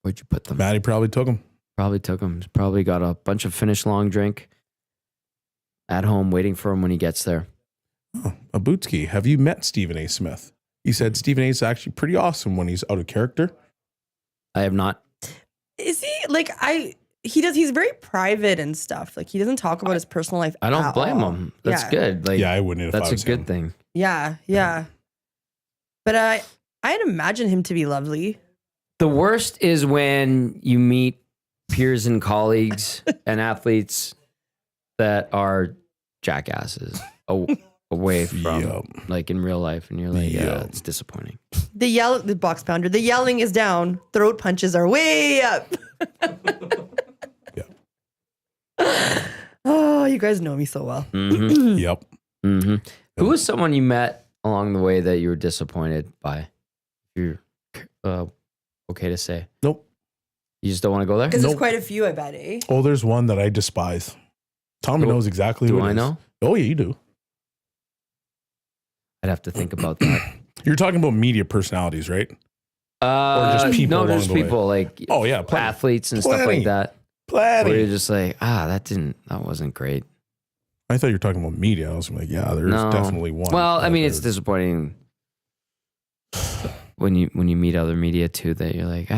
Where'd you put them? Maddie probably took him. Probably took them. Probably got a bunch of finished long drink at home waiting for him when he gets there. Oh, Abutski, have you met Stephen A. Smith? He said Stephen A. is actually pretty awesome when he's out of character. I have not. Is he like he's very private and stuff. Like he doesn't talk about his personal life. I don't at blame all. him. That's Yeah. good. Like, Yeah, I wouldn't if that's I a was good him. thing. Yeah. But I'd imagine him to be lovely. The worst is when you meet peers and colleagues and athletes that are jackasses away from Yep. like in real life, and you're like, yeah, Yep. it's disappointing. The box pounder. The yelling is down. Throat punches are way up. Oh, you guys know me so well. Mm-hmm. Yep. Mm-hmm. Who was someone you met along the way that you were disappointed by? You're okay to say. Nope. You just don't want to go there? Because there's quite a few, I bet, eh? Oh, there's one that I despise. Tommy knows exactly who Do it I is. know? Oh, yeah, you do. I'd have to think about that. You're talking about media personalities, right? Or just people No, along just the way? people like Oh, yeah. Plenty. athletes and stuff Plenty. like that. Plenty. Where you're just like, that wasn't great. I thought you were talking about media. I was like, yeah, there's definitely one. Well, I mean, it's I've disappointing when you meet other media too that you're like,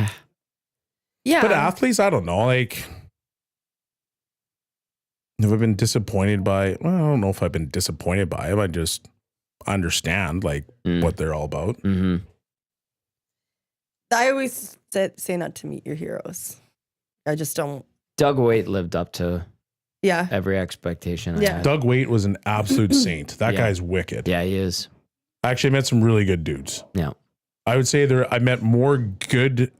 Yeah. But athletes, I don't know. Like, have I been disappointed by? Well, I don't know if I've been disappointed by them. I just understand like what they're all about. Mm-hmm. I always say not to meet your heroes. I just don't. Doug Waite lived up to Yeah. every expectation. I Yeah. had. Doug Waite was an absolute saint. That Yeah. guy's wicked. Yeah, he is. I actually met some really good dudes. Yeah. I would say I met more good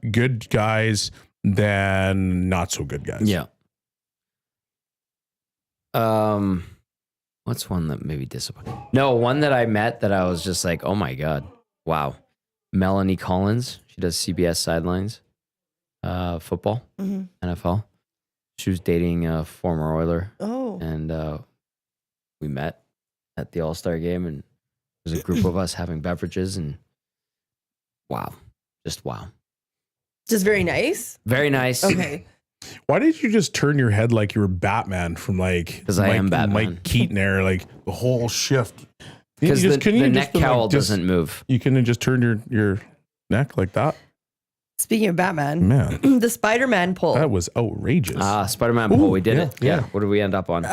guys than not so good guys. Yeah. What's one that maybe disappointed? No, one that I met that I was just like, oh my God, wow. Melanie Collins. She does CBS Sidelines, football, NFL. She was dating a former Oiler. Oh. And we met at the All-Star game, and there was a group of us having beverages, and wow. Just wow. Just very nice. Very nice. Okay. Why did you just turn your head like you were Batman from like 'Cause I am Batman. Mike Keaton era, like the whole shift? Because the couldn't you neck been, cowl like, doesn't move. You couldn't just turn your neck like that? Speaking of Batman, Man, the Spider-Man pull. that was outrageous. Spider-Man pull, we did yeah, it. yeah. What did we end up on?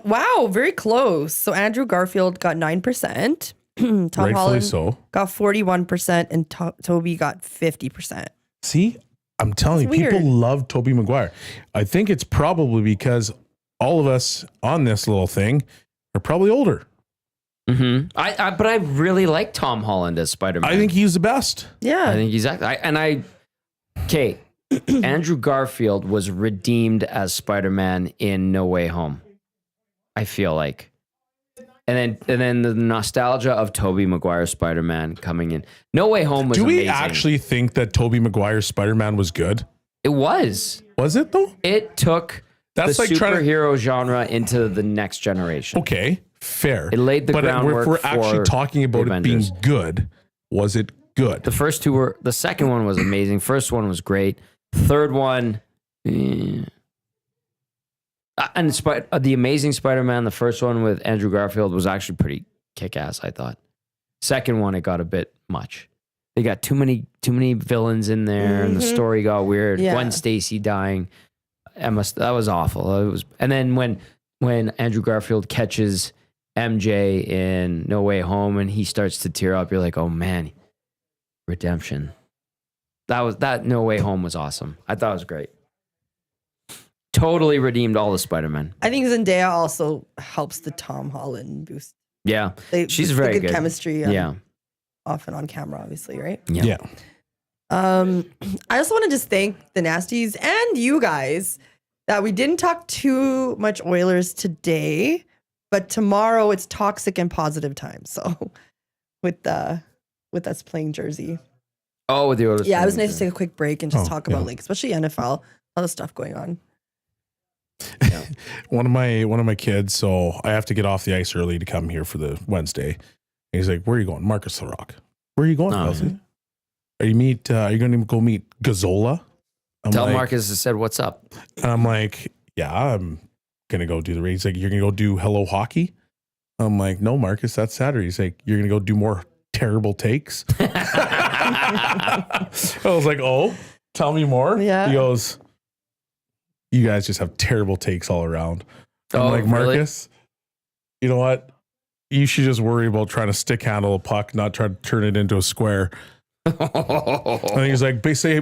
Wow, very close. So Andrew Garfield got 9%. Tom Rightfully Holland so. got 41%, and Toby got 50%. See, I'm telling you, That's people weird. love Tobey Maguire. I think it's probably because all of us on this little thing are probably older. Mm-hmm. But I really like Tom Holland as Spider-Man. I think he's the best. Yeah. I think he's okay. Andrew Garfield was redeemed as Spider-Man in No Way Home. I feel like. And then the nostalgia of Tobey Maguire's Spider-Man coming in. No Way Home was Do we amazing. actually think that Tobey Maguire's Spider-Man was good? It was. Was it though? It took That's the like trying to- superhero genre into the next generation. Okay, fair. It laid the but groundwork if we're actually for talking about the it being Avengers. good, was it good? The first two were, the second one was amazing. First one was great. Third one, and the Amazing Spider-Man, the first one with Andrew Garfield was actually pretty kick-ass, I thought. Second one, it got a bit much. They got too many villains in there, and the story got weird. Yeah. Gwen Stacy dying, that was awful. And then when Andrew Garfield catches MJ in No Way Home and he starts to tear up, you're like, oh man, redemption. That No Way Home was awesome. I thought it was great. Totally redeemed all the Spider-Man. I think Zendaya also helps the Tom Holland boost. Yeah, she's the very good. chemistry. Yeah. Off and on camera, obviously, right? Yeah. I also want to just thank the Nasties and you guys that we didn't talk too much Oilers today, but tomorrow it's toxic and positive time. So with us playing Jersey. Oh, with the Oilers. Yeah, it was nice to take a quick break and just talk about yeah. like, especially NFL, all the stuff going on. One of my kids, so I have to get off the ice early to come here for the Wednesday. And he's like, "Where are you going, Marcus Larocque? Where are you going, Bellezy? Are you going to go meet Gazzola?" Tell Marcus I said, "What's up?" And I'm like, "Yeah, I'm gonna go do the race." He's like, "You're gonna go do Hello Hockey?" I'm like, "No, Marcus, that's Saturday." He's like, "You're gonna go do more terrible takes?" I was like, "Oh, tell me more." Yeah. He goes, "You guys just have terrible takes all around." I'm Oh, like, really? "Marcus, you know what? You should just worry about trying to stick handle a puck, not try to turn it into a square." And he's like, say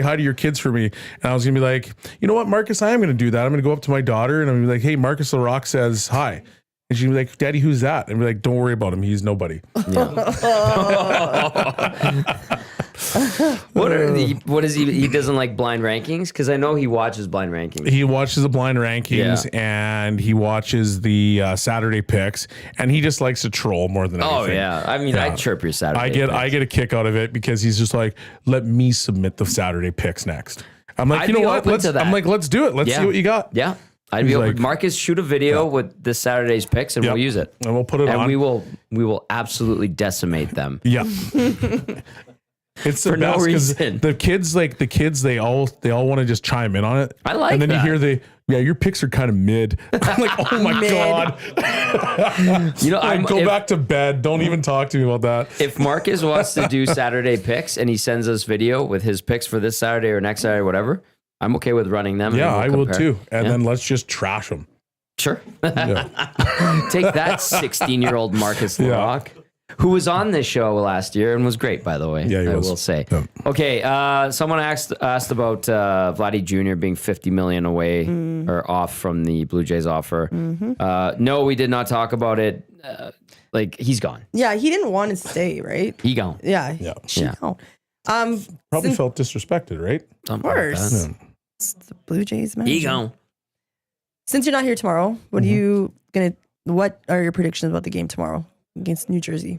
hi to your kids for me. And I was gonna be like, "You know what, Marcus, I am gonna do that. I'm gonna go up to my daughter and I'm gonna be like, hey, Marcus Larocque says hi." And she'd be like, "Daddy, who's that?" And be like, "Don't worry about him. He's nobody." What is he? He doesn't like blind rankings because I know he watches blind rankings. He watches the blind rankings and he watches the Saturday picks, and he just likes to troll more than anything. Oh yeah, I mean, I chirp your Saturday. I get a kick out of it because he's just like, let me submit the Saturday picks next. I'm like, I'd you know be what? open to that. I'm like, let's do it. Let's see what you got. Yeah. I'd be open. Marcus, shoot a video with this Saturday's picks, and we'll use it. And we'll put it on. And we will absolutely decimate them. Yeah. It's the For no best because reason. the kids they all want to just chime in on it. I like and then that. you hear your picks are kind of mid. I'm like, oh my god. You know, Like, go back to bed. Don't even talk to me about that. If Marcus wants to do Saturday picks and he sends us video with his picks for this Saturday or next Saturday, whatever, I'm okay with running them. Yeah, and I we'll will compare. too. And then let's just trash them. Sure. Yeah. Take that, 16-year-old Marcus Larocque, who was on this show last year and was great, by the way. Yeah, he I was. will say. Yeah. Okay, someone asked about Vladdy Jr. being $50 million away or off from the Blue Jays offer. No, we did not talk about it. He's gone. Yeah, he didn't want to stay, right? He gone. Yeah. Yeah. She gone. Probably felt disrespected, right? Of course. It's the Blue Jays manager. He gone. Since you're not here tomorrow, what are your predictions about the game tomorrow against New Jersey?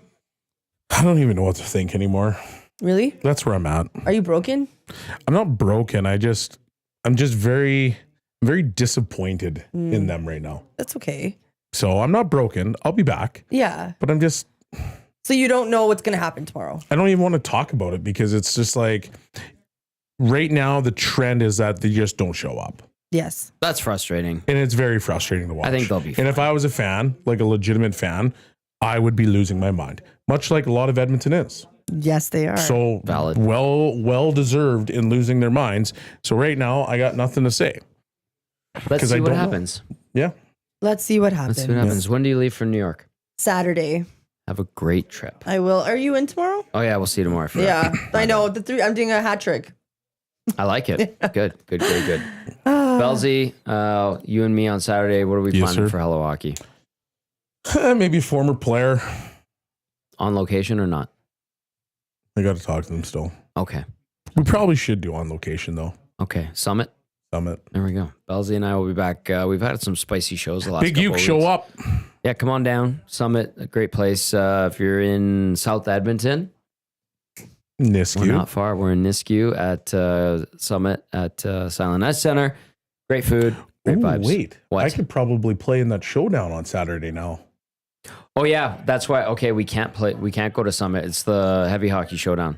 I don't even know what to think anymore. Really? That's where I'm at. Are you broken? I'm not broken. I'm just very, very disappointed in them right now. That's okay. So I'm not broken. I'll be back. Yeah. But I'm just, So you don't know what's going to happen tomorrow? I don't even want to talk about it because it's just like right now the trend is that they just don't show up. Yes. That's frustrating. And it's very frustrating to watch. I think they'll be fine. And if I was a fan, like a legitimate fan, I would be losing my mind, much like a lot of Edmonton is. Yes, they are. So Valid. well deserved in losing their minds. So right now I got nothing to say. Let's 'Cause see I what don't know. happens. Yeah. Let's see what happens. Let's see what happens. When do you leave for New York? Saturday. Have a great trip. I will. Are you in tomorrow? Oh yeah, we'll see you tomorrow. Yeah. I know. I'm doing a hat trick. I like it. Good. Bellezy, you and me on Saturday. What are we Yes, planning sir. for Hello Hockey? Maybe former player. On location or not? I got to talk to them still. Okay. We probably should do on location though. Okay. Summit. Summit. There we go. Bellezy and I will be back. We've had some spicy shows the last Big couple Uke, of show weeks. up. Yeah, come on down. Summit, a great place. If you're in South Edmonton, we're Nisku. not far. We're in Nisku at Summit at Silent S Center. Great food, great vibes. Wait, What? I could probably play in that showdown on Saturday now. Oh yeah, that's why. Okay, we can't play. We can't go to Summit. It's the Heavy Hockey Showdown.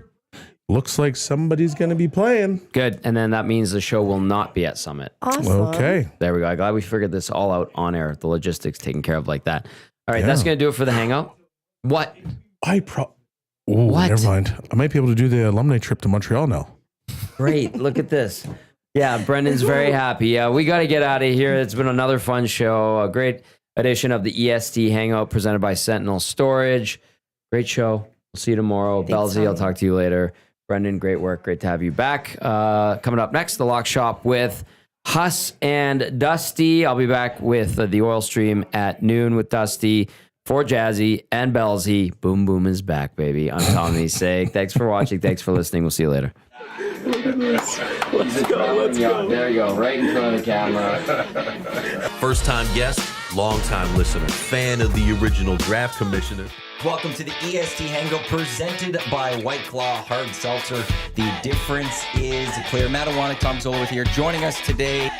Looks like somebody's going to be playing. Good, and then that means the show will not be at Summit. Awesome. Okay. There we go. I'm glad we figured this all out on air. The logistics taken care of like that. All right, that's going to do it for the hangout. What? What? Never mind. I might be able to do the alumni trip to Montreal now. Great. Look at this. Yeah, Brendan's very happy. Yeah, we got to get out of here. It's been another fun show. A great edition of the EST Hangout presented by Sentinel Storage. Great show. We'll see you tomorrow. Bellezy, I'll talk to you later. Brendan, great work. Great to have you back. Coming up next, the Lock Shop with Huss and Dusty. I'll be back with the Oil Stream at noon with Dusty for Jazzy and Bellezy. Boom Boom is back, baby. I'm Tommy's sake. Thanks for watching. Thanks for listening. We'll see you later. Let's go. There you go. Right in front of the camera. First-time guest, long-time listener, fan of the original draft commissioner. Welcome to the EST Hangout presented by White Claw Hard Seltzer. The difference is clear. Matt Iwanek, Tom Zola with here, joining us today.